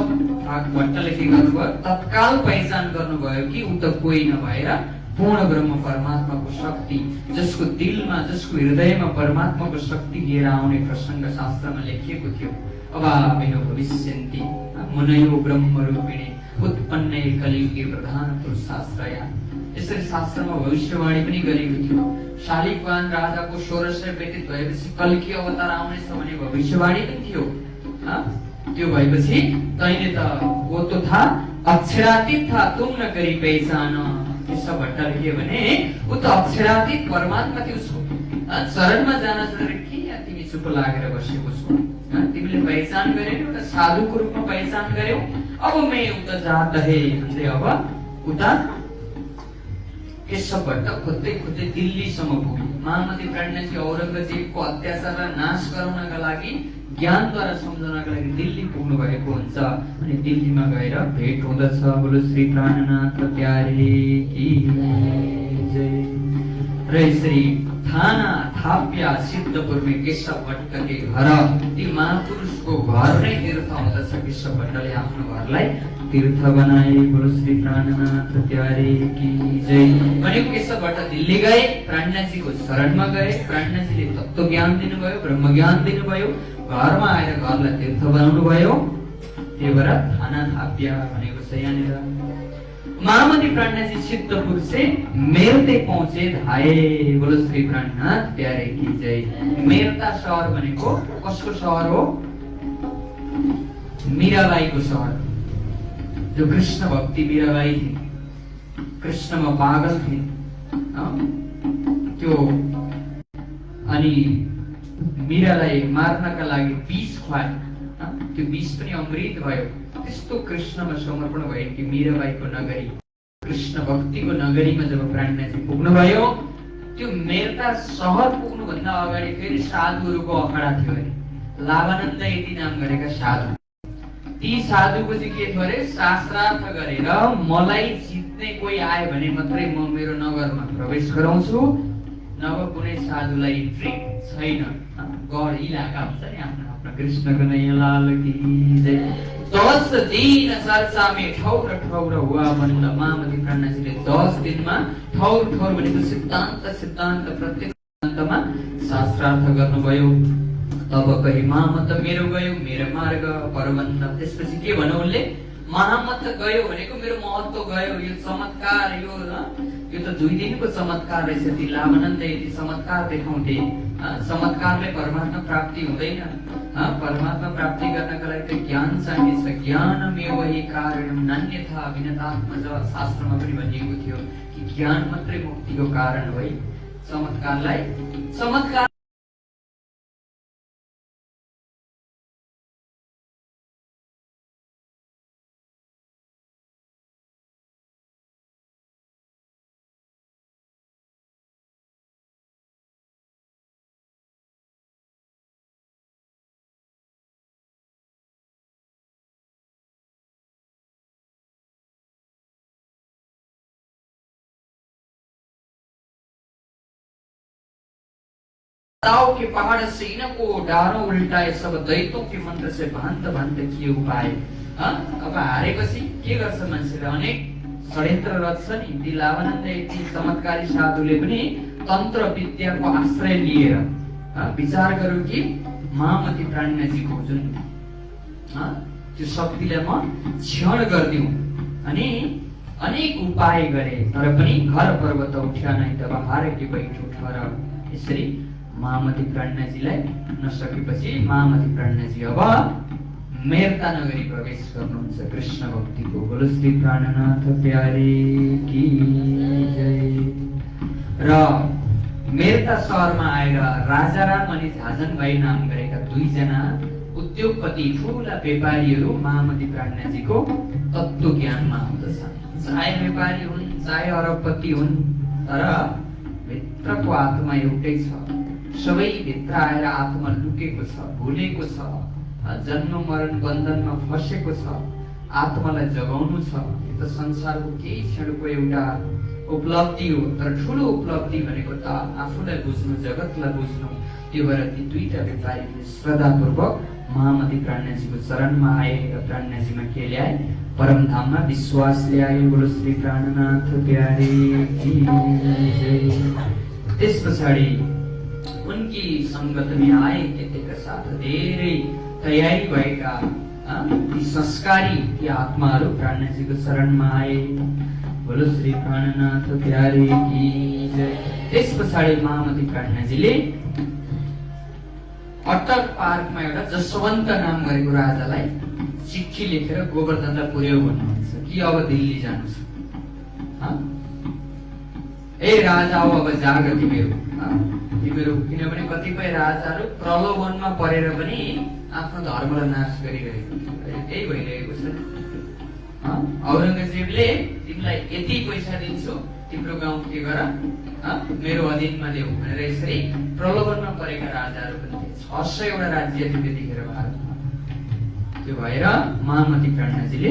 भट्टले के गर्नुभयो, तत्काल पहिचान गर्नुभयो कि ऊ त कोही नभएर पूर्ण ब्रह्म परमात्माको शक्ति, जसको दिलमा जसको हृदयमा परमात्माको शक्ति लिएर आउने प्रसङ्ग शास्त्रमा लेखिएको थियो। अभाविनो भविष्यन्ति मुनयो ब्रह्म रूपिणे उत्पन्ने कलियुगे प्रधान पुरुषाश्रया। यसरी शास्त्रमा भविष्यवाणी पनि गरिएको थियो। शालिग्राम राजाको 1600 व्यतीत भएपछि कल्की अवतार आउनेछ भने भविष्यवाणी पनि थियो। त्यो भएपछि तैले त वो तो था अक्षरातीत था तुम न करी पहचान। केशव भट्टले के भने ऊ त अक्षरातीत परमात्मा थियो, उसको चरणमा जान छोडेर के तिमी चुप लागेर बसेको छौ? तिमीले पहिचान गर्यौ, एउटा साधुको रूपमा पहिचान गर्यौ। अब मैं उता जात है भन्दै अब उता केशव भट्ट खोज्दै खोज्दै दिल्लीसम्म पुगे। महामती प्राणनाथजी औरङ्गजेबको अत्याचारलाई नाश गराउनका लागि ज्ञानद्वारा सम्झाउनका लागि दिल्ली पुग्नु भएको हुन्छ। अनि दिल्लीमा गएर भेट हुँदछ। बोलो श्री प्राणनाथ प्यारे की जय। र यसरी थाना थाप्या सिद्धपुर में केशव भट्ट के घर, ती महापुरुषको घर नै तीर्थ हुँदछ। केशव भट्टले आफ्नो घरलाई तीर्थ बनाए। बोलो श्री प्राणनाथ प्यारे की जय। भनेको केशव भट्ट दिल्ली गए, प्राणनाथजीको शरणमा गए, प्राणनाथजीले तत्त्व ज्ञान दिनुभयो, ब्रह्म ज्ञान दिनुभयो, घरमा आएर घरलाई तीर्थ बनाउनु भयो। त्यही भएर थाना थाप्या भनेको छ यहाँनिर। महामती प्राणनाथजी सिद्धपुर से मेरते पहुंचे धाए। बोलो श्री प्राणनाथ प्यारे की जय। मेरता शहर भनेको कसको शहर हो? मीराबाईको शहर। जो कृष्ण भक्ति मीराबाई थिए, कृष्णमा पागल थिए। त्यो अनि मीरालाई मार्नका लागि विष खुवाए। त्यो विष पनि अमृत भयो। त्यस्तो कृष्णमा समर्पण भयो कि मीराबाईको नगरी, कृष्ण भक्तिको नगरीमा जब प्राणनाथजी पुग्नुभयो, त्यो मेरता सहर पुग्नुभन्दा अगाडि फेरि साधुहरूको अखडा थियो अरे। लाभानन्द यति नाम गरेका साधु। ती साधुको चाहिँ के थियो अरे, शास्त्रार्थ गरेर मलाई जित्ने कोही आयो भने मात्रै म मेरो नगरमा प्रवेश गराउँछु, नभए कुनै साधुलाई इन्ट्री छैन। गढ इलाका हुन्छ नि आफ्नो आफ्नो। कृष्णको नैया लाल की जय। 10 दिन चर्चामे ठौर ठौर हुआ भन्द महामती प्राणनाथजीले 10 दिनमा ठौर ठौर भनेको सिद्धान्त प्रत्येक सिद्धान्तमा शास्त्रार्थ गर्नुभयो। तब कही महामत मेरो गयो मेरो मार्ग परबन्ध। त्यसपछि के भन्नु उनले? महामत गयो भनेको मेरो महत्व गयो। यो चमत्कार, यो त 2 दिनको चमत्कार रहेछ। ती लाभानन्द यति चमत्कार देखाउँथे। चमत्कारले परमात्मा प्राप्ति हुँदैन। परमात्मा प्राप्ति गर्नका लागि त ज्ञान चाहिन्छ। ज्ञानमेव हि कारणं नान्यथा विनतात्मज। शास्त्रमा पनि भनिएको थियो कि ज्ञान मात्रै मुक्तिको कारण हो। चमत्कारलाई चमत्कार ताओ के पहाड़ से इनको डारो उल्टाए, सब दैतों के मंत्र से भान्त भान्त किए उपाय। अब हारेपछि के गर्छ मान्छेले? अनेक षड्यन्त्र रच्छ नि। ती लाभानन्द यति चमत्कारी साधुले पनि तन्त्र विद्याको आश्रय लिएर विचार गर्यो कि महामती प्राणनाथजीको जुन त्यो शक्तिलाई म क्षण गरिदिउँ। अनि अनेक उपाय गरे, तर पनि घर पर्वत उठ्या नै तब हार के बैठो ठहर। यसरी महामती प्राणनाथजीलाई नसकेपछि महामती प्राणनाथजी अब मेरता नगरी प्रवेश गर्नुहुन्छ कृष्ण भक्तिको। बोलो श्री प्राणनाथ प्यारे की जय। र मेरता शहरमा आएर राजाराम अनि झाजनभाइ नाम गरेका 2 जना उद्योगपति ठूला व्यापारीहरू महामती प्राणनाथजीको तत्त्व ज्ञानमा आउँदछन्। चाहे व्यापारी हुन्, चाहे अरबपति हुन्, तर भित्रको आत्मा एउटै छ। सबै भित्र आएर आत्मा लुकेको छ, भुलेको छ, जन्म मरण बन्धनमा फसेको छ। आत्मालाई जगाउनु छ। यो त संसारको केही क्षणको एउटा उपलब्धि हो, तर ठुलो उपलब्धि भनेको त आफूलाई बुझ्नु, जगतलाई बुझ्नु। त्यो भएर ती 2टा व्यापारीले श्रद्धापूर्वक महामती प्राणनाथजीको चरणमा आए र प्राणनाथजीमा के ल्याए? परम धाममा विश्वास ल्याए। बोलो श्री प्राणनाथ प्यारे की जय। त्यस पछाडि उनकी संगत में आए केतेका साथ धेरै तयारी भएका ती संस्कारी ती आत्माहरू प्राणनाथजीको शरणमा आए। बोलो श्री प्राणनाथ प्यारे की जय। त्यस पछाडि महामती प्राणनाथजीले अटक पार्कमा एउटा जसवन्त नाम गरेको राजालाई चिठी लेखेर गोवर्धनलाई पुर्याउ भन्नुहुन्छ कि अब दिल्ली जानु छ। ए राजा हो, अब जाग तिमीहरू। किनभने कतिपय राजाहरू प्रलोभनमा परेर पनि आफ्नो धर्मलाई नाश गरिरहेको यही भइरहेको छ। औरंगजेबले तिमीलाई यति पैसा दिन्छु, तिम्रो गाउँ के गर, मेरो अधीनमा ल्याऊ भनेर यसरी प्रलोभनमा परेका राजाहरू पनि 600 वटा राज्य थियो त्यतिखेर भारतमा। त्यो भएर महामती प्राणनाथजीले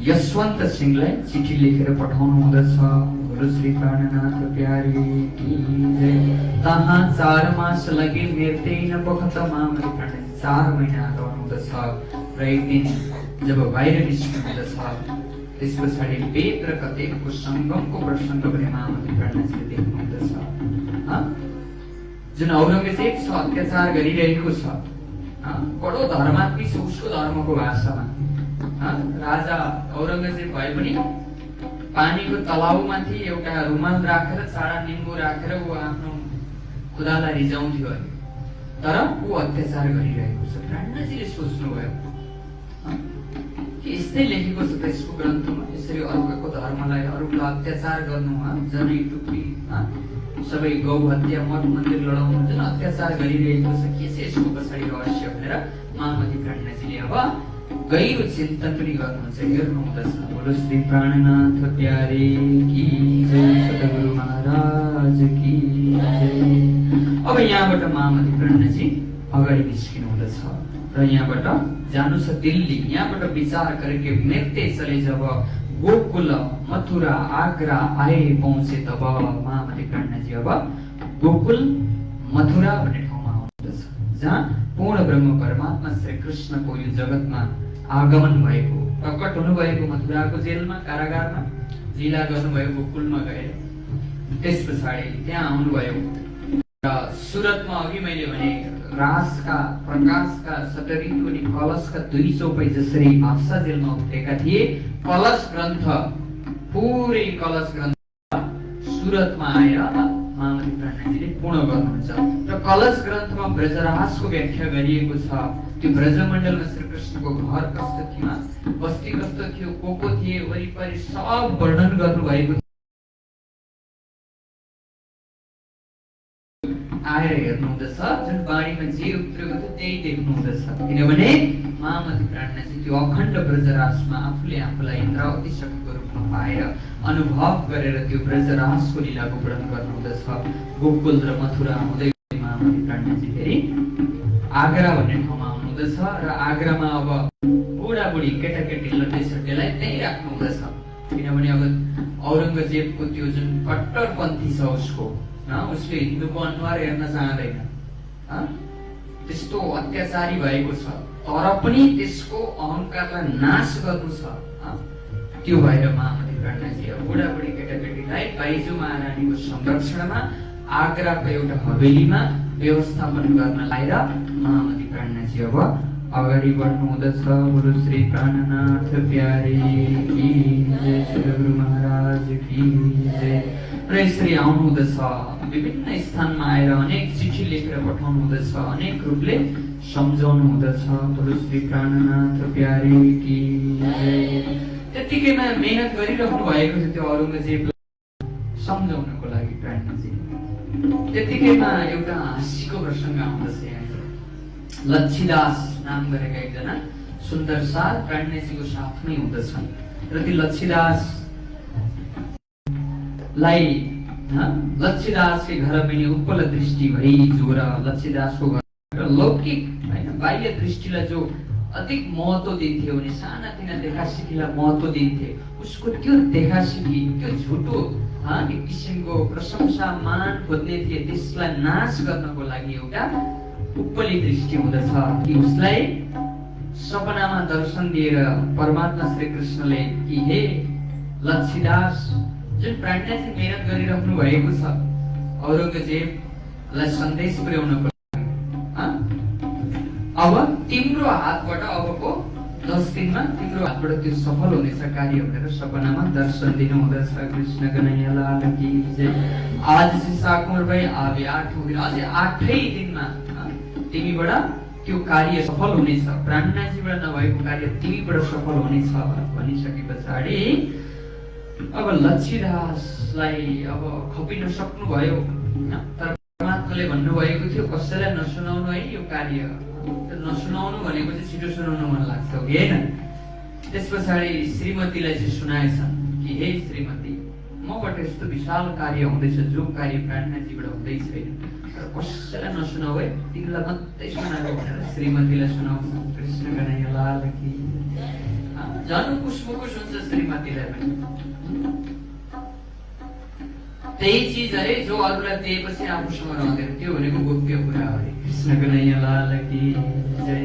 यशवन्त सिंहलाई चिठी लेखेर पठाउनु हुँदछ। बोलो श्री प्राणनाथ प्यारे की जय। तहाँ 4 मास लगे मेर्दैन बखत मामले प्राणनाथ 4 महिना रहनुहुँदछ र एक दिन जब बाहिर निस्किनुहुँदछ त्यस पछाडि वेद र कथेको सङ्गमको प्रसङ्ग पनि मामले प्राणनाथले देख्नुहुँदछ। जुन औरङ्गजेब छ अत्याचार गरिरहेको छ, बडो धर्मात्मी छ उसको धर्मको भाषामा। राजा औरङ्गजेब भए पनि पानीको तलाउमाथि एउटा रुमाल राखेर चाडा निम्बु राखेर ऊ आफ्नो खुदालाई रिजाउँथ्यो अरे, तर ऊ अत्याचार गरिरहेको छ। प्राणनाथजीले सोच्नुभयो कि यस्तै लेखेको छ त यसको ग्रन्थमा, यसरी अर्काको धर्मलाई अरूलाई अत्याचार गर्नु, जनै टुक्री सबै गौ हत्या मठ मन्दिर लडाउनु, जुन अत्याचार गरिरहेको छ के छ यसको पछाडि रहस्य भनेर महामती प्राणनाथजीले अब गहिरो चिन्तन पनि गर्नुहुन्छ, हेर्नुहुँदछ। बोलो श्री प्राणनाथ प्यारे की जय, सद्गुरु महाराज की जय। अब यहाँबाट महामती प्राणनाथजी अगाडि निस्किनु हुँदछ र यहाँबाट जानु छ दिल्ली। यहाँबाट विचार गरेको मेर्ते चले जब गोकुल मथुरा आग्रा आए पहुँचे तब महामती प्राणनाथजी अब गोकुल मथुरा भन्ने ठाउँमा आउनुहुन्छ, जहाँ पूर्ण ब्रह्म परमात्मा श्री कृष्णको यो जगतमा आगमन भएको, प्रकट हुनुभएको मथुराको जेलमा कारागारमा लीला गर्नुभयो गोकुलमा गएर। त्यस पछाडि त्यहाँ आउनुभयो र सुरतमा अघि मैले भने रासका प्रकाशका सटरिङको अनि कलशका 2 चौपाई जसरी हाप्सा जेलमा उठेका थिए, कलश ग्रन्थ पुरै कलश ग्रन्थ सुरतमा आएर महामती प्राणनाथजीले पूर्ण गर्नुहुन्छ र कलश ग्रन्थमा ब्रजरासको व्याख्या गरिएको छ। त्यो ब्रजमण्डलमा श्रीकृष्णको घर कस्तो थियो, बस्ती कस्तो थियो, को थिए, वरिपरि सब वर्णन गर्नुभएको आएर हेर्नुहुँदछ। जुन बाणीमा जे उत्रेको थियो त्यही देख्नुहुँदछ, किनभने महामती प्राणनाथजी त्यो अखण्ड ब्रजरासमा आफूले आफूलाई इन्द्रावती शक्तिको रूपमा पाएर अनुभव गरेर त्यो ब्रजरासको लीलाको वर्णन गर्नुहुँदछ। गोकुल र मथुरा हुँदै महामती प्राणनाथजी फेरि आगरा भन्ने ठाउँमा आउनुहुँदछ र आगरामा अब बुढाबुढी केटाकेटी लट्टेसट्टेलाई त्यही राख्नुहुँदछ, किनभने अब औरङ्गजेबको त्यो जुन कट्टरपन्थी छ उसले हिन्दूको अनुहार हेर्न चाहँदैन, त्यस्तो अत्याचारी भएको छ, तर पनि त्यसको अहंकारलाई नाश गर्नु छ। त्यो भएर महामती प्राणनाथजी बुढाबुढी केटाकेटीलाई बाइजू महारानीको संरक्षणमा आगराको एउटा हवेलीमा व्यवस्थापन गर्न लाएर महामती प्राणनाथजी अब अगाडि बढ्नु हुँदछ। बोलो श्री प्राणनाथ प्यारे की जय, सद्गुरु महाराज की जय। र यसरी आउनु हुँदछ, विभिन्न स्थानमा आएर अनेक चिठी लेखेर पठाउनु हुँदछ, अनेक रूपले सम्झाउनु हुँदछ। बोलो श्री प्राणनाथ प्यारे की जय। त्यतिकैमा मेहनत गरिरहनु भएको थियो त्यो औरङ्गजेबलाई सम्झाउनको लागि प्राणनाथजी। त्यतिकैमा एउटा हाँसीको प्रसङ्ग आउँदछ। यहाँ लच्छीदास नाम गरेका एकजना सुन्दर साथ प्राणनाथजीको साथमै हुँदछन् र ती लच्छीदासकै घर पनि उपल दृष्टि भई जोर लच्छीदासको घर लौकिक हैन बाह्य दृष्टिलाई जो अधिक महत्व दिन्थे उनी सानातिना देखासिखीलाई महत्व दिन्थे, उसको त्यो देखासिखी त्यो झुटो एक किसिमको प्रशंसा मान खोज्ने थिए, त्यसलाई नाश गर्नको लागि एउटा उपली दृष्टि हुँदछ कि उसलाई सपनामा दर्शन दिएर परमात्मा श्री कृष्णले कि हे लच्छीदास, जुन प्राणनाथजी मेहनत गरिरहनु भएको छ औरङ्गजेबलाई सन्देश पुर्याउनको लागि, अब तिम्रो हातबाट अबको 10 दिनमा तिम्रो हातबाट त्यो सफल हुनेछ कार्य भनेर सपनामा दर्शन दिनु हुँदछ। कृष्ण कन्हैया लाल की जय। आज चाहिँ साकुमार भाइ आवे 8औं दिन, अझै 8 दिनमा तिमीबाट त्यो कार्य सफल हुनेछ, प्राणनाथजीबाट नभएको कार्य तिमीबाट सफल हुनेछ भनिसके पछाडि अब लच्छीदासलाई अब खपिन सक्नु भयो, तर परमात्माले भन्नुभएको थियो कसैलाई नसुनाउनु है यो कार्य, नसुनाउनु भनेको चाहिँ छिटो सुनाउनु मन लाग्छ कि हैन। त्यस पछाडि श्रीमतीलाई चाहिँ सुनाएछन् कि हे श्रीमती, मबाट यस्तो विशाल कार्य हुँदैछ जो कार्य प्राणनाथजीबाट हुँदै छैन, तर कसैलाई नसुनाऊ है, तिमीलाई मात्रै सुनाएको भनेर श्रीमतीलाई सुनाउँछ। कृष्ण कन्हैया लाल की झन् खुसमुखुस हुन्छ श्रीमतीलाई पनि। त्यही चिज अरे जो अरूलाई दिएपछि आफूसँग रहँदैन, त्यो भनेको गोप्य कुरा हो अरे। कृष्ण कन्हैया लाल की जय।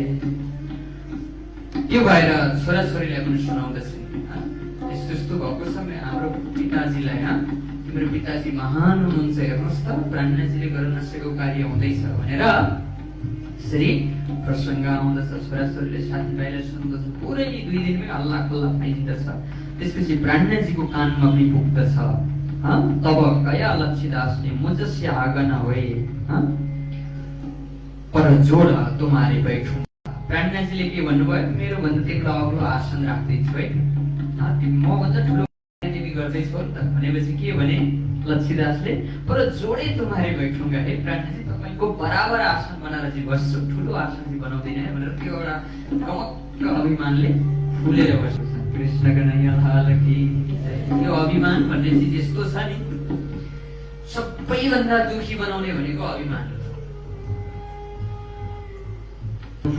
त्यो भएर छोराछोरीलाई पनि सुनाउँदछन्, यस्तो यस्तो भएको छ हाम्रो पिताजीलाई, तिम्रो पिताजी महान हुनुहुन्छ, हेर्नुहोस् त ब्राह्मणजीले गर्न नसकेको कार्य हुँदैछ भनेर यसरी प्रसङ्ग आउँदछ। छोराछोरीले साथीभाइलाई सुन्दछ, पुरै 2 दिनमै हल्ला खल्ला पाइँदछ। त्यसपछि ब्राह्मणजीको कानमा पनि पुग्दछ। तब गया लक्ष्मीदासले मुझसे आगन होए पर जोड तुम्हारे बैठु। ब्राह्मणजीले के भन्नुभयो, मेरो भन्दा तिम्रो अग्लो आसन राख्दैछु है, म भन्दा ठुलो तिमी गर्दैछौ नि त भनेपछि के भने लक्ष्मीदासले, पर जोडै तुम्हारे बैठुङ्गा है ब्राह्मणजी, तपाईँको बराबर आसन बनाएर चाहिँ बस्छु, ठुलो आसन चाहिँ बनाउँदैन है भनेर त्यो एउटा गमक्क अभिमानले फुलेर बस्छ। कृष्ण कन्हैया लाल की जय। यो अभिमान भन्ने चिज यस्तो छ नि, सबैभन्दा दुखी बनाउने भनेको अभिमान हो।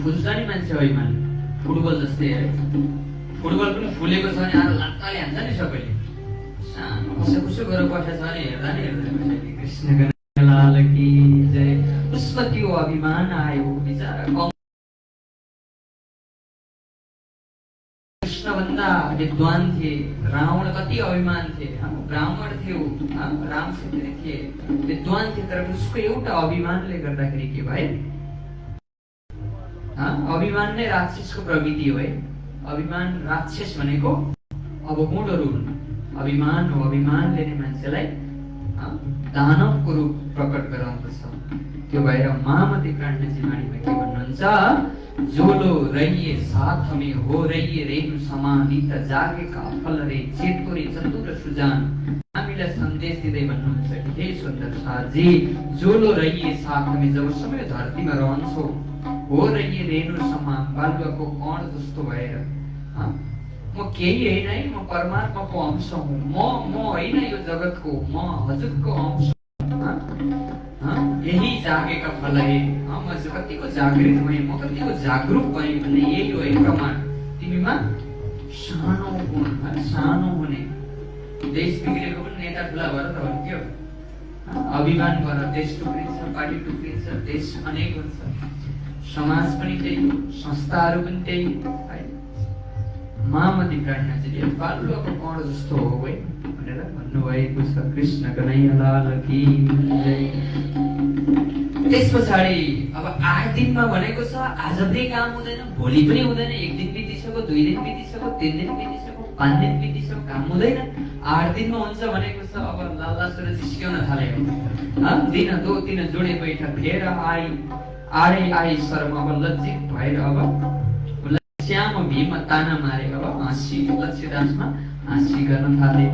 फुल्छ नि मान्छे अभिमान, फुटबल जस्तै है, फुटबल पनि फुलेको छ भने आएर लात्ताले हान्छ नि सबैले, सानो कसो गरेर बसेको छ नि हेर्दा नि हेर्दैन। कृष्ण कन्हैया लाल की जय। उसमा त्यो अभिमान आयो बिचारा। कृष्णभन्दा विद्वान थिए, रावण कति अभिमान थिए, ब्राह्मण थियो, राम क्षत्रिय थिए, विद्वान थिए, तर उसको एउटा अभिमानले गर्दाखेरि के भयो, अभिमान नै राक्षसको प्रवृत्ति हो है। अभिमान राक्षस भनेको अब गुणहरू हुन्, अभिमान हो, अभिमानले नै मान्छेलाई दानवको रूप प्रकट गराउँदछ। त्यो भएर महामती ब्राह्मणजी वाणीमा के भन्नुहुन्छ, जोलो रहिए साथ में हो रहिए रेणु समानित जागेका फल रे चेतो रे चतुर सुजान। हामीलाई सन्देश दिँदै भन्नुहुन्छ कि हे सुन्दर सारजी, जोलो रहिए साथ में, जब समय धरतीमा रहन्छौ, हो रहिए रेणु समान, बालुवाको कण जस्तो भएर, म केही होइन है, म परमात्माको अंश हुँ, म होइन यो जगतको, म हजुरको अंश। यही जागेका फल है, म कतिको जागृत भएँ, म कतिको जागरूक भएँ भन्ने यही हो है प्रमाण। तिमीमा सानो गुण, सानो हुने, देश बिग्रेको पनि नेता ठुला भएर त हुन्थ्यो, अभिमान भएर देश टुक्रिन्छ, पार्टी टुक्रिन्छ, देश अनेक हुन्छ, समाज पनि त्यही हो, संस्थाहरू पनि त्यही है। महामती ब्राह्मणजीले बालुवाको कण जस्तो हो है भनेर भन्नुभएको छ। कृष्ण कन्हैया लाल की जय। त्यस पछाडि अब 8 दिनमा भनेको छ, आज पनि काम हुँदैन, भोलि पनि हुँदैन, 1 दिन बितिसक्यो, 2 दिन बितिसक्यो, 3 दिन बितिसक्यो, 5 दिन बितिसक्यो, काम हुँदैन। 8 दिनमा हुन्छ भनेको छ। अब लाला सुर जिस्क्याउन थाल्यो, दिन 2-3 जोडे बैठक फेर आडै आई शर्म, अब लज्जित भएर अब श्याम भीम ताना मारे, अब हाँसी लक्ष्मीदासमा हाँसी गर्न थाले।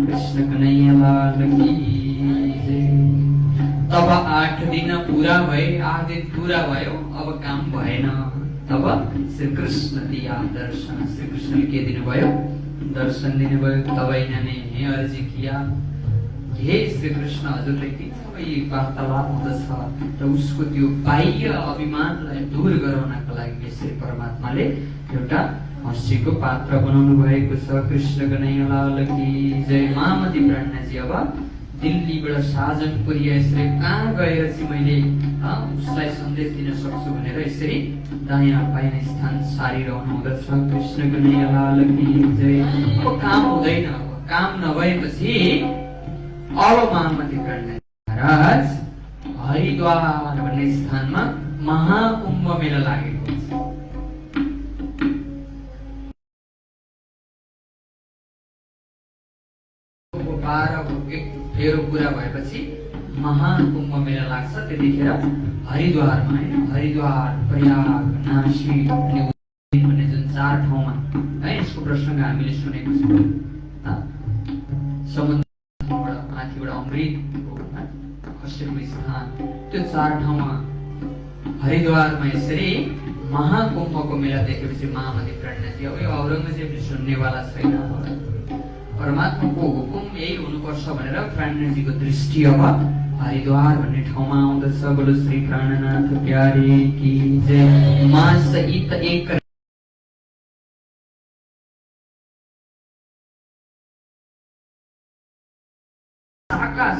कृष्ण कन्हैया लाल की जय। तब 8 दिन पूरा भए, 8 दिन पूरा भयो, अब काम भएन। तब श्री कृष्ण दिया दर्शन, श्री कृष्णले के दिनुभयो, दर्शन दिनुभयो। तब इन्होंने हे अर्जी किया, हे श्री कृष्ण हजुरले के सबै वार्तालाप हुँदछ र उसको त्यो बाह्य अभिमानलाई दूर गराउनका लागि श्री परमात्माले एउटा हँसीको पात्र बनाउनु भएको छ। कृष्ण कन्हैया लाल की जय। महामती ब्राह्मणजी अब दिल्लीबाट साजनपुरी यसरी कहाँ गएर चाहिँ मैले उसलाई सन्देश दिन सक्छु भनेर यसरी दायाँ बायाँ स्थान सारिरहनु हुँदछ। कृष्ण कन्हैया लाल की जय। अब काम हुँदैन, काम नभएपछि अब महामती ब्राह्मणजी महाराज हरिद्वार भन्ने स्थानमा महाकुम्भ मेला लागेको छ। फेरो पूरा भएपछि महाकुम्भ मेला लाग्छ। त्यतिखेर हरिद्वारमा हरिद्वार, प्रयाग, नासिक भन्ने जुन 4 ठाउँमा है यसको प्रसङ्ग हामीले सुनेको छौँ। समुद्रबाट माथिबाट अमृतको खसेको स्थान, त्यो 4 ठाउँमा हरिद्वारमा यसरी महाकुम्भको मेला देखेपछि महामती ब्राह्मणजी अब यो औरङ्गजेबले सुन्नेवाला छैन, परमात्माको हुकुम यही हुनुपर्छ भनेर ब्राह्मणजीको दृष्टि अब हरिद्वार भन्ने ठाउँमा आउँदछ। बोलो श्री प्राणनाथ प्यारे की जय। माँ सहित एक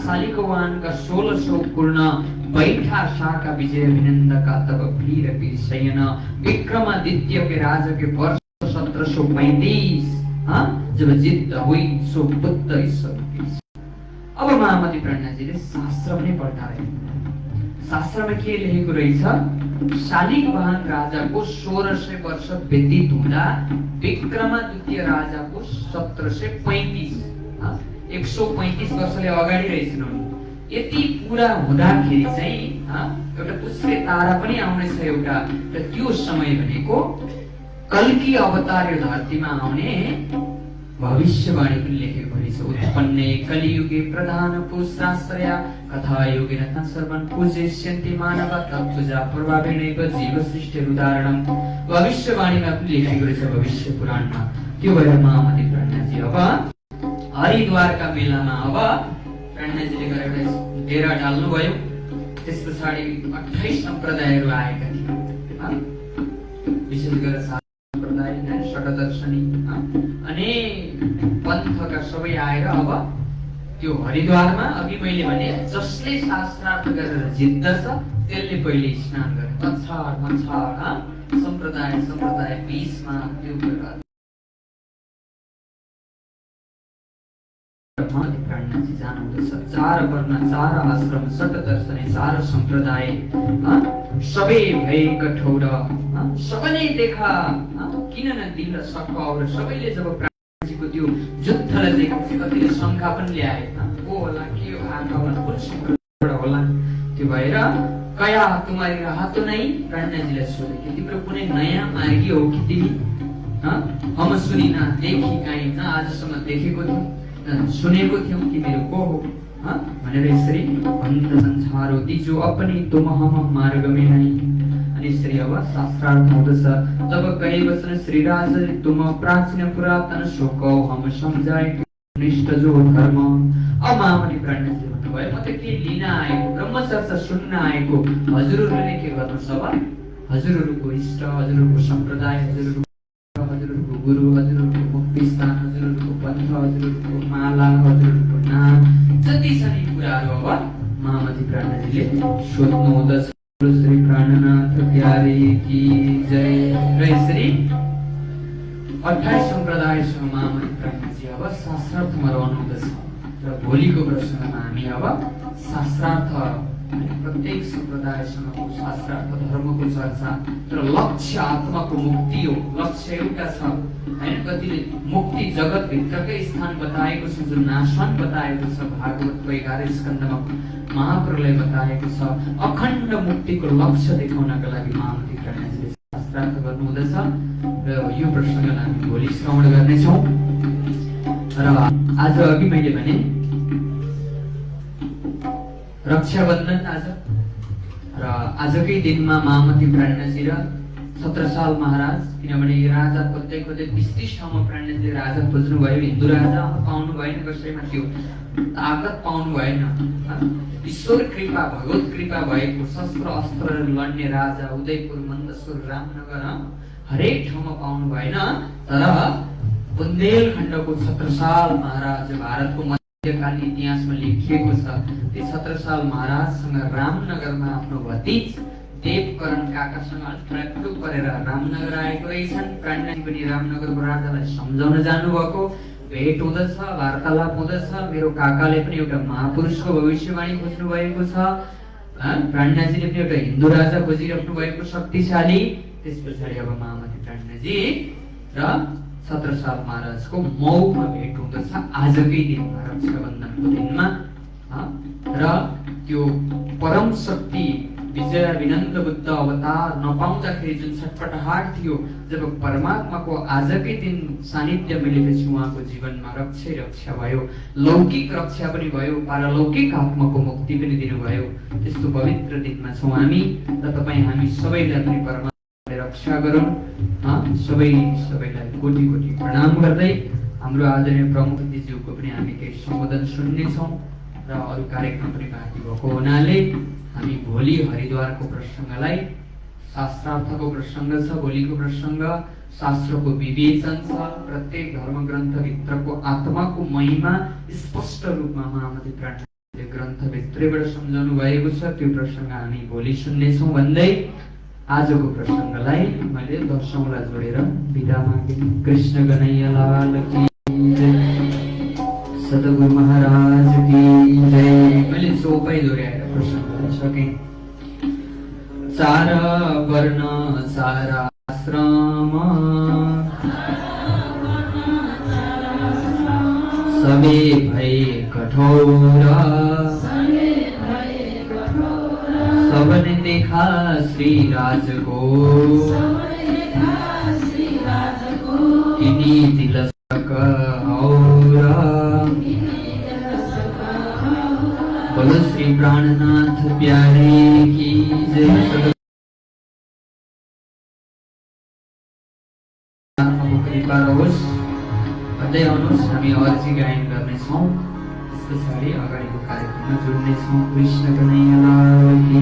शालीको वाहनका 1600 पूर्ण बैठा शाका विजय विनन्दका तब वीर शयन विक्रमादित्य के राजा के वर्ष 1735 जब जिद्द हुई सो बुद्ध ईश्वर। अब महामती प्रज्ञाजीले शास्त्र पनि पढ्दा रहे। शास्त्रमा के लेखेको रहेछ, शालिग वाहन राजाको 1600 वर्ष व्यतीत हुँदा विक्रमादित्य राजाको 1735 135 वर्षले अगाडि रहेछन् उनी। यति पूरा हुँदाखेरि चाहिँ एउटा पुष्य तारा पनि आउनेछ एउटा, र त्यो समय भनेको कल्की अवतार यो धरतीमा आउने भविष्यवाणी पनि लेखेको रहेछ। उत्पन्ने कलियुगे प्रधान पुरुषाश्रया कथा योगिन सर्वन् पूजयन्ति मानव तत्पूजा प्रभावेनैव जीव सृष्टिर उदाहरणम्। भविष्यवाणीमा पनि लेखेको रहेछ भविष्य पुराणमा। त्यो भएर महामती प्रज्ञाजी अब हरिद्वारका मेलामा अब प्रज्ञाजीले गरेर एउटा डेरा ढाल्नुभयो। त्यस पछाडि 28 सम्प्रदायहरू आएका थिए, विशेष गरेर सम्प्रदाय षटदर्शनी अनि पन्थका सबै आएर अब त्यो हरिद्वारमा अघि मैले भने जसले शास्त्रार्थ गरेर जित्दछ त्यसले पहिले स्नान गरे। मछाड सम्प्रदाय बीचमा त्यो प्रज्ञाजी जानुहुँदैछ। 4 वर्ण 4 आश्रम 7 दर्शनी 4 सम्प्रदाय सबै भएका ठौर सबैले देखा किन न दिल सकाउ। सबैले जब प्रज्ञाजीको त्यो जुद्धलाई देखेपछि कतिले शङ्का पनि ल्याए, को होला के हो आगमन कुन सम्प्रदाय होला। त्यो भएर कया तुम्हारी राह तो नहीं, प्रज्ञाजीले सोधे कि तिम्रो कुनै नयाँ मार्गी हो कि तिमी? हम सुनिना देखी कहीँ न आजसम्म देखेको थियौँ सुनेको थियौँ कि मेरो को हो भनेर यसरी भन्द संसारो दिजो अपनी तुम हम मार्ग में नहीं। अनि यसरी अब शास्त्रार्थ हुँदछ। तब कहे वचन श्री राज तुम प्राचीन पुरातन शोकौ हम समझाए निष्ठ जो धर्म। अब महामती प्रज्ञाजीले भन्नुभयो, म त के लिन आएको, ब्रह्मचर्चा सुन्न आएको, हजुरहरूले के गर्नुहोस् अब हजुरहरूको इष्ट हजुरहरूको सम्प्रदाय हजुरहरूको गुरु हजुरहरूको मुक्ति स्थान हजुरहरूको पन्थ हजुरहरूको माला हजुरहरूको नाम जति छ नि कुराहरू अब महामती प्रज्ञाजीले सोध्नु हुँदछ। श्री प्राणनाथ प्यारे की जय। र यसरी 28 सम्प्रदायसँग महामती प्रज्ञाजी अब शास्त्रार्थमा रहनुहुँदछ। र भोलिको प्रश्नमा हामी अब शास्त्रार्थ प्रत्येक सम्प्रदायसँगको शास्त्रार्थ धर्मको चर्चा। तर लक्ष्य आत्माको मुक्ति हो, लक्ष्य एउटा छ हैन। कतिले मुक्ति जगतभित्रकै स्थान बताएको छ, जुन नाशवान बताएको छ भागवतको 11 स्कन्धमा महाप्रलय बताएको छ। अखण्ड मुक्तिको लक्ष्य देखाउनका लागि महामती प्रज्ञाजीले शास्त्रार्थ गर्नुहुँदछ। र यो प्रसङ्गलाई हामी भोलि श्रवण गर्नेछौँ। र आज अघि मैले भने रक्षाबन्धन आज, र आजकै दिनमा महामती प्रज्ञाजी र 17 साल महाराज, किनभने राजा खोज्दै 20-30 ठाउँमा प्रज्ञाजीले राजा खोज्नु भयो। हिन्दू राजा पाउनु भएन, कसैमा त्यो ताकत पाउनु भएन। ईश्वर कृपा भगवत कृपा भएको शस्त्र अस्त्र लड्ने राजा उदयपुर मन्दसुर रामनगर हरेक ठाउँमा पाउनु भएन। तर बुन्देलखण्डको 17 साल महाराज भारतको मध्यकालीन इतिहासमा लेखिएको छ। ती 17 साल महाराजसँग रामनगरमा आफ्नो भतिज देवकरण काकासँग ट्र्याक्टु परेर रामनगर आएको रहेछन्। प्रज्ञाजी पनि रामनगरको राजालाई सम्झाउन जानुभएको, भेट हुँदछ, वार्तालाप हुँदछ। मेरो काकाले पनि एउटा महापुरुषको भविष्यवाणी खोज्नु भएको छ, प्रज्ञाजीले पनि एउटा हिन्दू राजा खोजिराख्नु भएको शक्तिशाली। त्यस पछाडि अब महामती प्रज्ञाजी र 17 साल महाराजको मौमा भेट हुँदछ आजकै दिनमा, रक्षाबन्धनको दिनमा। र त्यो परम शक्ति विजय विनन्द बुद्ध अवतार नपाउँदाखेरि जुन छटपटाहट थियो, जब परमात्माको आजकै दिन सानिध्य मिलेपछि उहाँको जीवनमा रक्षा भयो। लौकिक रक्षा पनि भयो, पारलौकिक आत्माको मुक्ति पनि दिनुभयो। त्यस्तो पवित्र दिनमा छौँ हामी। र तपाईँ हामी सबैलाई पनि परमात्माले रक्षा गरौँ। सबैलाई कोटि कोटि प्रणाम गर्दै हाम्रो आदरणीय प्रमुखज्यूको पनि हामी केही सम्बोधन सुन्नेछौँ। र अरू कार्यक्रम पनि बाँकी भएको हुनाले हामी भोलि हरिद्वारको प्रसङ्गलाई, शास्त्रार्थको प्रसङ्ग छ भोलिको प्रसङ्ग, शास्त्रको विवेचन छ, प्रत्येक धर्मग्रन्थभित्रको आत्माको महिमा स्पष्ट रूपमा महामती प्रज्ञा यो ग्रन्थभित्रैबाट सम्झाउनु भएको छ। त्यो प्रसङ्ग हामी भोलि सुन्नेछौँ भन्दै आजको प्रसङ्गलाई मैले दर्शौँलाई जोडेर बिदा मागे। कृष्ण कन्हैया लाल की जय, सद्गुरु महाराज की जय। मैले चौपाई दोहोऱ्याएर प्रसङ्गलाई सकेँ। चार वर्ण चार आश्रम सबे भए कठोर, सबने देखा श्री राजको, किनी तिलक और। बोलो श्री प्राणनाथ प्यारे की जय। कृपा रहोस् भन्दै आउनुहोस्, हामी अर्जी गायन गर्नेछौँ। त्यस पछाडि अगाडिको कार्यक्रममा जोड्नेछौँ। कृष्ण कन्हैया लाल की